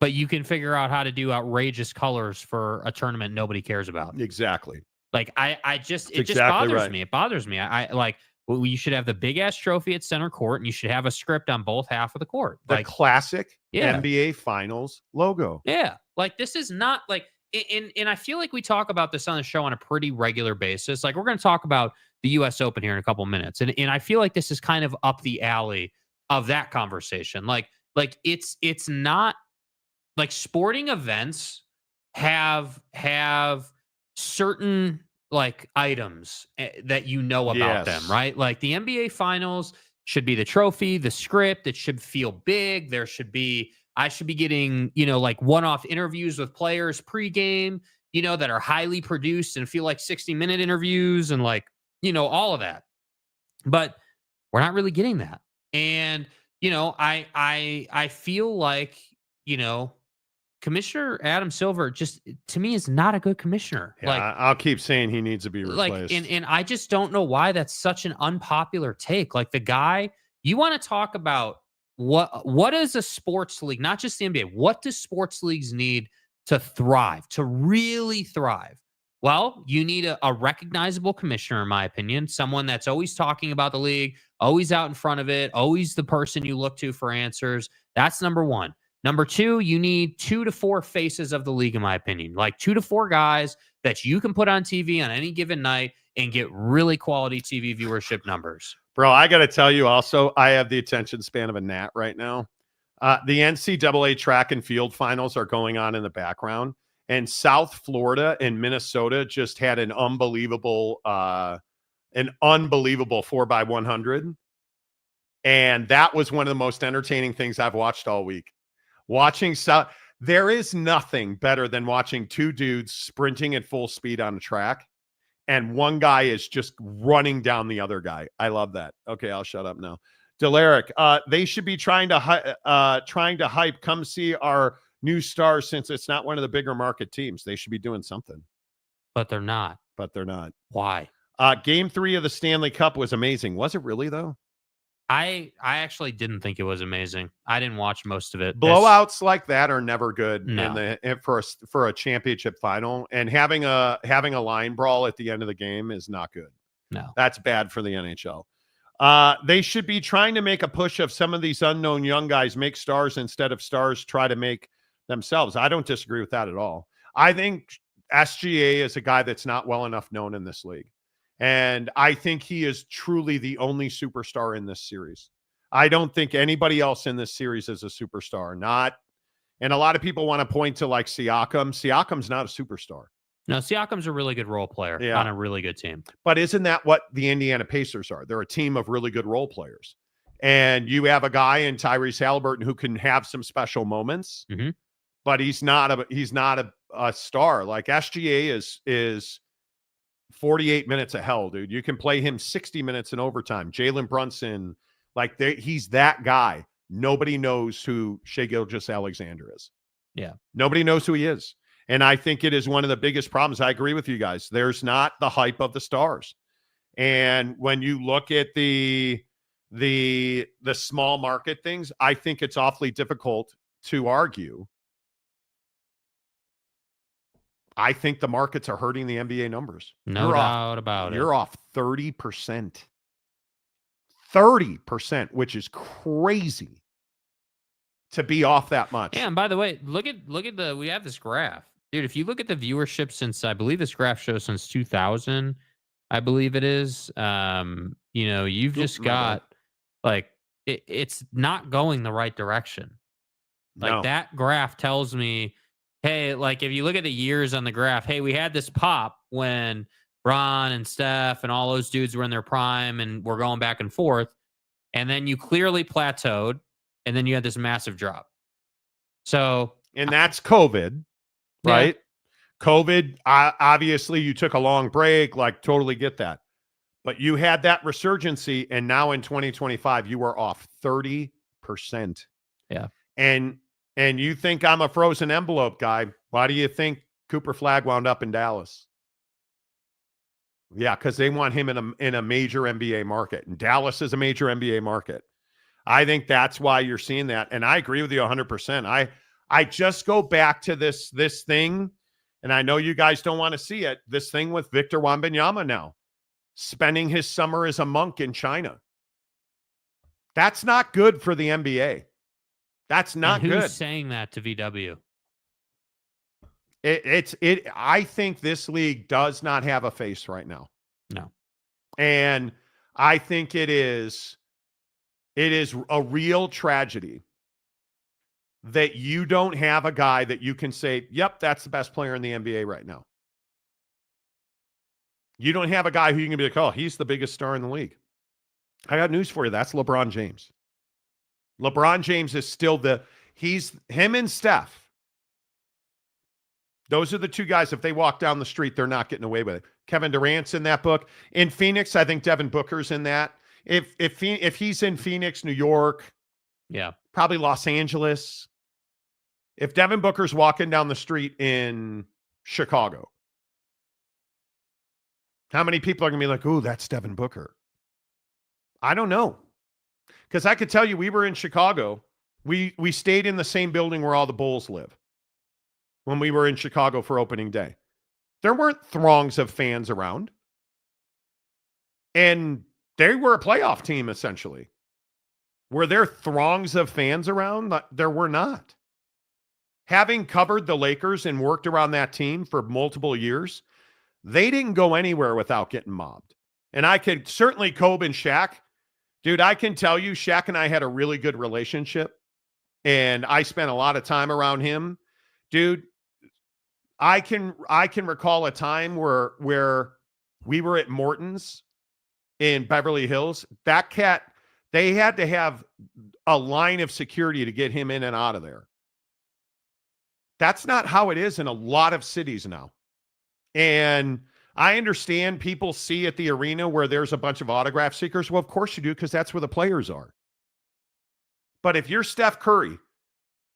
But you can figure out how to do outrageous colors for a tournament nobody cares about. Exactly. Like, it just bothers me. It bothers me. I like, well, you should have the big ass trophy at center court, and you should have a script on both half of the court. The like classic NBA Finals logo. Yeah. Like, this is not like, and I feel like we talk about this on the show on a pretty regular basis. Like, we're going to talk about the U.S. Open here in a couple minutes. And I feel like this is kind of up the alley of that conversation. Like it's not like sporting events have certain like items that about them, right? Like the NBA finals should be the trophy, the script, it should feel big. I should be getting, like one-off interviews with players pregame, that are highly produced and feel like 60-minute interviews and like, all of that. But we're not really getting that. And, I feel like, Commissioner Adam Silver just, to me, is not a good commissioner. Yeah, like, I'll keep saying he needs to be replaced. Like, and I just don't know why that's such an unpopular take. Like, the guy, you want to talk about what is a sports league, not just the NBA, what do sports leagues need to thrive, to really thrive? Well, you need a recognizable commissioner, in my opinion, someone that's always talking about the league, always out in front of it, always the person you look to for answers. That's number one. Number two, you need 2 to 4 faces of the league, in my opinion, like 2 to 4 guys that you can put on TV on any given night and get really quality TV viewership numbers. Bro, I got to tell you also, I have the attention span of a gnat right now. The NCAA track and field finals are going on in the background, and South Florida and Minnesota just had an unbelievable 4x100. And that was one of the most entertaining things I've watched all week. There is nothing better than watching 2 dudes sprinting at full speed on a track, and one guy is just running down the other guy. I love that. Okay, I'll shut up now. Delaric, they should be trying to hype. Come see our new stars, since it's not one of the bigger market teams. They should be doing something, but they're not. Why? Game 3 of the Stanley Cup was amazing. Was it really though? I actually didn't think it was amazing. I didn't watch most of it. Blowouts like that are never good for a championship final, and having a line brawl at the end of the game is not good. No, that's bad for the NHL. They should be trying to make a push of some of these unknown young guys, make stars instead of stars try to make themselves. I don't disagree with that at all. I think SGA is a guy that's not well enough known in this league. And I think he is truly the only superstar in this series. I don't think anybody else in this series is a superstar. And a lot of people want to point to like Siakam. Siakam's not a superstar. No, Siakam's a really good role player on a really good team. But isn't that what the Indiana Pacers are? They're a team of really good role players. And you have a guy in Tyrese Halliburton who can have some special moments, but he's not a star. Like SGA is 48 minutes of hell, dude. You can play him 60 minutes in overtime. Jalen Brunson, he's that guy. Nobody knows who Shai Gilgeous-Alexander is. Yeah. Nobody knows who he is. And I think it is one of the biggest problems. I agree with you guys. There's not the hype of the stars. And when you look at the small market things, I think it's awfully difficult to argue. I think the markets are hurting the NBA numbers. No doubt about it. You're off 30%. 30%, which is crazy to be off that much. Yeah, and by the way, look at we have this graph. Dude, if you look at the viewership since, I believe this graph shows since 2000, I believe it is. You've just got like it's not going the right direction. Like that graph tells me, hey, like if you look at the years on the graph, hey, we had this pop when Ron and Steph and all those dudes were in their prime and we're going back and forth. And then you clearly plateaued and then you had this massive drop. So, and that's COVID, right? Yeah. COVID, obviously you took a long break, like totally get that. But you had that resurgency, and now in 2025, you were off 30%. Yeah. And you think I'm a frozen envelope guy. Why do you think Cooper Flagg wound up in Dallas? Yeah, because they want him in a major NBA market. And Dallas is a major NBA market. I think that's why you're seeing that. And I agree with you 100%. I just go back to this thing, and I know you guys don't want to see it, this thing with Victor Wembanyama now, spending his summer as a monk in China. That's not good for the NBA. That's not good. Who's saying that to VW? I think this league does not have a face right now. No. And I think it is a real tragedy that you don't have a guy that you can say, yep, that's the best player in the NBA right now. You don't have a guy who you can be like, oh, he's the biggest star in the league. I got news for you. That's LeBron James. LeBron James is still him and Steph. Those are the two guys, if they walk down the street, they're not getting away with it. Kevin Durant's in that book. In Phoenix, I think Devin Booker's in that. If he's in Phoenix, New York, yeah, probably Los Angeles. If Devin Booker's walking down the street in Chicago, how many people are going to be like, ooh, that's Devin Booker? I don't know. Because I could tell you, we were in Chicago. We stayed in the same building where all the Bulls live when we were in Chicago for opening day. There weren't throngs of fans around. And they were a playoff team, essentially. Were there throngs of fans around? There were not. Having covered the Lakers and worked around that team for multiple years, they didn't go anywhere without getting mobbed. And I could certainly Kobe and Shaq. Dude, I can tell you, Shaq and I had a really good relationship. And I spent a lot of time around him. Dude, I can recall a time where we were at Morton's in Beverly Hills. That cat, they had to have a line of security to get him in and out of there. That's not how it is in a lot of cities now. And I understand people see at the arena where there's a bunch of autograph seekers. Well, of course you do, because that's where the players are. But if you're Steph Curry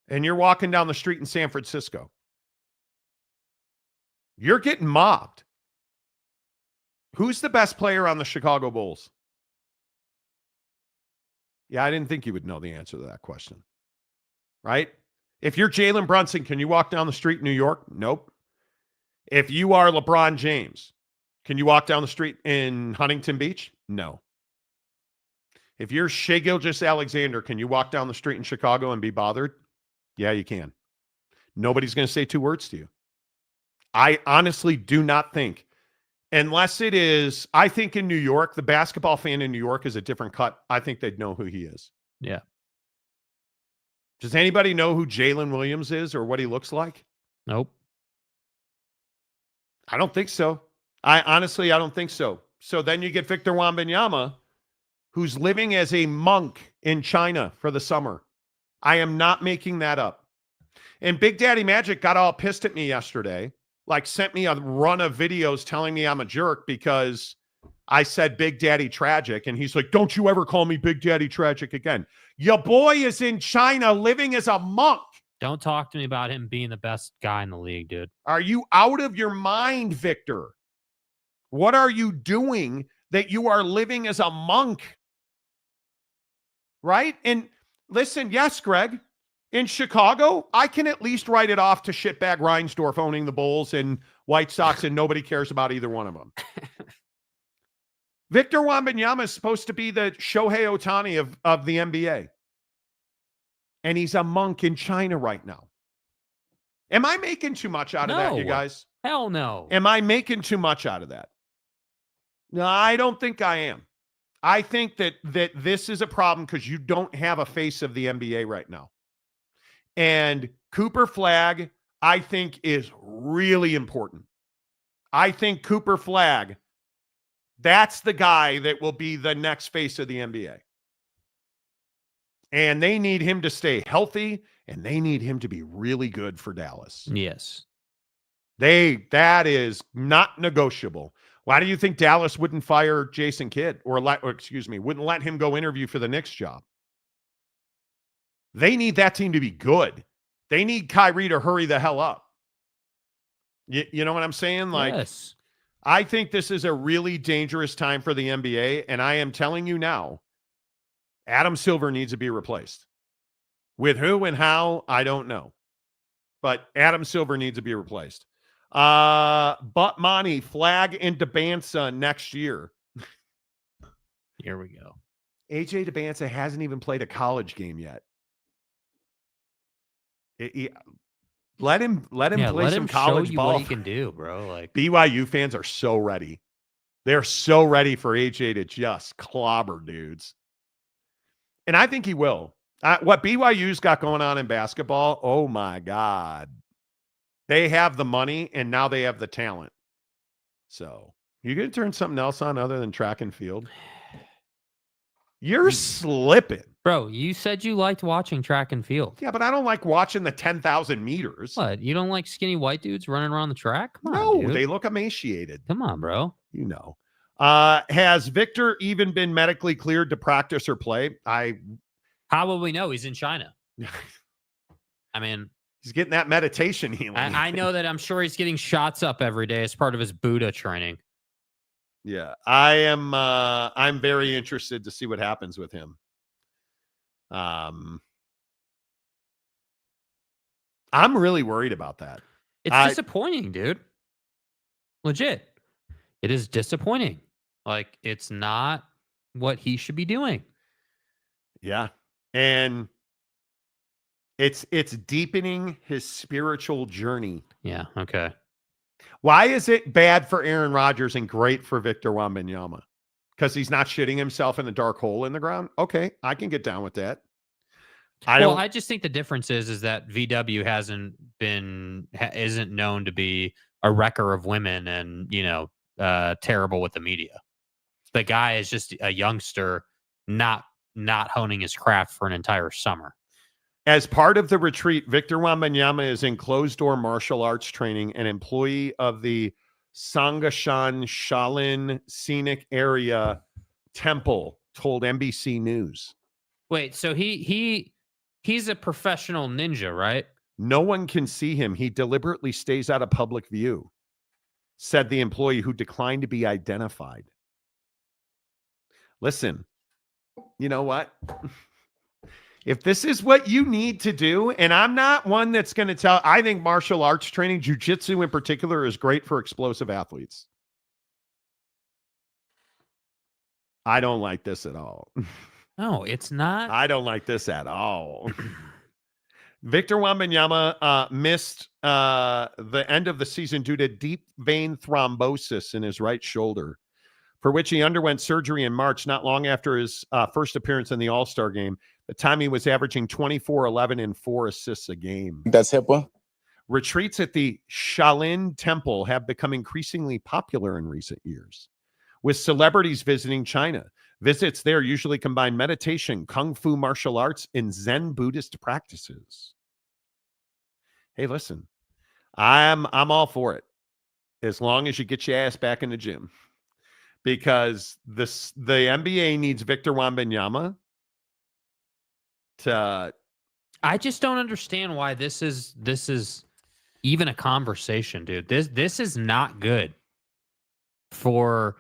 and you're walking down the street in San Francisco, you're getting mobbed. Who's the best player on the Chicago Bulls? Yeah, I didn't think you would know the answer to that question. Right? If you're Jalen Brunson, can you walk down the street in New York? Nope. If you are LeBron James, can you walk down the street in Huntington Beach? No. If you're Shai Gilgeous-Alexander, can you walk down the street in Chicago and be bothered? Yeah, you can. Nobody's going to say two words to you. I honestly do not think, unless it is, I think in New York, the basketball fan in New York is a different cut. I think they'd know who he is. Yeah. Does anybody know who Jalen Williams is or what he looks like? Nope. I don't think so. I don't think so. So then you get Victor Wembanyama, who's living as a monk in China for the summer. I am not making that up. And Big Daddy Magic got all pissed at me yesterday, like sent me a run of videos telling me I'm a jerk because I said Big Daddy Tragic. And he's like, don't you ever call me Big Daddy Tragic again. Your boy is in China living as a monk. Don't talk to me about him being the best guy in the league, dude. Are you out of your mind, Victor? What are you doing that you are living as a monk, right? And listen, yes, Greg, in Chicago, I can at least write it off to shitbag Reinsdorf owning the Bulls and White Sox, and nobody cares about either one of them. Victor Wembanyama is supposed to be the Shohei Ohtani of the NBA. And he's a monk in China right now. Am I making too much out of that, you guys? Hell no. Am I making too much out of that? No, I don't think I am. I think that this is a problem because you don't have a face of the NBA right now. And Cooper Flagg, I think, is really important. I think Cooper Flagg, that's the guy that will be the next face of the NBA. And they need him to stay healthy, and they need him to be really good for Dallas. Yes. That is not negotiable. Why do you think Dallas wouldn't fire Jason Kidd wouldn't let him go interview for the Knicks job? They need that team to be good. They need Kyrie to hurry the hell up. You know what I'm saying? Like, yes. I think this is a really dangerous time for the NBA, and I am telling you now, Adam Silver needs to be replaced. With who and how, I don't know. But Adam Silver needs to be replaced. But Monty, Flagg and DeBansa next year. Here we go. AJ DeBansa hasn't even played a college game yet. Let him play some college show you ball. what he can do, bro. Like, BYU fans are so ready. They're so ready for AJ to just clobber dudes. And I think he will. What BYU's got going on in basketball, oh my God. They have the money, and now they have the talent. So, you going to turn something else on other than track and field? You're slipping. bro, you said you liked watching track and field. Yeah, but I don't like watching the 10,000 meters. What? You don't like skinny white dudes running around the track? Come No, on, dude. they look emaciated. Come on, bro. You know. Has Victor even been medically cleared to practice or play? How will we know? He's in China. I mean, he's getting that meditation healing. I know that. I'm sure he's getting shots up every day as part of his Buddha training. Yeah, I am. I'm very interested to see what happens with him. I'm really worried about that. It's disappointing, dude. Legit. It is disappointing. Like, it's not what he should be doing. Yeah. And it's deepening his spiritual journey. Yeah. Okay. Why is it bad for Aaron Rodgers and great for Victor Wembanyama? Because he's not shitting himself in the dark hole in the ground? Okay, I can get down with that. I just think the difference is that VW isn't known to be a wrecker of women and, terrible with the media. The guy is just a youngster, not honing his craft for an entire summer. As part of the retreat, Victor Wembanyama is in closed-door martial arts training, an employee of the Sangashan Shaolin Scenic Area Temple told NBC News. Wait, so he's a professional ninja, right? No one can see him. He deliberately stays out of public view, said the employee who declined to be identified. Listen, you know what? If this is what you need to do, and I'm not one that's going to tell, I think martial arts training, jiu-jitsu in particular, is great for explosive athletes. I don't like this at all. No, it's not. I don't like this at all. Victor Wembanyama missed the end of the season due to deep vein thrombosis in his right shoulder, for which he underwent surgery in March, not long after his first appearance in the All-Star game. The time he was averaging 24, 11, and 4 assists a game. That's HIPAA. Retreats at the Shaolin Temple have become increasingly popular in recent years, with celebrities visiting China. Visits there usually combine meditation, kung fu martial arts, and Zen Buddhist practices. Hey, listen, I'm all for it, as long as you get your ass back in the gym, because the NBA needs Victor Wembanyama. I just don't understand why this is even a conversation, dude. This is not good for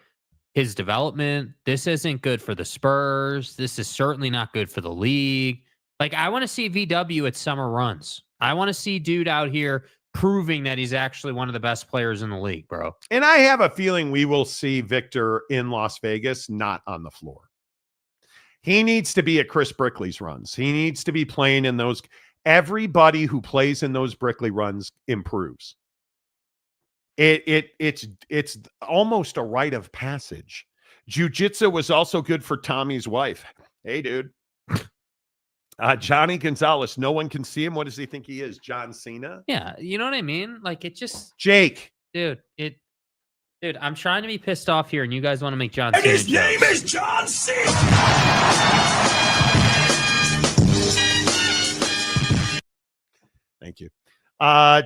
his development. This isn't good for the Spurs. This is certainly not good for the league. Like, I want to see VW at summer runs. I want to see dude out here proving that he's actually one of the best players in the league, bro. And I have a feeling we will see Victor in Las Vegas, not on the floor. He needs to be at Chris Brickley's runs. He needs to be playing in those. Everybody who plays in those Brickley runs improves. It's almost a rite of passage. Jiu-jitsu was also good for Tommy's wife. Hey, dude. Johnny Gonzalez. No one can see him. What does he think he is? John Cena? Yeah, you know what I mean? Like, it just... Jake. Dude, I'm trying to be pissed off here, and you guys want to make John And Cena his name jokes. is John Cena. Thank you.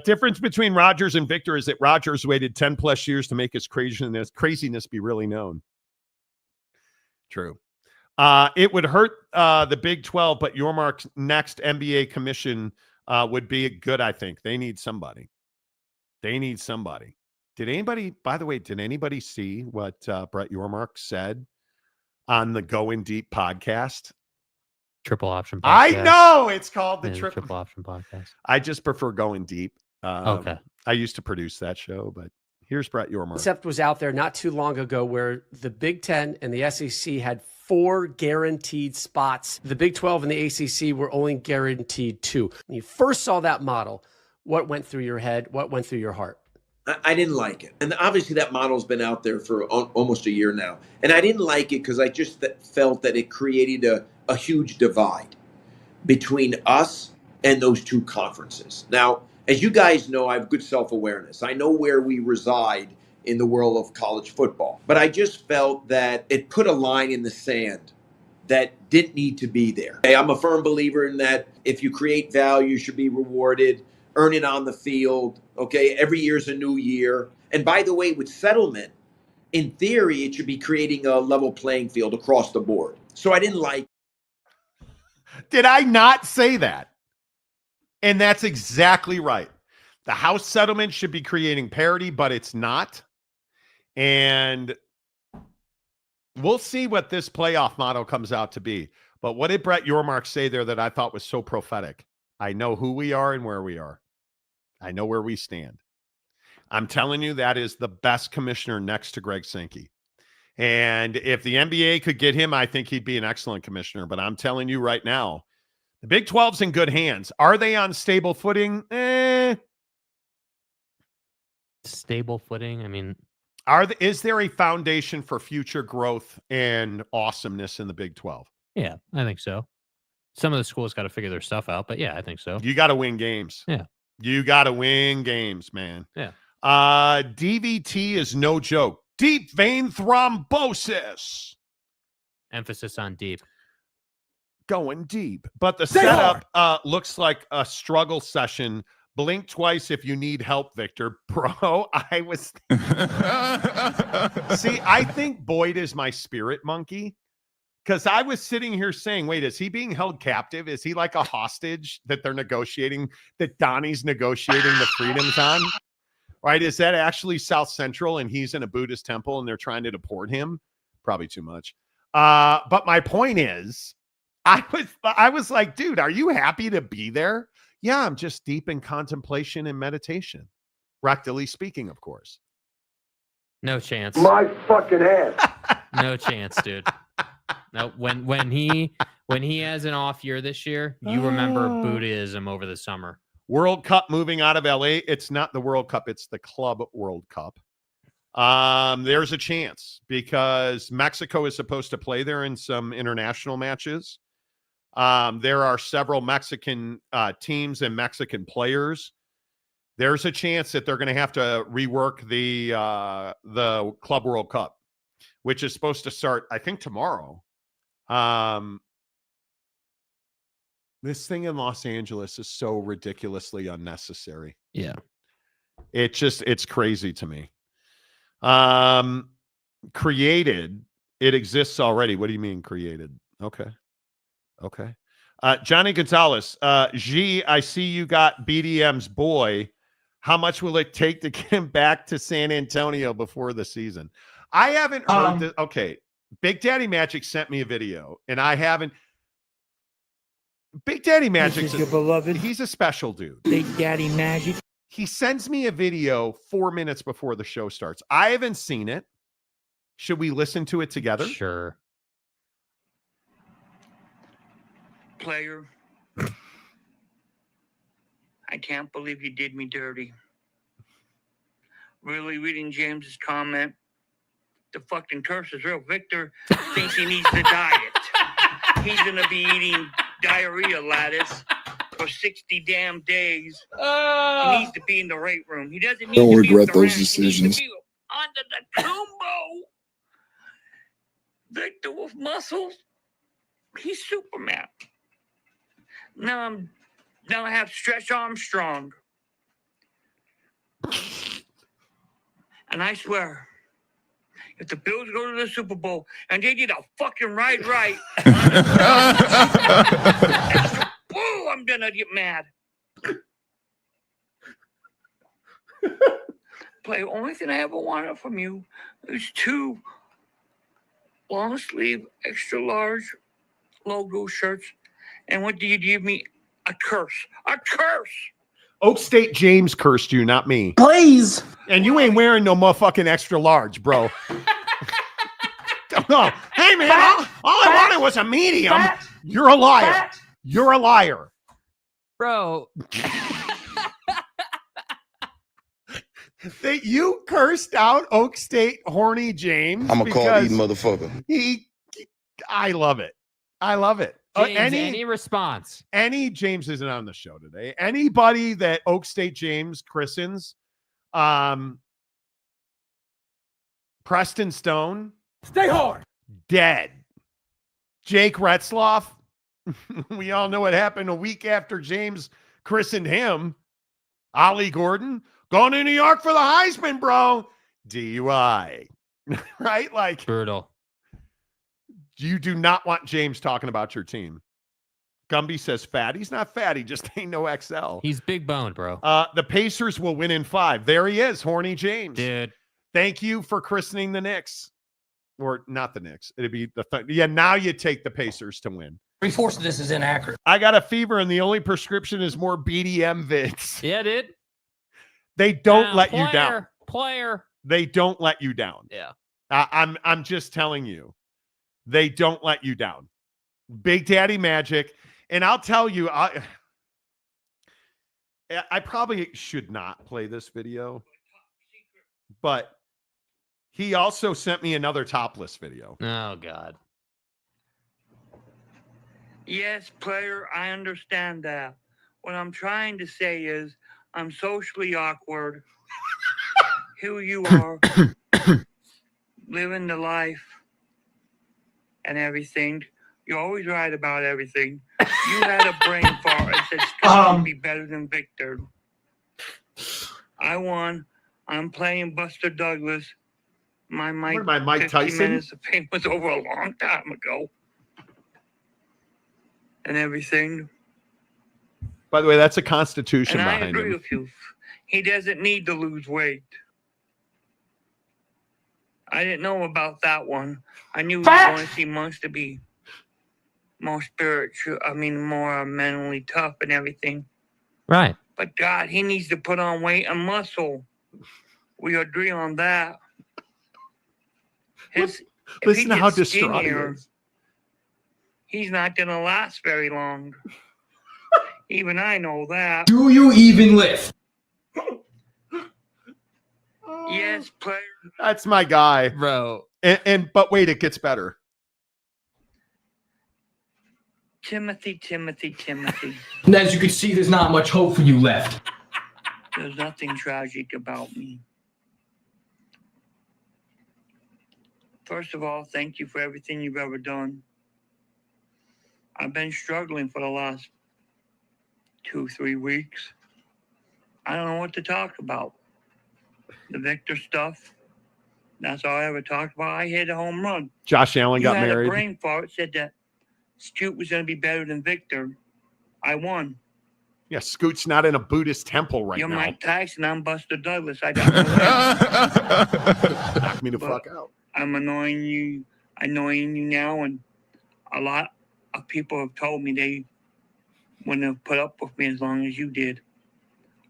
Difference between Rodgers and Victor is that Rodgers waited 10 plus years to make his craziness be really known. True. It would hurt the Big 12, but Yormark's next NBA commission would be good, I think. They need somebody. Did anybody see what Brett Yormark said on the Going Deep podcast? Triple Option podcast. I know it's called the Triple Option podcast. I just prefer Going Deep. Okay. I used to produce that show, but here's Brett Yormark. Concept was out there not too long ago where the Big Ten and the SEC had 4 guaranteed spots. The Big 12 and the ACC were only guaranteed 2. When you first saw that model, what went through your head? What went through your heart? I didn't like it. And obviously that model's been out there for almost a year now. And I didn't like it because I just felt that it created a huge divide between us and those two conferences. Now, as you guys know, I have good self-awareness. I know where we reside in the world of college football. But I just felt that it put a line in the sand that didn't need to be there. I'm a firm believer in that if you create value, you should be rewarded, earn it on the field. Okay, every year's a new year. And by the way, with settlement, in theory, it should be creating a level playing field across the board. So I didn't like. Did I not say that? And that's exactly right. The house settlement should be creating parity, but it's not. And we'll see what this playoff model comes out to be. But what did Brett Yormark say there that I thought was so prophetic? I know who we are and where we are. I know where we stand. I'm telling you, that is the best commissioner next to Greg Sankey. And if the NBA could get him, I think he'd be an excellent commissioner. But I'm telling you right now, the Big 12's in good hands. Are they on stable footing? Stable footing? I mean... Is there a foundation for future growth and awesomeness in the Big 12? Yeah, I think so. Some of the schools got to figure their stuff out, but yeah, I think so. You got to win games. Yeah. You got to win games, man. Yeah. DVT is no joke. Deep vein thrombosis. Emphasis on deep. Going deep. But the setup looks like a struggle session. Blink twice if you need help, Victor. Bro, I was... See, I think Boyd is my spirit monkey. Because I was sitting here saying, wait, is he being held captive? Is he like a hostage that they're negotiating, that Donnie's negotiating the freedoms on? Right? Is that actually South Central and he's in a Buddhist temple and they're trying to deport him? Probably too much. But my point is, I was like, dude, are you happy to be there? Yeah, I'm just deep in contemplation and meditation. Rectally speaking, of course. No chance. My fucking ass. No chance, dude. No, when he has an off year this year, you remember Buddhism over the summer. World Cup moving out of LA. It's not the World Cup, it's the Club World Cup. There's a chance because Mexico is supposed to play there in some international matches. There are several Mexican teams and Mexican players. There's a chance that they're going to have to rework the Club World Cup, which is supposed to start, I think, tomorrow. This thing in Los Angeles is so ridiculously unnecessary. Yeah. It's crazy to me. Created, it exists already. What do you mean created? Okay. Johnny Gonzalez, G, I see you got BDM's boy. How much will it take to get him back to San Antonio before the season? I haven't heard this. Okay. Big Daddy Magic sent me a video, and I haven't. Big Daddy Magic, he's a special dude. Big Daddy Magic. He sends me a video 4 minutes before the show starts. I haven't seen it. Should we listen to it together? Sure. Player, I can't believe you did me dirty. Really reading James's comment, the fucking curse is real. Victor thinks he needs the diet. He's gonna be eating diarrhea lattice for 60 damn days. He needs to be in the right room. He doesn't need to regret those decisions. He needs to be under the combo. Victor with muscles, he's Superman. Now I have Stretch Armstrong. And I swear, if the Bills go to the Super Bowl and they did a fucking right, whoa, I'm gonna get mad. Play, only thing I ever wanted from you is 2 long sleeve, extra large logo shirts. And what do you give me? A curse. A curse. Oak State James cursed you, not me. Please. And you ain't wearing no motherfucking extra large, bro. No. Hey, man, all I wanted was a medium. You're a liar. You're a liar. Bro. You cursed out Oak State horny James. I'm a call eating motherfucker. I love it. I love it. James, any response? James isn't on the show today. Anybody that Oak State James christens, Preston Stone, Stay hard. dead. Jake Retzloff, we all know what happened a week after James christened him. Ollie Gordon, going to New York for the Heisman, bro. DUI. Right? Like, brutal. You do not want James talking about your team. Gumby says fat. He's not fat. He just ain't no XL. He's big boned, bro. The Pacers will win in 5. There he is, horny James. Dude. Thank you for christening the Knicks. Or not the Knicks. It'd be the now you take the Pacers to win. 3/4 of this is inaccurate. I got a fever, and the only prescription is more BDM vids. Yeah, dude. They don't let you down. Player. They don't let you down. Yeah. I'm just telling you. They don't let you down. Big Daddy Magic. And I'll tell you, I probably should not play this video, but he also sent me another topless video. Oh, God. Yes, player, I understand that. What I'm trying to say is I'm socially awkward. Here you are, living the life and everything. You're always right about everything. You had a brain fart and said Scott would be better than Victor. I won. I'm playing Buster Douglas. My Mike 50 Tyson? minutes of fame was over a long time ago. And everything. By the way, that's a constitution And I behind agree him. with you. He doesn't need to lose weight. I didn't know about that one. I knew he was going to see Monks to be more spiritual, more mentally tough and everything. Right. But God, he needs to put on weight and muscle. We agree on that. Listen to how distraught he is. He's not going to last very long. Even I know that. Do you even lift? Yes, player. That's my guy. Bro. But wait, it gets better. Timothy. And as you can see, there's not much hope for you left. There's nothing tragic about me. First of all, thank you for everything you've ever done. I've been struggling for the last 2-3 weeks. I don't know what to talk about. The Victor stuff, that's all I ever talked about. I hit a home run. Josh Allen got You had married. a brain fart, said that Scoot was going to be better than Victor. I won. Yeah, Scoot's not in a Buddhist temple right You're now. Mike Tyson. I'm Buster Douglas. I don't know that. Me to But fuck out. I'm annoying you now, and a lot of people have told me they wouldn't have put up with me as long as you did.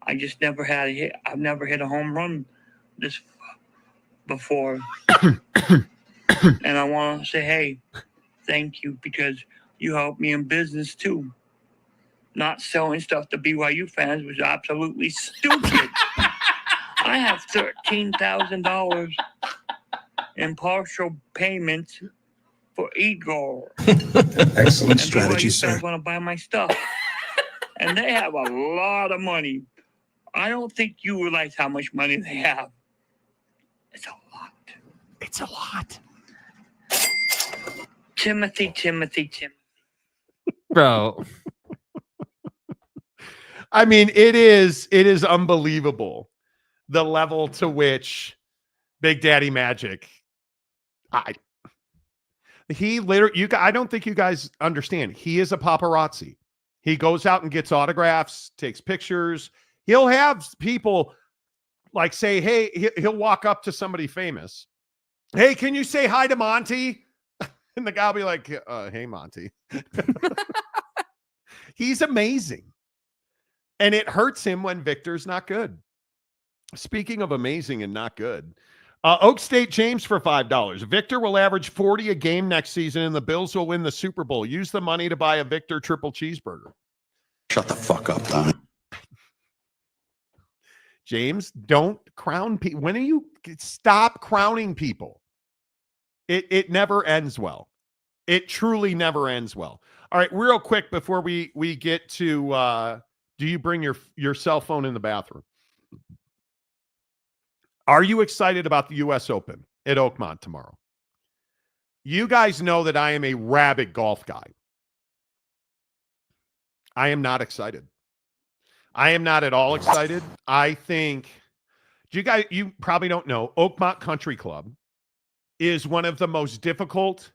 I just never had a hit. I've never hit a home run this before. And I want to say, hey, thank you, because you helped me in business too. Not selling stuff to BYU fans was absolutely stupid. I have $13,000 in partial payments for Igor. Excellent strategy, BYU sir. fans want to buy my stuff, and they have a lot of money. I don't think you realize how much money they have. It's a lot. It's a lot. Timothy. Bro. I mean, it is unbelievable the level to which Big Daddy Magic. I don't think you guys understand. He is a paparazzi. He goes out and gets autographs, takes pictures. He'll have people like say, hey, he'll walk up to somebody famous. Hey, can you say hi to Monty? And the guy will be like, hey, Monty. He's amazing. And it hurts him when Victor's not good. Speaking of amazing and not good, Oak State James for $5. Victor will average 40 a game next season, and the Bills will win the Super Bowl. Use the money to buy a Victor triple cheeseburger. Shut the fuck up, Tommy. James, don't crown people. When are you stop crowning people? It never ends well. It truly never ends well. All right, real quick before we get to do you bring your cell phone in the bathroom? Are you excited about the U.S. Open at Oakmont tomorrow? You guys know that I am a rabid golf guy. I am not excited. I am not at all excited. I think, you probably don't know, Oakmont Country Club is one of the most difficult,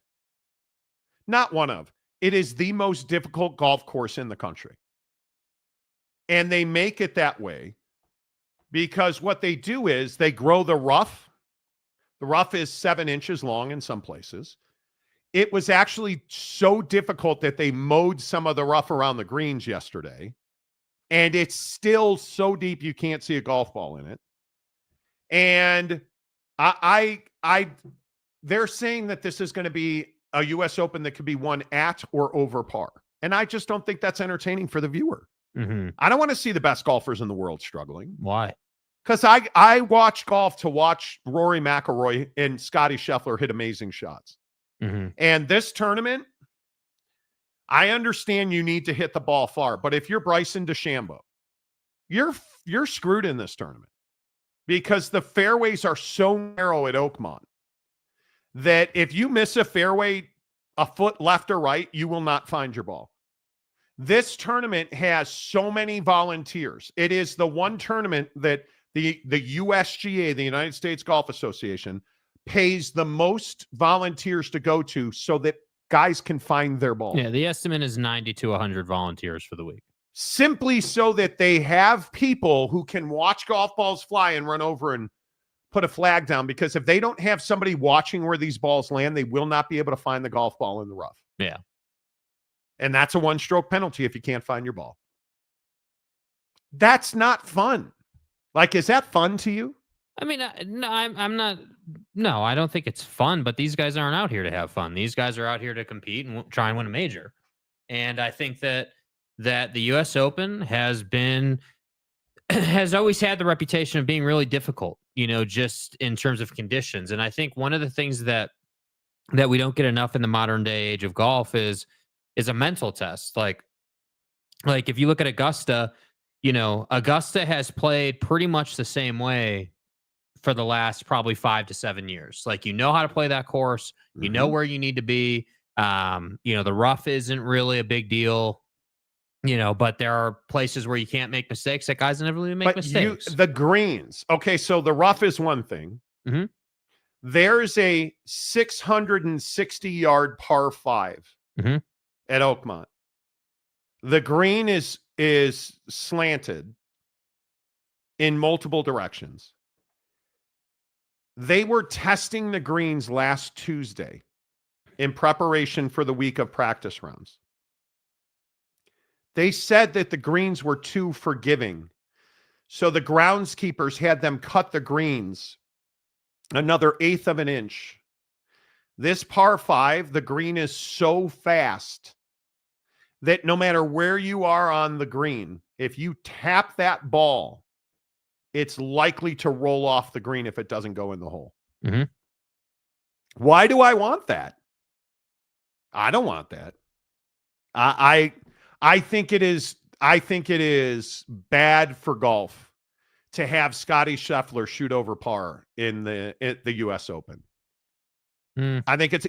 it is the most difficult golf course in the country. And they make it that way because what they do is they grow the rough. The rough is 7 inches long in some places. It was actually so difficult that they mowed some of the rough around the greens yesterday. And it's still so deep you can't see a golf ball in it. And they're saying that this is going to be a U.S. Open that could be won at or over par. And I just don't think that's entertaining for the viewer. Mm-hmm. I don't want to see the best golfers in the world struggling. Why? Because I watch golf to watch Rory McIlroy and Scotty Scheffler hit amazing shots. Mm-hmm. And this tournament, I understand you need to hit the ball far, but if you're Bryson DeChambeau, you're screwed in this tournament because the fairways are so narrow at Oakmont that if you miss a fairway a foot left or right, you will not find your ball. This tournament has so many volunteers. It is the one tournament that the USGA, the United States Golf Association, pays the most volunteers to go to so that guys can find their ball. Yeah, the estimate is 90 to 100 volunteers for the week. Simply so that they have people who can watch golf balls fly and run over and put a flag down, because if they don't have somebody watching where these balls land, they will not be able to find the golf ball in the rough. Yeah. And that's a one-stroke penalty if you can't find your ball. That's not fun. Like, is that fun to you? I mean, I'm not. No, I don't think it's fun. But these guys aren't out here to have fun. These guys are out here to compete and try and win a major. And I think that the U.S. Open has always had the reputation of being really difficult. You know, just in terms of conditions. And I think one of the things that we don't get enough in the modern day age of golf is a mental test. Like if you look at Augusta, you know, Augusta has played pretty much the same way for the last probably 5 to 7 years. Like, you know how to play that course. You know where you need to be. You know, the rough isn't really a big deal, you know, but there are places where you can't make mistakes that guys never really make mistakes. The greens. Okay, so the rough is one thing. Mm-hmm. There's a 660-yard par 5 at Oakmont. The green is slanted in multiple directions. They were testing the greens last Tuesday in preparation for the week of practice rounds. They said that the greens were too forgiving. So the groundskeepers had them cut the greens another 1/8 of an inch. This par 5, the green is so fast that no matter where you are on the green, if you tap that ball, it's likely to roll off the green if it doesn't go in the hole. Mm-hmm. Why do I want that? I don't want that. I think it is. I think it is bad for golf to have Scottie Scheffler shoot over par in the U.S. Open. I think it's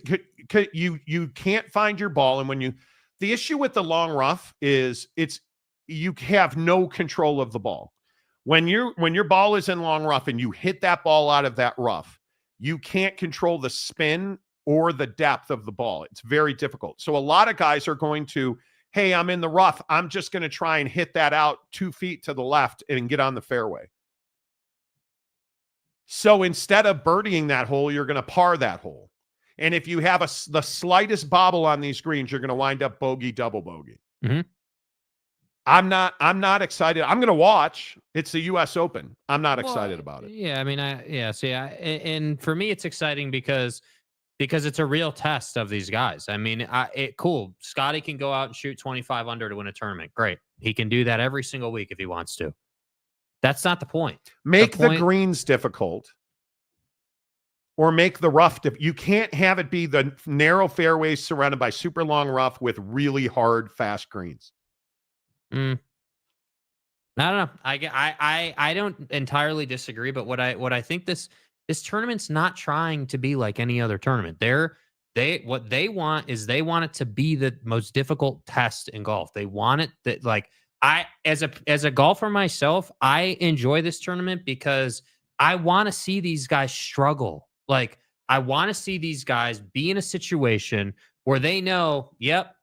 you can't find your ball, and when the issue with the long rough is you have no control of the ball. When your ball is in long rough and you hit that ball out of that rough, you can't control the spin or the depth of the ball. It's very difficult. So a lot of guys are going to, hey, I'm in the rough. I'm just going to try and hit that out 2 feet to the left and get on the fairway. So instead of birdieing that hole, you're going to par that hole. And if you have the slightest bobble on these greens, you're going to wind up bogey, double bogey. Mm-hmm. I'm not excited. I'm going to watch. It's the U.S. Open. I'm not excited about it. Yeah, I mean, and for me, it's exciting because it's a real test of these guys. I mean, cool. Scotty can go out and shoot 25 under to win a tournament. Great. He can do that every single week if he wants to. That's not the point. Make the greens difficult. Or make the rough. You can't have it be the narrow fairways surrounded by super long rough with really hard, fast greens. I don't know. I don't entirely disagree, but what I think this tournament's not trying to be like any other tournament. What they want it to be the most difficult test in golf. They want it that, like, as a golfer myself, I enjoy this tournament because I want to see these guys struggle. Like, I want to see these guys be in a situation where they know, yep,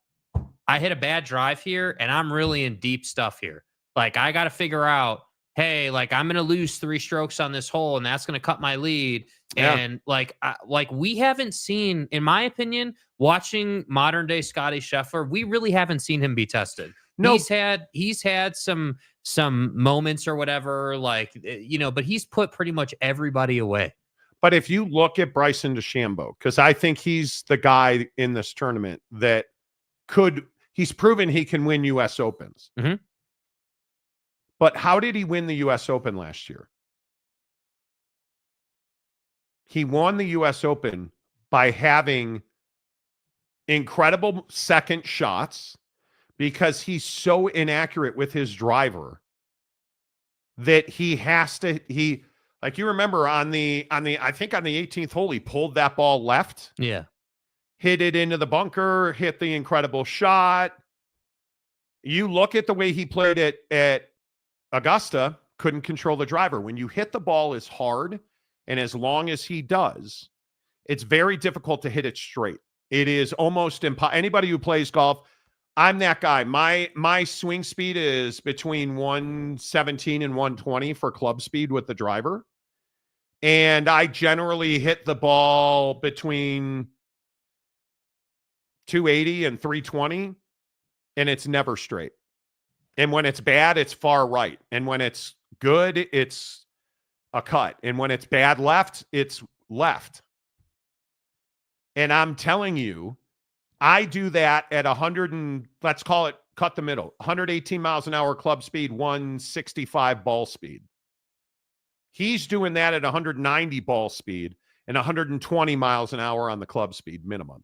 I hit a bad drive here and I'm really in deep stuff here. Like, I got to figure out, hey, like, I'm going to lose 3 strokes on this hole and that's going to cut my lead. Yeah. And like we haven't seen, in my opinion, watching modern day Scottie Scheffler, we really haven't seen him be tested. No. He's had some moments or whatever, like, but he's put pretty much everybody away. But if you look at Bryson DeChambeau, because I think he's the guy in this tournament that he's proven he can win U.S. Opens. Mm-hmm. But how did he win the U.S. Open last year? He won the U.S. Open by having incredible second shots because he's so inaccurate with his driver that like, you remember on the I think on the 18th hole, he pulled that ball left. Yeah. Hit it into the bunker, hit the incredible shot. You look at the way he played it at Augusta, couldn't control the driver. When you hit the ball as hard and as long as he does, it's very difficult to hit it straight. It is almost impossible. Anybody who plays golf, I'm that guy. My swing speed is between 117 and 120 for club speed with the driver. And I generally hit the ball between 280 and 320, and it's never straight. And when it's bad, it's far right. And when it's good, it's a cut. And when it's bad left, it's left. And I'm telling you, I do that at 100 and let's call it cut the middle, 118 miles an hour club speed, 165 ball speed. He's doing that at 190 ball speed and 120 miles an hour on the club speed minimum.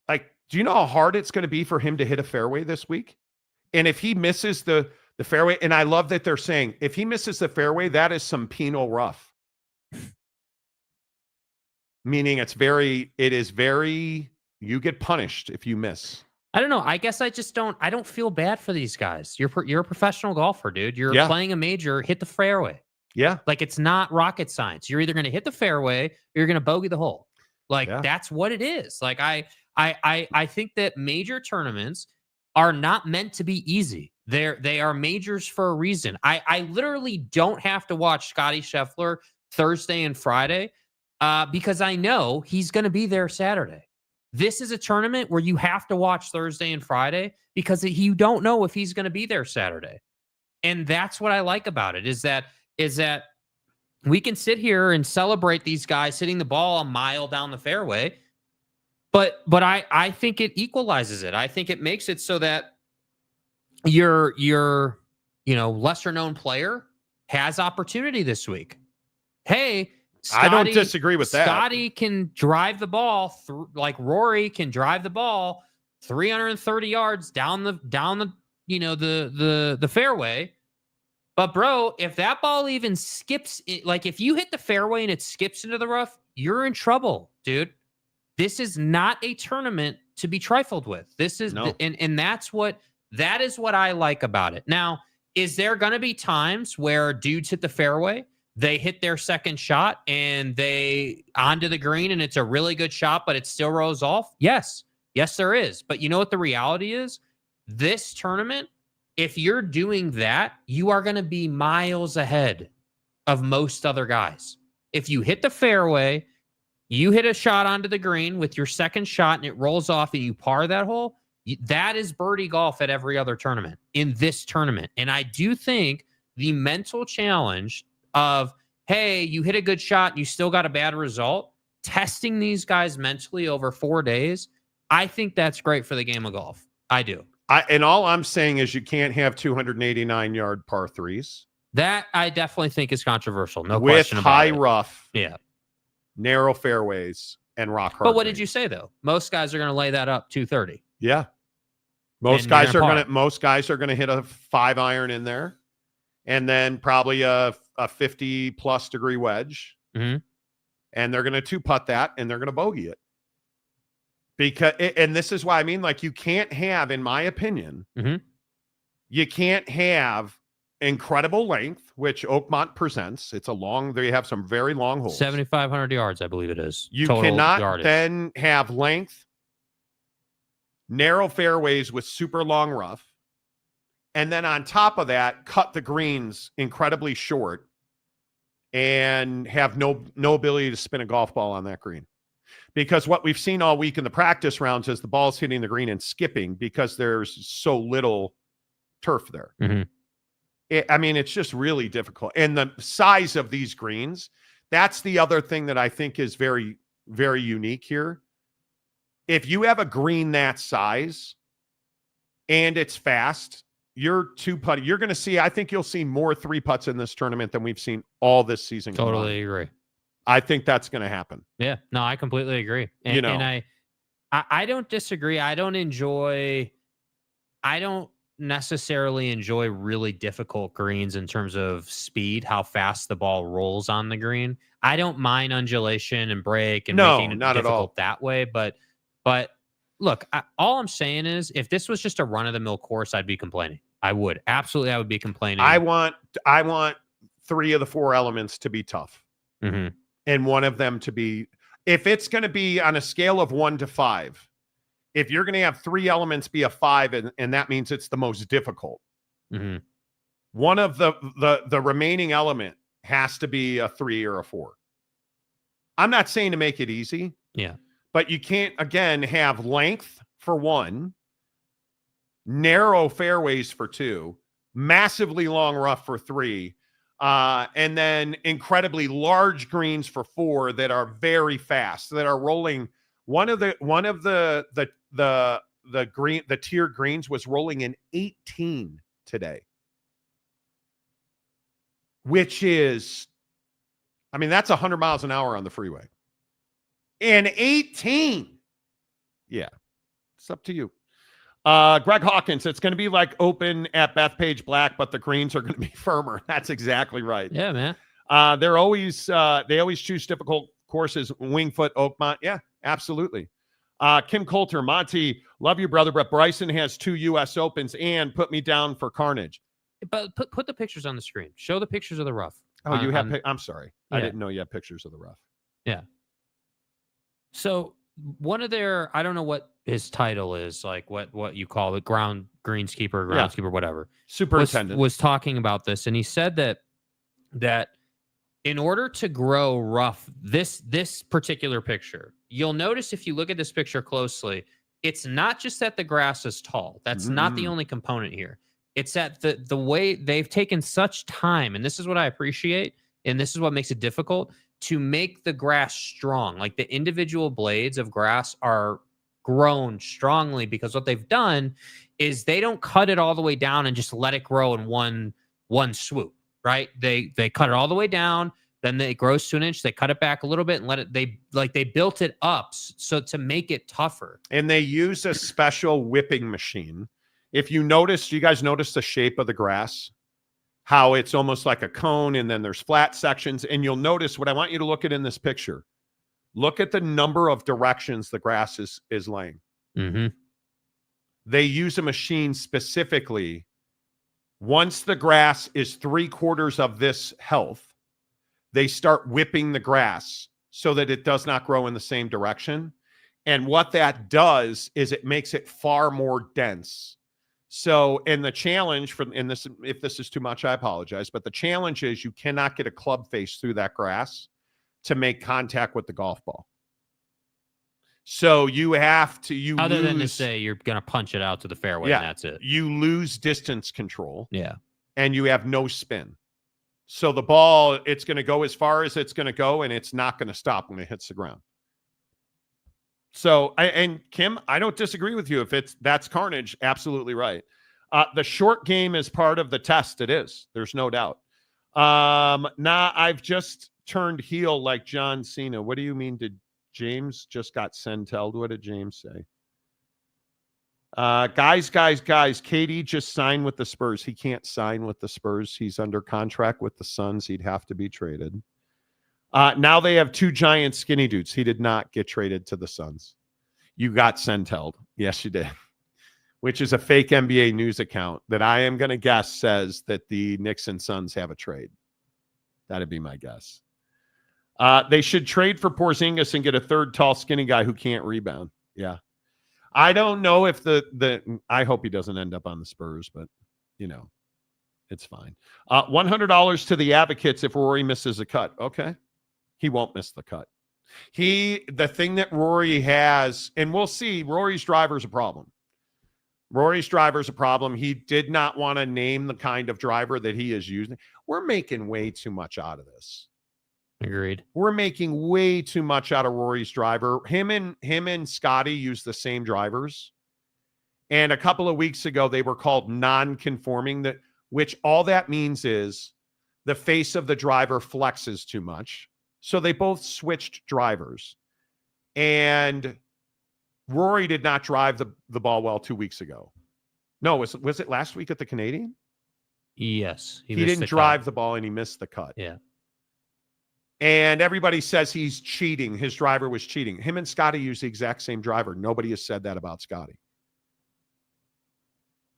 Like, do you know how hard it's going to be for him to hit a fairway this week? And if he misses the fairway, and I love that they're saying, if he misses the fairway, that is some penal rough. Meaning you get punished if you miss. I don't know. I guess I don't feel bad for these guys. You're a professional golfer, dude. You're playing a major, hit the fairway. Yeah. Like, it's not rocket science. You're either going to hit the fairway or you're going to bogey the hole. Like, that's what it is. Like, I think that major tournaments are not meant to be easy. They are majors for a reason. I literally don't have to watch Scottie Scheffler Thursday and Friday because I know he's going to be there Saturday. This is a tournament where you have to watch Thursday and Friday because you don't know if he's going to be there Saturday. And that's what I like about it is that we can sit here and celebrate these guys hitting the ball a mile down the fairway. But I think it equalizes it. I think it makes it so that your lesser known player has opportunity this week. Hey, Scotty, I don't disagree with that. Scotty can drive the ball like Rory can drive the ball 330 yards down the fairway. But bro, if that ball even skips, like if you hit the fairway and it skips into the rough, you're in trouble, dude. This is not a tournament to be trifled with. This is, and that is what I like about it. Now, is there going to be times where dudes hit the fairway, they hit their second shot and they onto the green and it's a really good shot, but it still rolls off? Yes, there is. But you know what the reality is? This tournament, if you're doing that, you are going to be miles ahead of most other guys. If you hit the fairway, you hit a shot onto the green with your second shot and it rolls off and you par that hole, that is birdie golf at every other tournament in this tournament. And I do think the mental challenge of, hey, you hit a good shot and you still got a bad result, testing these guys mentally over 4 days, I think that's great for the game of golf. I do. And all I'm saying is you can't have 289-yard par threes. That I definitely think is controversial. No question about it. With high rough. Yeah. Narrow fairways and rock hard. But what did you say though? Most guys are going to lay that up 230. Yeah. Most guys are going to hit a 5-iron in there, and then probably a 50+ degree wedge, and they're going to 2-putt that, and they're going to bogey it. Because, and this is why I mean, like, you can't have, in my opinion, you can't have incredible length, which Oakmont presents. It's a long. They have some very long holes, 7,500 yards, I believe it is. You total cannot yardage. Then have length. Narrow fairways with super long rough. And then on top of that, cut the greens incredibly short and have no ability to spin a golf ball on that green. Because what we've seen all week in the practice rounds is the ball's hitting the green and skipping because there's so little turf there. It's just really difficult. And the size of these greens, that's the other thing that I think is very, very unique here. If you have a green that size and it's fast, you're 2-putting. You're going to see, I think you'll see more 3-putts in this tournament than we've seen all this season. Totally agree. I think that's going to happen. Yeah, no, I completely agree. And, and I don't disagree. I don't necessarily enjoy really difficult greens in terms of speed, how fast the ball rolls on the green. I don't mind undulation and break and making it difficult that way. But look, all I'm saying is if this was just a run-of-the-mill course, I'd be complaining. I would. Absolutely, I would be complaining. I want 3 of the 4 elements to be tough. And one of them to be, if it's going to be on a scale of 1 to 5, if you're going to have 3 elements be a 5, and that means it's the most difficult, one of the remaining element has to be a 3 or a 4. I'm not saying to make it easy. Yeah. But you can't, again, have length for 1, narrow fairways for 2, massively long rough for 3, and then incredibly large greens for 4 that are very fast, that are rolling. One of the tiered greens was rolling in 18 today, which is, that's 100 miles an hour on the freeway. And 18. Yeah, it's up to you. Greg Hawkins, it's going to be like Open at Bethpage Black, but the greens are going to be firmer. That's exactly right. Yeah, man. They always choose difficult courses. Wingfoot, Oakmont. Yeah, absolutely. Kim Coulter, Monty, love you, brother, but Bryson has 2 U.S. Opens and put me down for carnage. But put the pictures on the screen. Show the pictures of the rough. Oh, you have. I'm sorry. Yeah. I didn't know you had pictures of the rough. Yeah. So one of their, I don't know what his title is, like what you call it, groundskeeper, whatever. Superintendent was talking about this, and he said that in order to grow rough, this particular picture, you'll notice if you look at this picture closely, it's not just that the grass is tall. That's not the only component here. It's that the way they've taken such time, and this is what I appreciate, and this is what makes it difficult, to make the grass strong. Like the individual blades of grass are grown strongly because what they've done is they don't cut it all the way down and just let it grow in one swoop, right? They cut it all the way down, then it grows to an inch, they cut it back a little bit and let it, they built it up so to make it tougher. And they use a special whipping machine. If you notice, you guys notice the shape of the grass, how it's almost like a cone and then there's flat sections. And you'll notice what I want you to look at in this picture. Look at the number of directions the grass is laying. They use a machine specifically. Once the grass is 3/4 of this health, they start whipping the grass so that it does not grow in the same direction. And what that does is it makes it far more dense. So, and the challenge and this, if this is too much, I apologize, but the challenge is you cannot get a club face through that grass to make contact with the golf ball. So you have to, other than to say you're going to punch it out to the fairway and that's it. You lose distance control. Yeah. And you have no spin. So the ball, it's going to go as far as it's going to go, and it's not going to stop when it hits the ground. So, and Kim, I don't disagree with you. If that's carnage, absolutely right. The short game is part of the test. It is. There's no doubt. I've just turned heel like John Cena. What do you mean? Did James just got sentelled? What did James say? Guys, KD just signed with the Spurs. He can't sign with the Spurs. He's under contract with the Suns. He'd have to be traded. Now they have 2 giant skinny dudes. He did not get traded to the Suns. You got sentelled. Yes, you did. Which is a fake NBA news account that I am going to guess says that the Knicks and Suns have a trade. That'd be my guess. They should trade for Porzingis and get a third tall, skinny guy who can't rebound. Yeah. I don't know if I hope he doesn't end up on the Spurs, but it's fine. $100 to the advocates if Rory misses a cut. Okay. He won't miss the cut. The thing that Rory has, and we'll see, Rory's driver's a problem. He did not want to name the kind of driver that he is using. We're making way too much out of this. Agreed. We're making way too much out of Rory's driver. Him and Scotty use the same drivers. And a couple of weeks ago, they were called non-conforming, which all that means is the face of the driver flexes too much. So they both switched drivers. And Rory did not drive the ball well 2 weeks ago. No, was it last week at the Canadian? Yes. He didn't drive the ball and he missed the cut. Yeah. And everybody says he's cheating. His driver was cheating. Him and Scotty use the exact same driver. Nobody has said that about Scotty.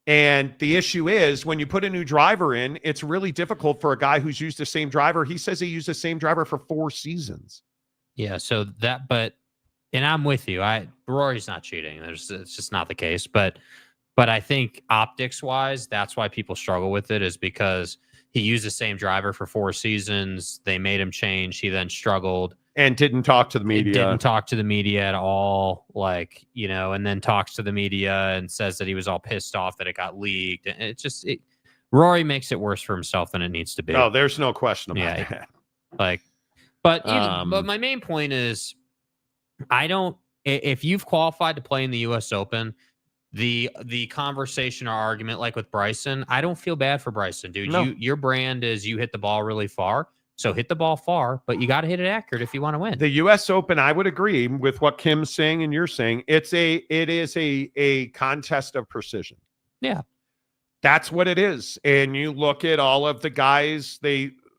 And the issue is when you put a new driver in, it's really difficult for a guy who's used the same driver. He says he used the same driver for 4 seasons. Yeah. So and I'm with you. Rory's not cheating. It's just not the case. But I think optics wise, that's why people struggle with it, is because he used the same driver for 4 seasons. They made him change. He then struggled. And didn't talk to the media. Didn't talk to the media at all. And then talks to the media and says that he was all pissed off that it got leaked. And Rory makes it worse for himself than it needs to be. No, there's no question about that. But my main point is, if you've qualified to play in the U.S. Open, the conversation or argument like with Bryson, I don't feel bad for Bryson, dude. No. Your brand is you hit the ball really far. So hit the ball far, but you got to hit it accurate if you want to win. The U.S. Open, I would agree with what Kim's saying and you're saying. It is a contest of precision. Yeah. That's what it is. And you look at all of the guys,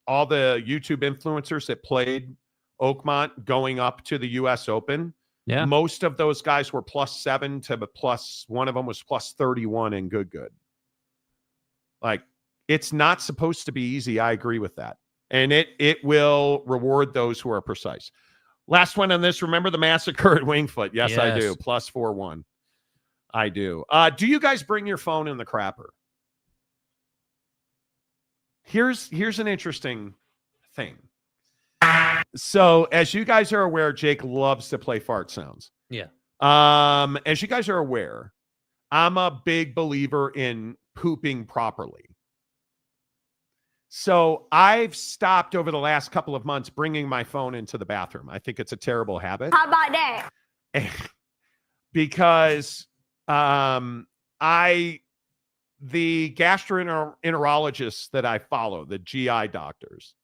all the YouTube influencers that played Oakmont going up to the U.S. Open. Yeah. Most of those guys were +7 to one of them was +31 in good. It's not supposed to be easy. I agree with that. And it will reward those who are precise. Last one on this. Remember the massacre at Wingfoot? Yes, I do. +4-1. I do. Do you guys bring your phone in the crapper? Here's an interesting thing. So as you guys are aware, Jake loves to play fart sounds. Yeah. As you guys are aware, I'm a big believer in pooping properly. So I've stopped over the last couple of months bringing my phone into the bathroom. I think it's a terrible habit. How about that? Because the gastroenterologists that I follow, the GI doctors,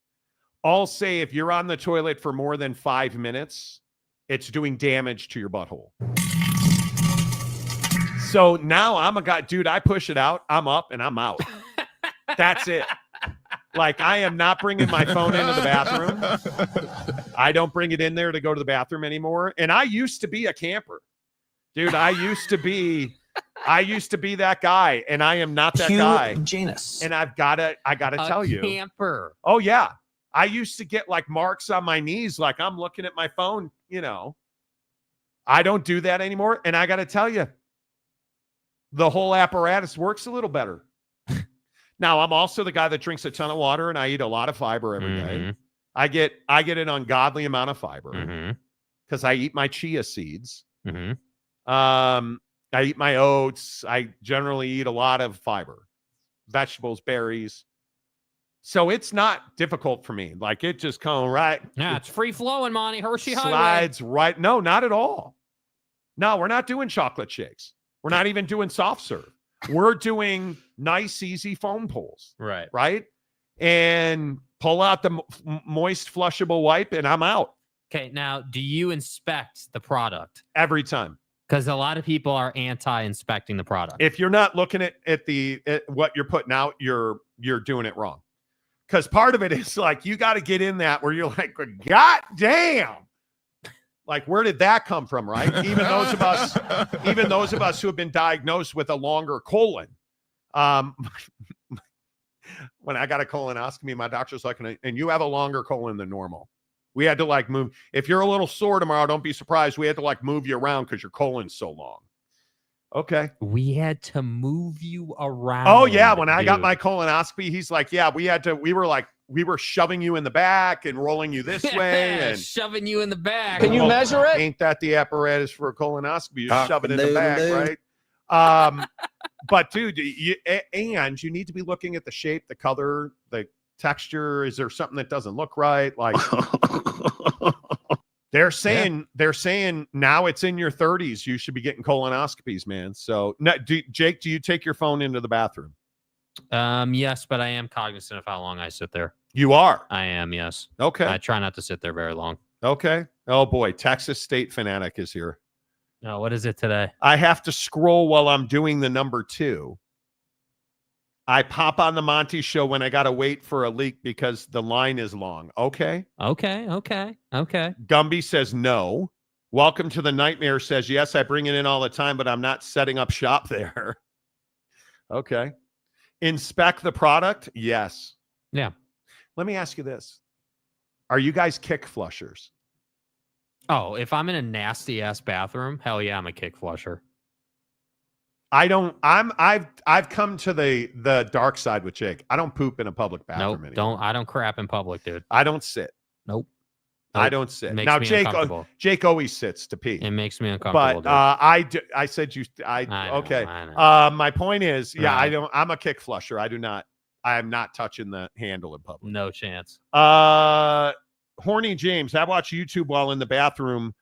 all say if you're on the toilet for more than 5 minutes, it's doing damage to your butthole. So now I'm a guy, dude, I push it out, I'm up and I'm out. That's it. Like, I am not bringing my phone into the bathroom. I don't bring it in there to go to the bathroom anymore. And I used to be a camper. Dude, I used to be that guy, and I am not that guy. Janus. And I gotta tell you. Camper. Oh, yeah. I used to get like marks on my knees, like I'm looking at my phone, you know. I don't do that anymore. And I gotta tell you, the whole apparatus works a little better. Now, I'm also the guy that drinks a ton of water and I eat a lot of fiber every day. I get an ungodly amount of fiber because I eat my chia seeds. I eat my oats. I generally eat a lot of fiber, vegetables, berries. So it's not difficult for me. Like, it just comes right. Yeah, it's free flowing, Monty. Hershey slides Highway. Right. No, not at all. No, we're not doing chocolate shakes. We're not even doing soft serve. We're doing nice, easy foam pulls. Right. Right. And pull out the moist, flushable wipe, and I'm out. Okay. Now, do you inspect the product? Every time. Because a lot of people are anti-inspecting the product. If you're not looking at what you're putting out, you're doing it wrong. Because part of it is like, you got to get in that where you're like, God damn. Like, where did that come from, right? Even those of us who have been diagnosed with a longer colon. When I got a colonoscopy, my doctor's like, and you have a longer colon than normal. We had to like move. If you're a little sore tomorrow, don't be surprised. We had to like move you around because your colon's so long. Okay. We had to move you around. Oh yeah. When I got my colonoscopy, he's like, yeah, we were shoving you in the back and rolling you this way and shoving you in the back. Can you measure it? Ain't that the apparatus for a colonoscopy? You shove it in the back, right? But dude, you need to be looking at the shape, the color, the texture. Is there something that doesn't look right? Like they're saying now it's in your 30s. You should be getting colonoscopies, man. So Jake, do you take your phone into the bathroom? Yes, but I am cognizant of how long I sit there. You are? I am, yes. Okay. I try not to sit there very long. Okay. Oh boy, Texas State fanatic is here. No, what is it today? I have to scroll while I'm doing the number 2. I pop on the Monty Show when I got to wait for a leak because the line is long. Okay. Gumby says no. Welcome to the Nightmare says, yes, I bring it in all the time, but I'm not setting up shop there. Okay. Inspect the product? Yes. Yeah. Let me ask you this. Are you guys kick flushers? Oh, if I'm in a nasty ass bathroom, hell yeah, I'm a kick flusher. I've come to the dark side with Jake. I don't poop in a public bathroom anymore. I don't crap in public, dude. I don't sit. Nope. I don't sit. Makes Now me Jake always sits to pee. It makes me uncomfortable. But I said okay. My point is, yeah, I'm a kick flusher. I am not touching the handle in public. No chance. Horny James, I watch YouTube while in the bathroom.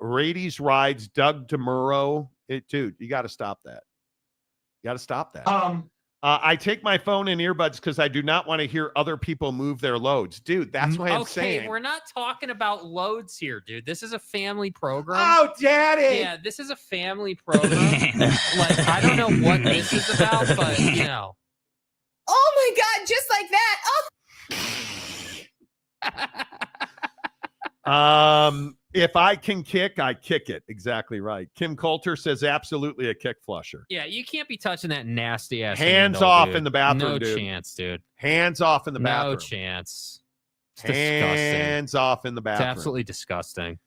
Radies rides Doug DeMuro. Dude, you got to stop that. You got to stop that. I take my phone and earbuds because I do not want to hear other people move their loads. Dude, that's what I'm saying. Okay, we're not talking about loads here, dude. This is a family program. Oh, daddy. Yeah, this is a family program. Like, I don't know what this is about, but, you know. Oh, my God, just like that. Oh. If I can kick, I kick it. Exactly right. Kim Coulter says absolutely a kick flusher. Yeah, you can't be touching that nasty ass. Hands handle, off dude. in the bathroom, no dude. Chance, dude. Hands off in the bathroom. No chance. It's Hands disgusting. off in the bathroom. It's absolutely disgusting.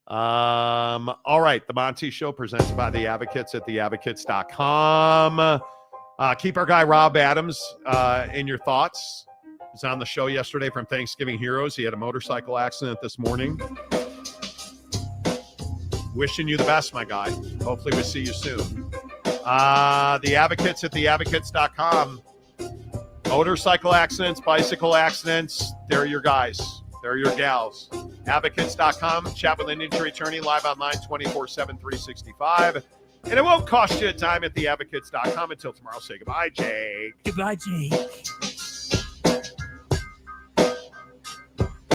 All right. The Monty Show presented by The Advocates at theadvocates.com. Keep our guy Rob Adams in your thoughts. was on the show yesterday from Thanksgiving Heroes. He had a motorcycle accident this morning. Wishing you the best, my guy. Hopefully we see you soon. The Advocates at theadvocates.com. Motorcycle accidents, bicycle accidents, they're your guys. They're your gals. Advocates.com. Chat with an injury attorney live online 24/7, 365. And it won't cost you a time at theadvocates.com. Until tomorrow, say goodbye, Jake. Goodbye, Jake.